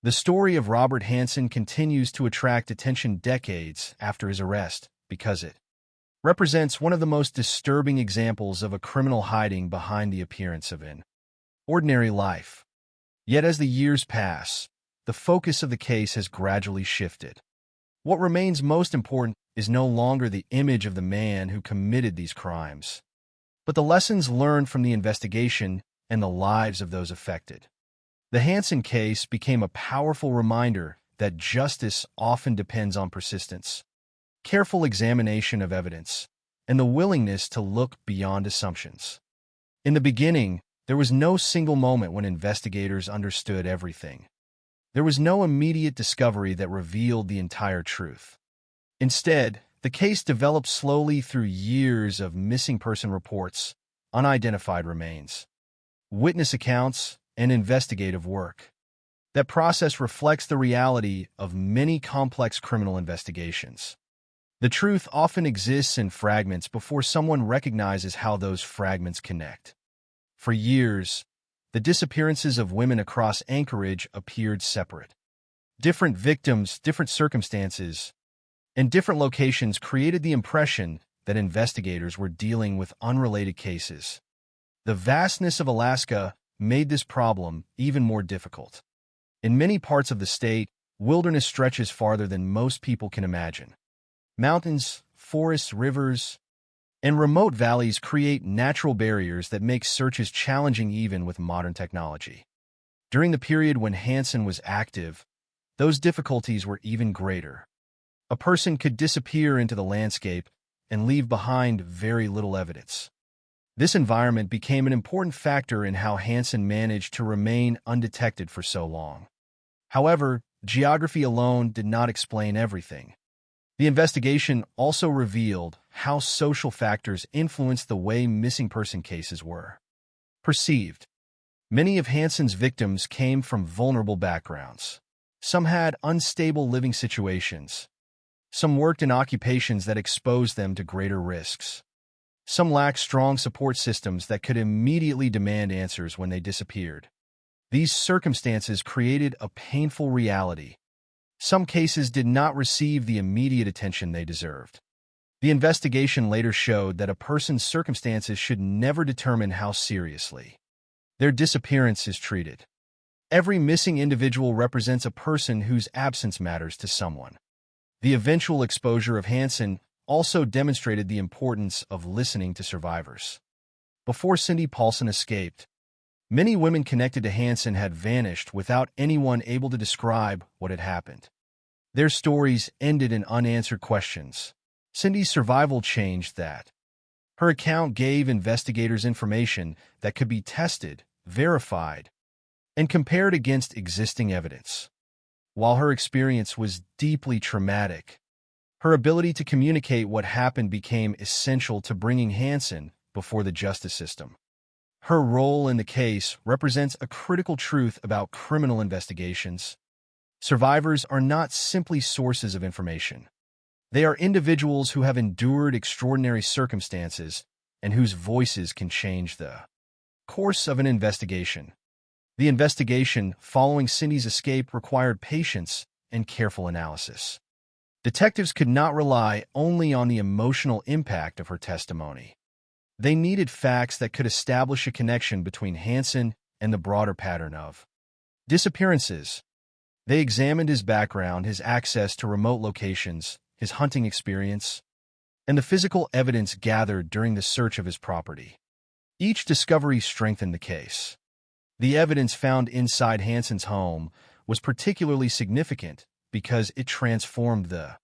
The story of Robert Hansen continues to attract attention decades after his arrest because it represents one of the most disturbing examples of a criminal hiding behind the appearance of an ordinary life. Yet as the years pass, the focus of the case has gradually shifted. What remains most important is no longer the image of the man who committed these crimes, but the lessons learned from the investigation and the lives of those affected. The Hansen case became a powerful reminder that justice often depends on persistence, careful examination of evidence, and the willingness to look beyond assumptions. In the beginning, there was no single moment when investigators understood everything. There was no immediate discovery that revealed the entire truth. Instead, the case developed slowly through years of missing person reports, unidentified remains, witness accounts, and investigative work. That process reflects the reality of many complex criminal investigations. The truth often exists in fragments before someone recognizes how those fragments connect. For years, the disappearances of women across Anchorage appeared separate. Different victims, different circumstances, and different locations created the impression that investigators were dealing with unrelated cases. The vastness of Alaska made this problem even more difficult. In many parts of the state, wilderness stretches farther than most people can imagine. Mountains, forests, rivers, and remote valleys create natural barriers that make searches challenging even with modern technology. During the period when Hansen was active, those difficulties were even greater. A person could disappear into the landscape and leave behind very little evidence. This environment became an important factor in how Hansen managed to remain undetected for so long. However, geography alone did not explain everything. The investigation also revealed how social factors influenced the way missing person cases were perceived. Many of Hansen's victims came from vulnerable backgrounds. Some had unstable living situations. Some worked in occupations that exposed them to greater risks. Some lacked strong support systems that could immediately demand answers when they disappeared. These circumstances created a painful reality. Some cases did not receive the immediate attention they deserved. The investigation later showed that a person's circumstances should never determine how seriously their disappearance is treated. Every missing individual represents a person whose absence matters to someone. The eventual exposure of Hansen also demonstrated the importance of listening to survivors. Before Cindy Paulson escaped, many women connected to Hansen had vanished without anyone able to describe what had happened. Their stories ended in unanswered questions. Cindy's survival changed that. Her account gave investigators information that could be tested, verified, and compared against existing evidence. While her experience was deeply traumatic, her ability to communicate what happened became essential to bringing Hansen before the justice system. Her role in the case represents a critical truth about criminal investigations. Survivors are not simply sources of information. They are individuals who have endured extraordinary circumstances and whose voices can change the course of an investigation. The investigation following Cindy's escape required patience and careful analysis. Detectives could not rely only on the emotional impact of her testimony. They needed facts that could establish a connection between Hansen and the broader pattern of disappearances. They examined his background, his access to remote locations, his hunting experience, and the physical evidence gathered during the search of his property. Each discovery strengthened the case. The evidence found inside Hansen's home was particularly significant because it transformed the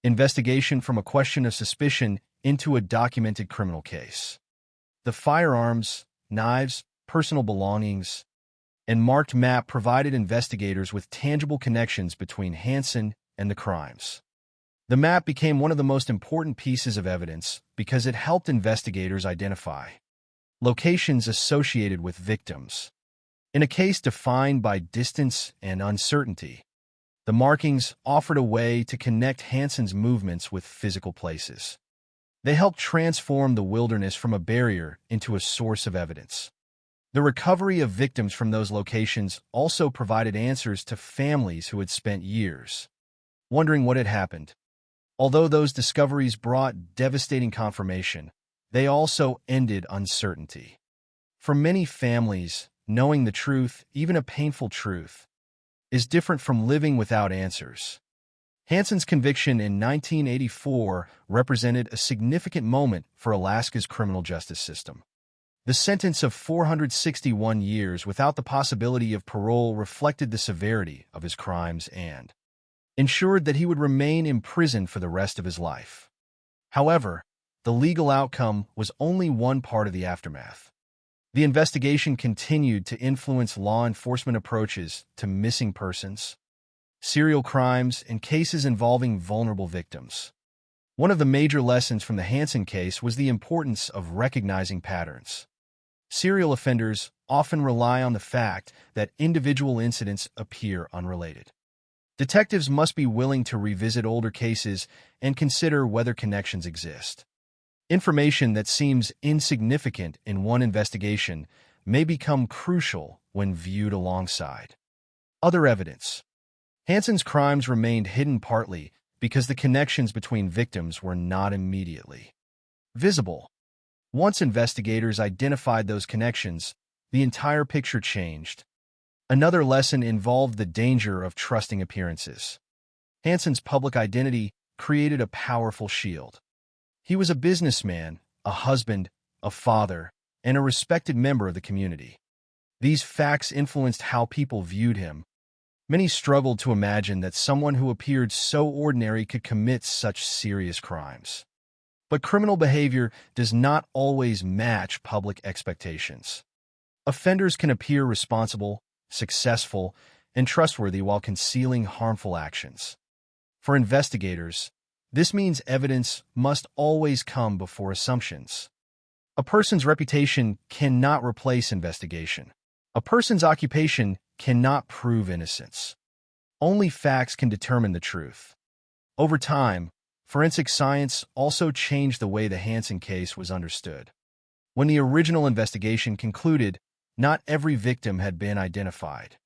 investigation from a question of suspicion into a documented criminal case. The firearms, knives, personal belongings, and marked map provided investigators with tangible connections between Hansen and the crimes. The map became one of the most important pieces of evidence because it helped investigators identify locations associated with victims. In a case defined by distance and uncertainty, the markings offered a way to connect Hansen's movements with physical places. They helped transform the wilderness from a barrier into a source of evidence. The recovery of victims from those locations also provided answers to families who had spent years wondering what had happened. Although those discoveries brought devastating confirmation, they also ended uncertainty. For many families, knowing the truth, even a painful truth, is different from living without answers. Hansen's conviction in 1984 represented a significant moment for Alaska's criminal justice system. The sentence of 461 years without the possibility of parole reflected the severity of his crimes and ensured that he would remain in prison for the rest of his life. However, the legal outcome was only one part of the aftermath. The investigation continued to influence law enforcement approaches to missing persons, serial crimes, and cases involving vulnerable victims. One of the major lessons from the Hansen case was the importance of recognizing patterns. Serial offenders often rely on the fact that individual incidents appear unrelated. Detectives must be willing to revisit older cases and consider whether connections exist. Information that seems insignificant in one investigation may become crucial when viewed alongside other evidence. Hansen's crimes remained hidden partly because the connections between victims were not immediately visible. Once investigators identified those connections, the entire picture changed. Another lesson involved the danger of trusting appearances. Hansen's public identity created a powerful shield. He was a businessman, a husband, a father, and a respected member of the community. These facts influenced how people viewed him. Many struggled to imagine that someone who appeared so ordinary could commit such serious crimes. But criminal behavior does not always match public expectations. Offenders can appear responsible, successful, and trustworthy while concealing harmful actions. For investigators, this means evidence must always come before assumptions. A person's reputation cannot replace investigation. A person's occupation cannot prove innocence. Only facts can determine the truth. Over time, forensic science also changed the way the Hansen case was understood. When the original investigation concluded, not every victim had been identified.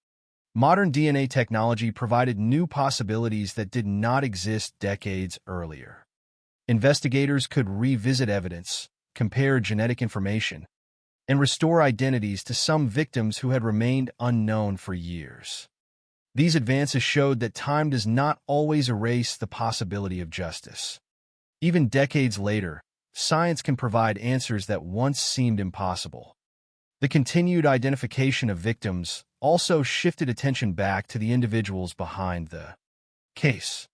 Modern DNA technology provided new possibilities that did not exist decades earlier. Investigators could revisit evidence, compare genetic information, and restore identities to some victims who had remained unknown for years. These advances showed that time does not always erase the possibility of justice. Even decades later, science can provide answers that once seemed impossible. The continued identification of victims also shifted attention back to the individuals behind the case.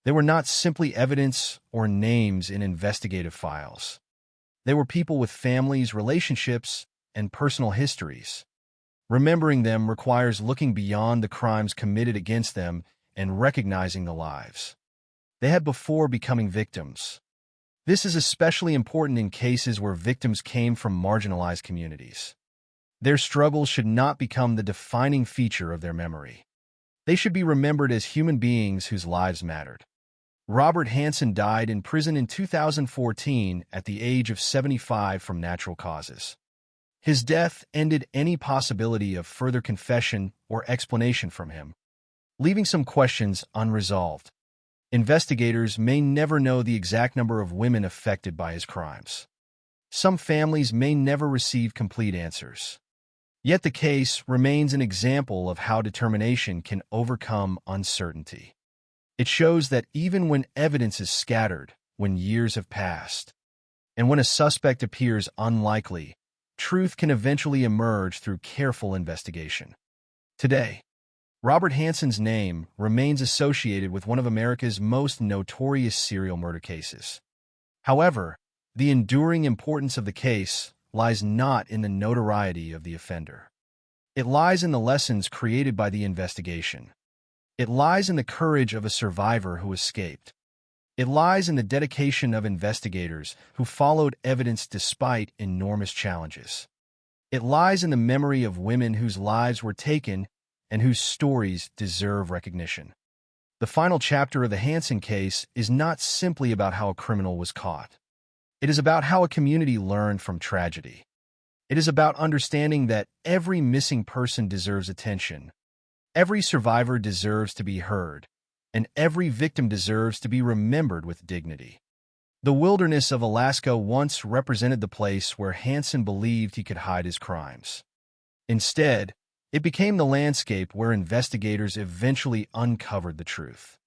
They were not simply evidence or names in investigative files. They were people with families, relationships, and personal histories. Remembering them requires looking beyond the crimes committed against them and recognizing the lives they had before becoming victims. This is especially important in cases where victims came from marginalized communities. Their struggles should not become the defining feature of their memory. They should be remembered as human beings whose lives mattered. Robert Hansen died in prison in 2014 at the age of 75 from natural causes. His death ended any possibility of further confession or explanation from him, leaving some questions unresolved. Investigators may never know the exact number of women affected by his crimes. Some families may never receive complete answers. Yet the case remains an example of how determination can overcome uncertainty. It shows that even when evidence is scattered, when years have passed, and when a suspect appears unlikely, truth can eventually emerge through careful investigation. Today, Robert Hansen's name remains associated with one of America's most notorious serial murder cases. However, the enduring importance of the case lies not in the notoriety of the offender. It lies in the lessons created by the investigation. It lies in the courage of a survivor who escaped. It lies in the dedication of investigators who followed evidence despite enormous challenges. It lies in the memory of women whose lives were taken and whose stories deserve recognition. The final chapter of the Hansen case is not simply about how a criminal was caught. It is about how a community learned from tragedy. It is about understanding that every missing person deserves attention, every survivor deserves to be heard, and every victim deserves to be remembered with dignity. The wilderness of Alaska once represented the place where Hansen believed he could hide his crimes. Instead, it became the landscape where investigators eventually uncovered the truth.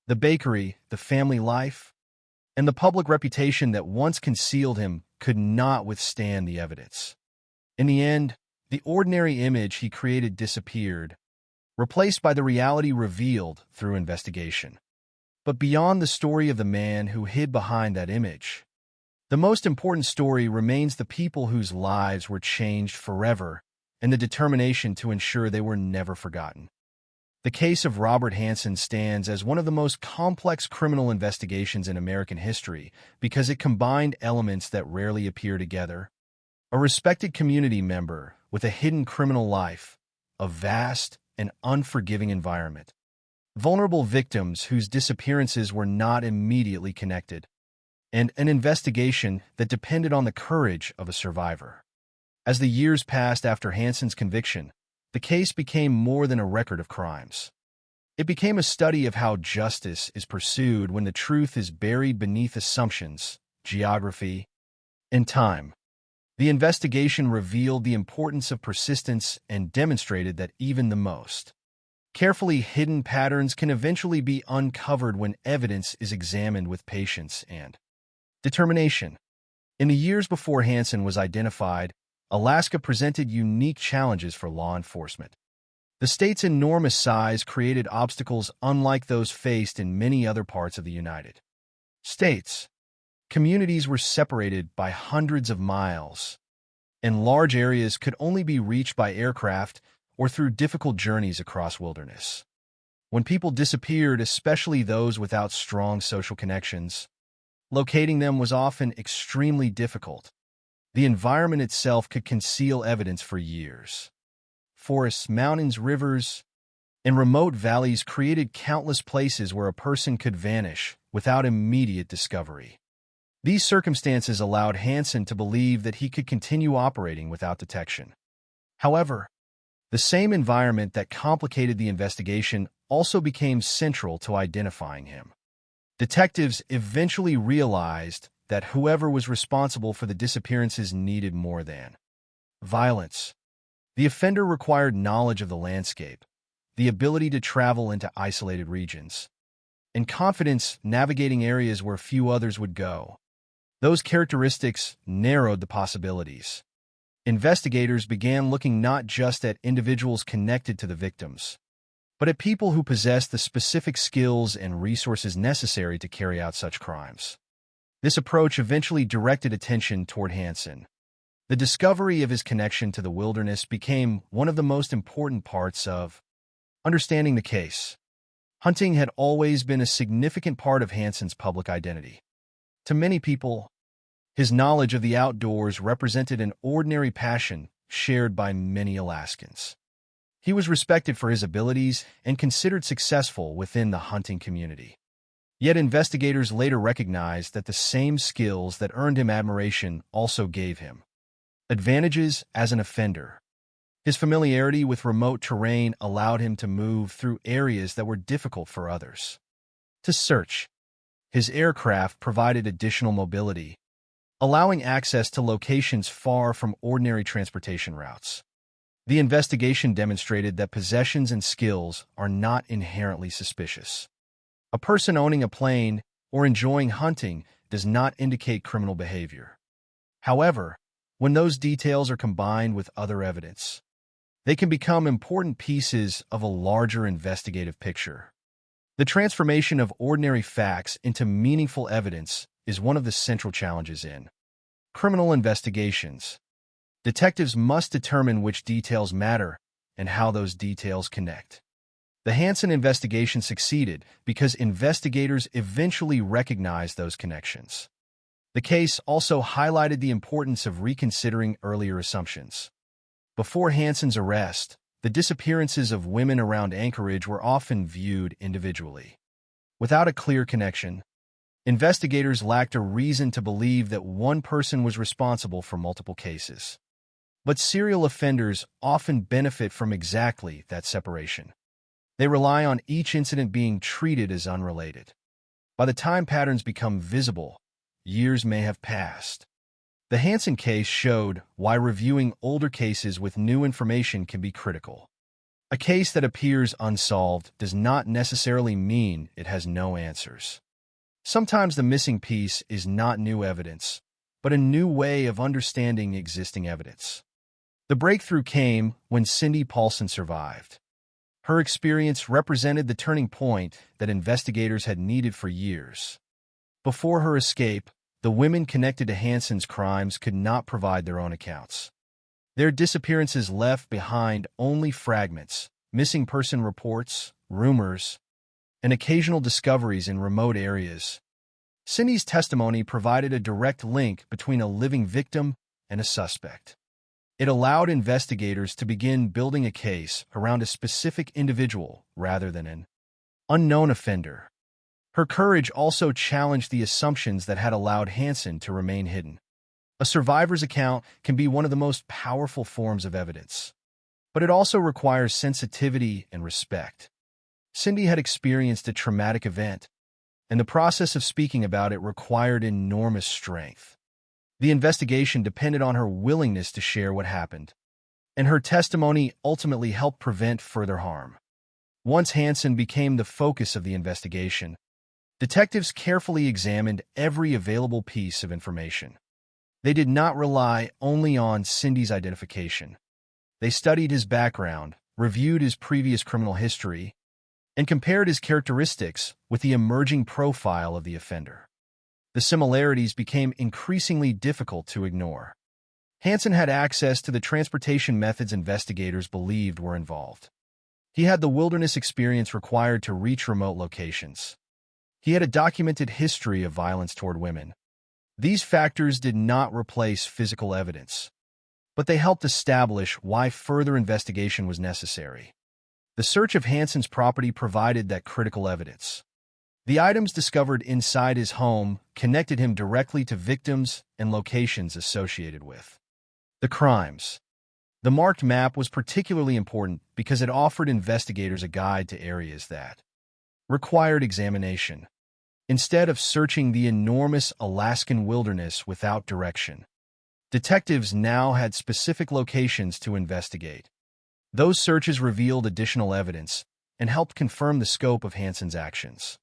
The bakery, the family life, and the public reputation that once concealed him could not withstand the evidence. In the end, the ordinary image he created disappeared, replaced by the reality revealed through investigation. But beyond the story of the man who hid behind that image, the most important story remains the people whose lives were changed forever and the determination to ensure they were never forgotten. The case of Robert Hansen stands as one of the most complex criminal investigations in American history because it combined elements that rarely appear together: a respected community member with a hidden criminal life, a vast and unforgiving environment, vulnerable victims whose disappearances were not immediately connected, and an investigation that depended on the courage of a survivor. As the years passed after Hansen's conviction, the case became more than a record of crimes. It became a study of how justice is pursued when the truth is buried beneath assumptions, geography, and time. The investigation revealed the importance of persistence and demonstrated that even the most carefully hidden patterns can eventually be uncovered when evidence is examined with patience and determination. In the years before Hansen was identified, Alaska presented unique challenges for law enforcement. The state's enormous size created obstacles unlike those faced in many other parts of the United States. Communities were separated by hundreds of miles, and large areas could only be reached by aircraft or through difficult journeys across wilderness. When people disappeared, especially those without strong social connections, locating them was often extremely difficult. The environment itself could conceal evidence for years. Forests, mountains, rivers, and remote valleys created countless places where a person could vanish without immediate discovery. These circumstances allowed Hansen to believe that he could continue operating without detection. However, the same environment that complicated the investigation also became central to identifying him. Detectives eventually realized that whoever was responsible for the disappearances needed more than violence. The offender required knowledge of the landscape, the ability to travel into isolated regions, and confidence navigating areas where few others would go. Those characteristics narrowed the possibilities. Investigators began looking not just at individuals connected to the victims, but at people who possessed the specific skills and resources necessary to carry out such crimes. This approach eventually directed attention toward Hansen. The discovery of his connection to the wilderness became one of the most important parts of understanding the case. Hunting had always been a significant part of Hansen's public identity. To many people, his knowledge of the outdoors represented an ordinary passion shared by many Alaskans. He was respected for his abilities and considered successful within the hunting community. Yet investigators later recognized that the same skills that earned him admiration also gave him advantages as an offender. His familiarity with remote terrain allowed him to move through areas that were difficult for others to search. His aircraft provided additional mobility, allowing access to locations far from ordinary transportation routes. The investigation demonstrated that possessions and skills are not inherently suspicious. A person owning a plane or enjoying hunting does not indicate criminal behavior. However, when those details are combined with other evidence, they can become important pieces of a larger investigative picture. The transformation of ordinary facts into meaningful evidence is one of the central challenges in criminal investigations. Detectives must determine which details matter and how those details connect. The Hansen investigation succeeded because investigators eventually recognized those connections. The case also highlighted the importance of reconsidering earlier assumptions. Before Hansen's arrest, the disappearances of women around Anchorage were often viewed individually. Without a clear connection, investigators lacked a reason to believe that one person was responsible for multiple cases. But serial offenders often benefit from exactly that separation. They rely on each incident being treated as unrelated. By the time patterns become visible, years may have passed. The Hansen case showed why reviewing older cases with new information can be critical. A case that appears unsolved does not necessarily mean it has no answers. Sometimes the missing piece is not new evidence, but a new way of understanding existing evidence. The breakthrough came when Cindy Paulson survived. Her experience represented the turning point that investigators had needed for years. Before her escape, the women connected to Hansen's crimes could not provide their own accounts. Their disappearances left behind only fragments, missing person reports, rumors, and occasional discoveries in remote areas. Cindy's testimony provided a direct link between a living victim and a suspect. It allowed investigators to begin building a case around a specific individual rather than an unknown offender. Her courage also challenged the assumptions that had allowed Hansen to remain hidden. A survivor's account can be one of the most powerful forms of evidence, but it also requires sensitivity and respect. Cindy had experienced a traumatic event, and the process of speaking about it required enormous strength. The investigation depended on her willingness to share what happened, and her testimony ultimately helped prevent further harm. Once Hansen became the focus of the investigation, detectives carefully examined every available piece of information. They did not rely only on Cindy's identification. They studied his background, reviewed his previous criminal history, and compared his characteristics with the emerging profile of the offender. The similarities became increasingly difficult to ignore. Hansen had access to the transportation methods investigators believed were involved. He had the wilderness experience required to reach remote locations. He had a documented history of violence toward women. These factors did not replace physical evidence, but they helped establish why further investigation was necessary. The search of Hansen's property provided that critical evidence. The items discovered inside his home connected him directly to victims and locations associated with the crimes. The marked map was particularly important because it offered investigators a guide to areas that required examination. Instead of searching the enormous Alaskan wilderness without direction, detectives now had specific locations to investigate. Those searches revealed additional evidence and helped confirm the scope of Hansen's actions.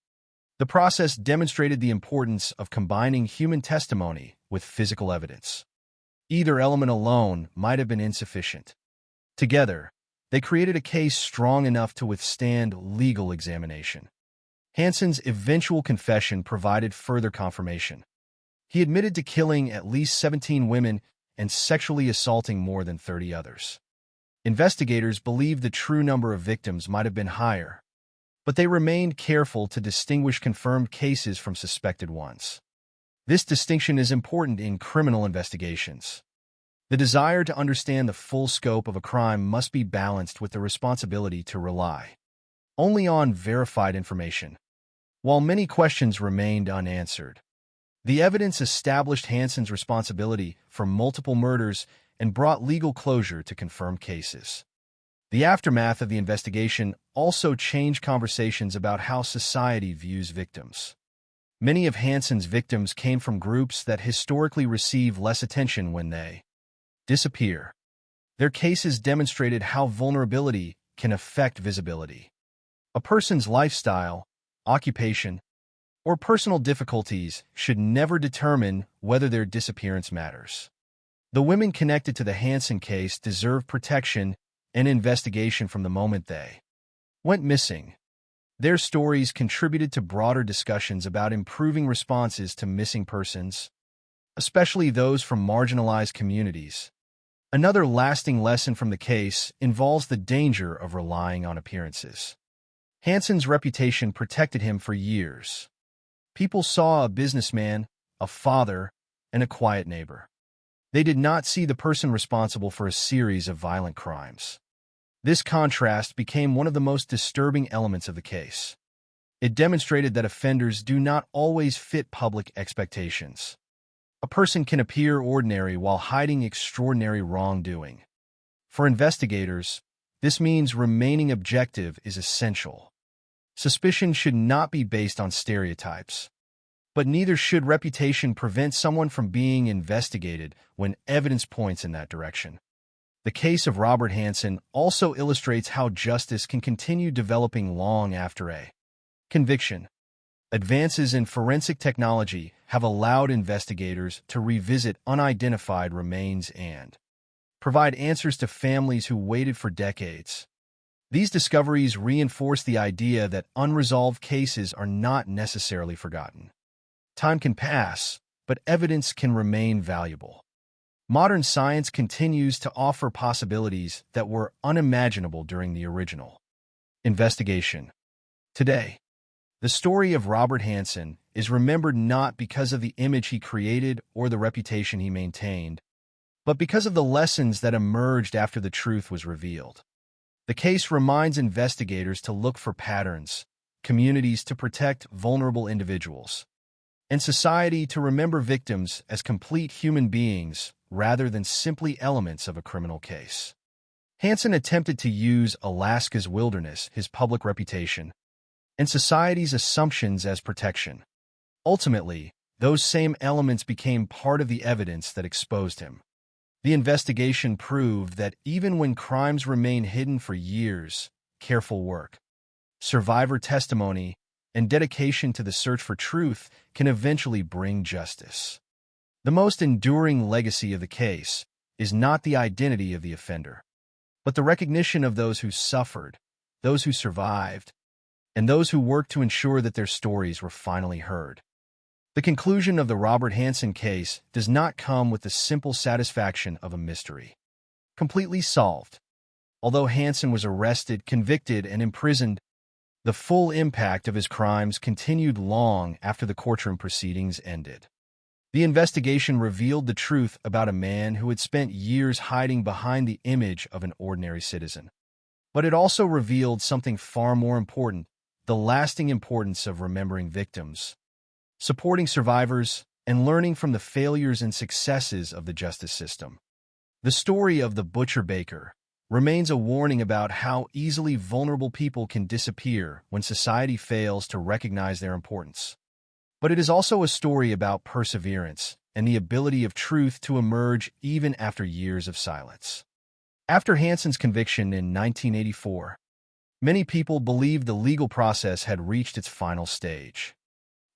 The process demonstrated the importance of combining human testimony with physical evidence. Either element alone might have been insufficient. Together, they created a case strong enough to withstand legal examination. Hansen's eventual confession provided further confirmation. He admitted to killing at least 17 women and sexually assaulting more than 30 others. Investigators believed the true number of victims might have been higher, but they remained careful to distinguish confirmed cases from suspected ones. This distinction is important in criminal investigations. The desire to understand the full scope of a crime must be balanced with the responsibility to rely only on verified information. While many questions remained unanswered, the evidence established Hansen's responsibility for multiple murders and brought legal closure to confirmed cases. The aftermath of the investigation also changed conversations about how society views victims. Many of Hansen's victims came from groups that historically receive less attention when they disappear. Their cases demonstrated how vulnerability can affect visibility. A person's lifestyle, occupation, or personal difficulties should never determine whether their disappearance matters. The women connected to the Hansen case deserve protection and investigation from the moment they went missing. Their stories contributed to broader discussions about improving responses to missing persons, especially those from marginalized communities. Another lasting lesson from the case involves the danger of relying on appearances. Hansen's reputation protected him for years. People saw a businessman, a father, and a quiet neighbor. They did not see the person responsible for a series of violent crimes. This contrast became one of the most disturbing elements of the case. It demonstrated that offenders do not always fit public expectations. A person can appear ordinary while hiding extraordinary wrongdoing. For investigators, this means remaining objective is essential. Suspicion should not be based on stereotypes. But neither should reputation prevent someone from being investigated when evidence points in that direction. The case of Robert Hansen also illustrates how justice can continue developing long after a conviction. Advances in forensic technology have allowed investigators to revisit unidentified remains and provide answers to families who waited for decades. These discoveries reinforce the idea that unresolved cases are not necessarily forgotten. Time can pass, but evidence can remain valuable. Modern science continues to offer possibilities that were unimaginable during the original investigation. Today, the story of Robert Hansen is remembered not because of the image he created or the reputation he maintained, but because of the lessons that emerged after the truth was revealed. The case reminds investigators to look for patterns, communities to protect vulnerable individuals, and society to remember victims as complete human beings rather than simply elements of a criminal case. Hansen attempted to use Alaska's wilderness, his public reputation, and society's assumptions as protection. Ultimately, those same elements became part of the evidence that exposed him. The investigation proved that even when crimes remain hidden for years, careful work, survivor testimony, and dedication to the search for truth can eventually bring justice. The most enduring legacy of the case is not the identity of the offender, but the recognition of those who suffered, those who survived, and those who worked to ensure that their stories were finally heard. The conclusion of the Robert Hansen case does not come with the simple satisfaction of a mystery completely solved. Although Hansen was arrested, convicted, and imprisoned, the full impact of his crimes continued long after the courtroom proceedings ended. The investigation revealed the truth about a man who had spent years hiding behind the image of an ordinary citizen. But it also revealed something far more important: the lasting importance of remembering victims, supporting survivors, and learning from the failures and successes of the justice system. The story of the butcher baker remains a warning about how easily vulnerable people can disappear when society fails to recognize their importance. But it is also a story about perseverance and the ability of truth to emerge even after years of silence. After Hansen's conviction in 1984, many people believed the legal process had reached its final stage.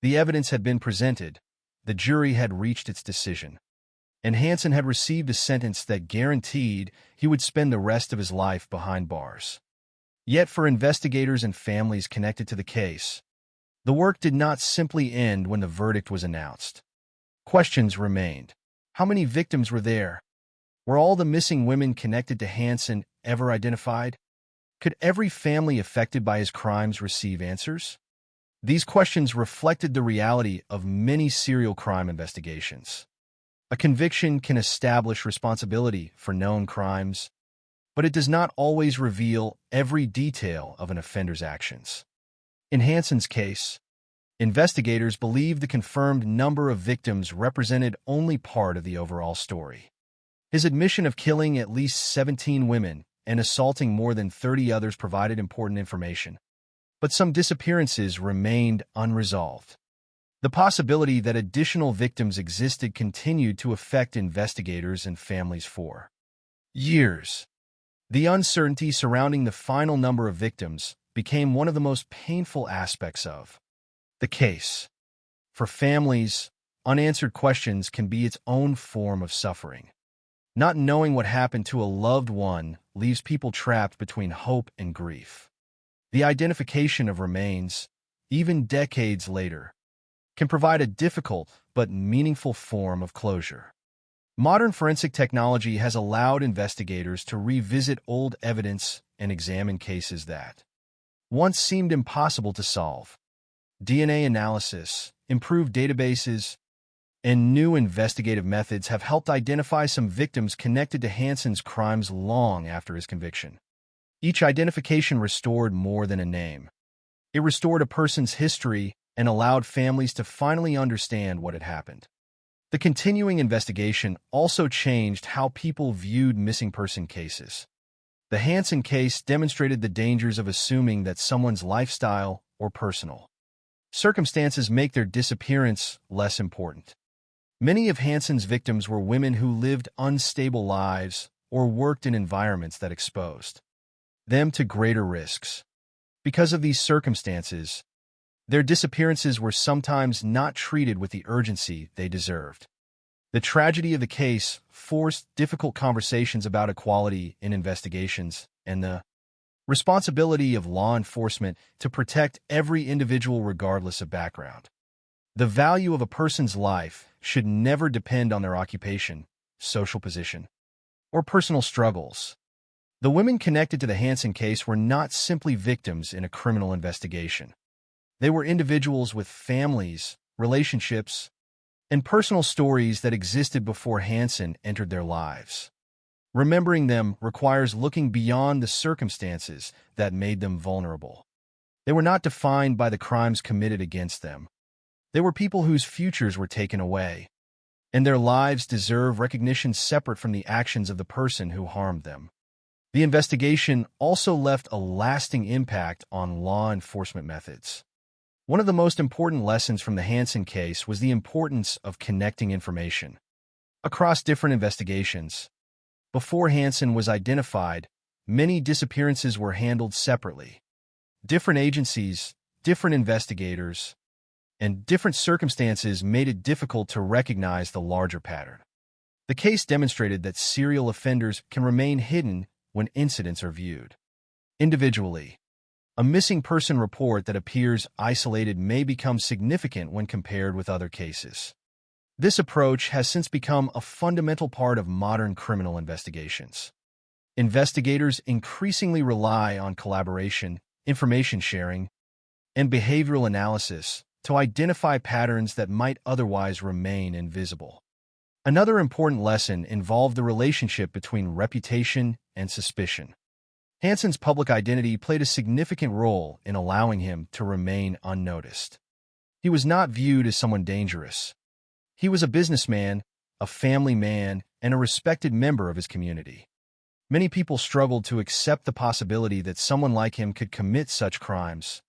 The evidence had been presented, the jury had reached its decision, and Hansen had received a sentence that guaranteed he would spend the rest of his life behind bars. Yet for investigators and families connected to the case, the work did not simply end when the verdict was announced. Questions remained. How many victims were there? Were all the missing women connected to Hansen ever identified? Could every family affected by his crimes receive answers? These questions reflected the reality of many serial crime investigations. A conviction can establish responsibility for known crimes, but it does not always reveal every detail of an offender's actions. In Hansen's case, investigators believe the confirmed number of victims represented only part of the overall story. His admission of killing at least 17 women and assaulting more than 30 others provided important information, but some disappearances remained unresolved. The possibility that additional victims existed continued to affect investigators and families for years. The uncertainty surrounding the final number of victims became one of the most painful aspects of the case. For families, unanswered questions can be its own form of suffering. Not knowing what happened to a loved one leaves people trapped between hope and grief. The identification of remains, even decades later, can provide a difficult but meaningful form of closure. Modern forensic technology has allowed investigators to revisit old evidence and examine cases that once seemed impossible to solve. DNA analysis, improved databases, and new investigative methods have helped identify some victims connected to Hansen's crimes long after his conviction. Each identification restored more than a name. It restored a person's history and allowed families to finally understand what had happened. The continuing investigation also changed how people viewed missing person cases. The Hansen case demonstrated the dangers of assuming that someone's lifestyle or personal Circumstances make their disappearance less important. Many of Hansen's victims were women who lived unstable lives or worked in environments that exposed them to greater risks. Because of these circumstances, their disappearances were sometimes not treated with the urgency they deserved. The tragedy of the case forced difficult conversations about equality in investigations and the responsibility of law enforcement to protect every individual regardless of background. The value of a person's life should never depend on their occupation, social position, or personal struggles. The women connected to the Hansen case were not simply victims in a criminal investigation. They were individuals with families, relationships, and personal stories that existed before Hansen entered their lives. Remembering them requires looking beyond the circumstances that made them vulnerable. They were not defined by the crimes committed against them. They were people whose futures were taken away, and their lives deserve recognition separate from the actions of the person who harmed them. The investigation also left a lasting impact on law enforcement methods. One of the most important lessons from the Hansen case was the importance of connecting information across different investigations. Before Hansen was identified, many disappearances were handled separately. Different agencies, different investigators, and different circumstances made it difficult to recognize the larger pattern. The case demonstrated that serial offenders can remain hidden when incidents are viewed individually. A missing person report that appears isolated may become significant when compared with other cases. This approach has since become a fundamental part of modern criminal investigations. Investigators increasingly rely on collaboration, information sharing, and behavioral analysis to identify patterns that might otherwise remain invisible. Another important lesson involved the relationship between reputation and suspicion. Hansen's public identity played a significant role in allowing him to remain unnoticed. He was not viewed as someone dangerous. He was a businessman, a family man, and a respected member of his community. Many people struggled to accept the possibility that someone like him could commit such crimes.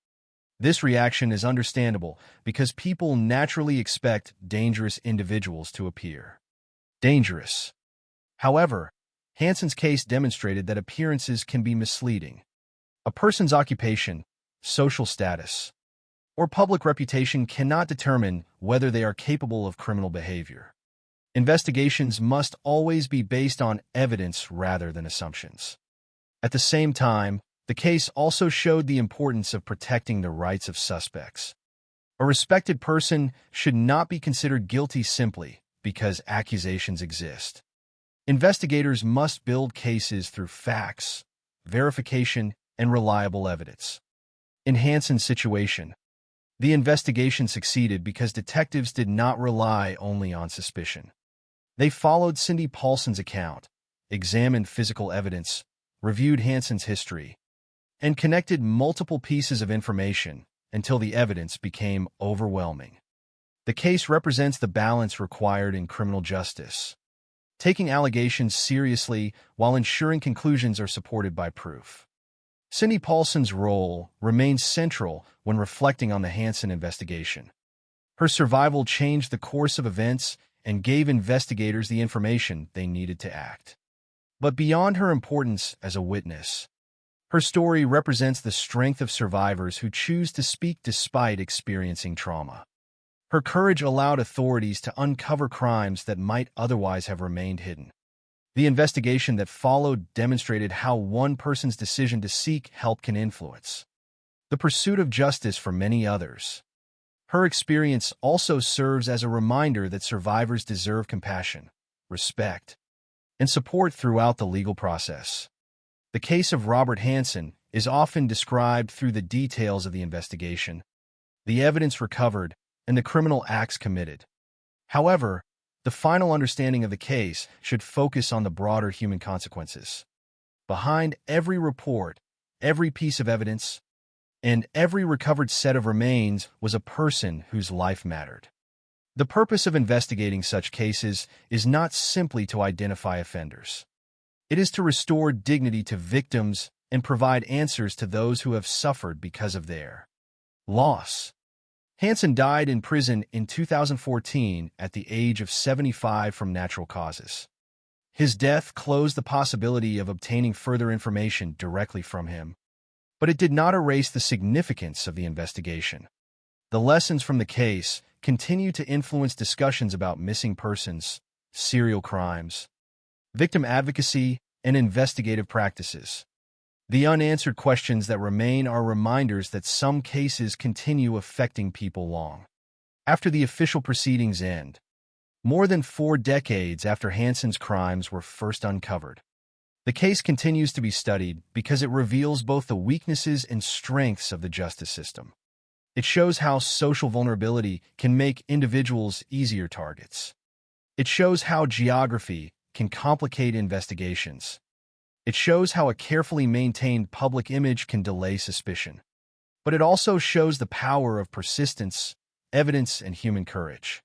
This reaction is understandable because people naturally expect dangerous individuals to appear dangerous. However, Hansen's case demonstrated that appearances can be misleading. A person's occupation, social status, or public reputation cannot determine whether they are capable of criminal behavior. Investigations must always be based on evidence rather than assumptions. At the same time, the case also showed the importance of protecting the rights of suspects. A respected person should not be considered guilty simply because accusations exist. Investigators must build cases through facts, verification, and reliable evidence. In Hansen's situation, the investigation succeeded because detectives did not rely only on suspicion. They followed Cindy Paulson's account, examined physical evidence, reviewed Hansen's history, and connected multiple pieces of information until the evidence became overwhelming. The case represents the balance required in criminal justice, taking allegations seriously while ensuring conclusions are supported by proof. Cindy Paulson's role remains central when reflecting on the Hansen investigation. Her survival changed the course of events and gave investigators the information they needed to act. But beyond her importance as a witness, her story represents the strength of survivors who choose to speak despite experiencing trauma. Her courage allowed authorities to uncover crimes that might otherwise have remained hidden. The investigation that followed demonstrated how one person's decision to seek help can influence the pursuit of justice for many others. Her experience also serves as a reminder that survivors deserve compassion, respect, and support throughout the legal process. The case of Robert Hansen is often described through the details of the investigation, the evidence recovered, and the criminal acts committed. However, the final understanding of the case should focus on the broader human consequences. Behind every report, every piece of evidence, and every recovered set of remains was a person whose life mattered. The purpose of investigating such cases is not simply to identify offenders. It is to restore dignity to victims and provide answers to those who have suffered because of their loss. Hansen died in prison in 2014 at the age of 75 from natural causes. His death closed the possibility of obtaining further information directly from him, but it did not erase the significance of the investigation. The lessons from the case continue to influence discussions about missing persons, serial crimes, victim advocacy, and investigative practices. The unanswered questions that remain are reminders that some cases continue affecting people long after the official proceedings end, more than 4 decades after Hansen's crimes were first uncovered. The case continues to be studied because it reveals both the weaknesses and strengths of the justice system. It shows how social vulnerability can make individuals easier targets. It shows how geography can complicate investigations. It shows how a carefully maintained public image can delay suspicion. But it also shows the power of persistence, evidence, and human courage.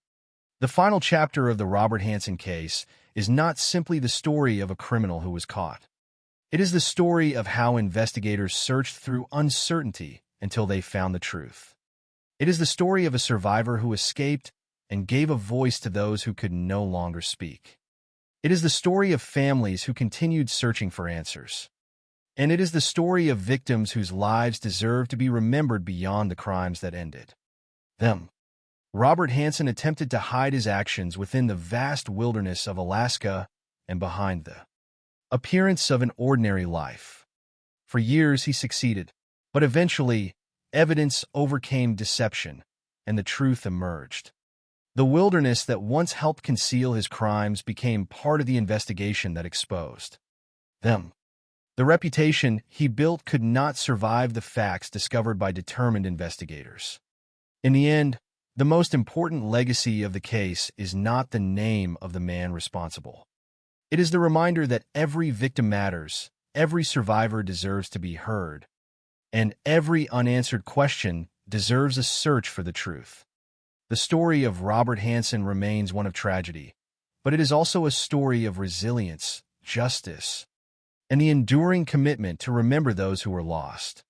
The final chapter of the Robert Hansen case is not simply the story of a criminal who was caught. It is the story of how investigators searched through uncertainty until they found the truth. It is the story of a survivor who escaped and gave a voice to those who could no longer speak. It is the story of families who continued searching for answers. And it is the story of victims whose lives deserve to be remembered beyond the crimes that ended them. Robert Hansen attempted to hide his actions within the vast wilderness of Alaska and behind the appearance of an ordinary life. For years he succeeded, but eventually, evidence overcame deception, and the truth emerged. The wilderness that once helped conceal his crimes became part of the investigation that exposed them. The reputation he built could not survive the facts discovered by determined investigators. In the end, the most important legacy of the case is not the name of the man responsible. It is the reminder that every victim matters, every survivor deserves to be heard, and every unanswered question deserves a search for the truth. The story of Robert Hansen remains one of tragedy, but it is also a story of resilience, justice, and the enduring commitment to remember those who were lost.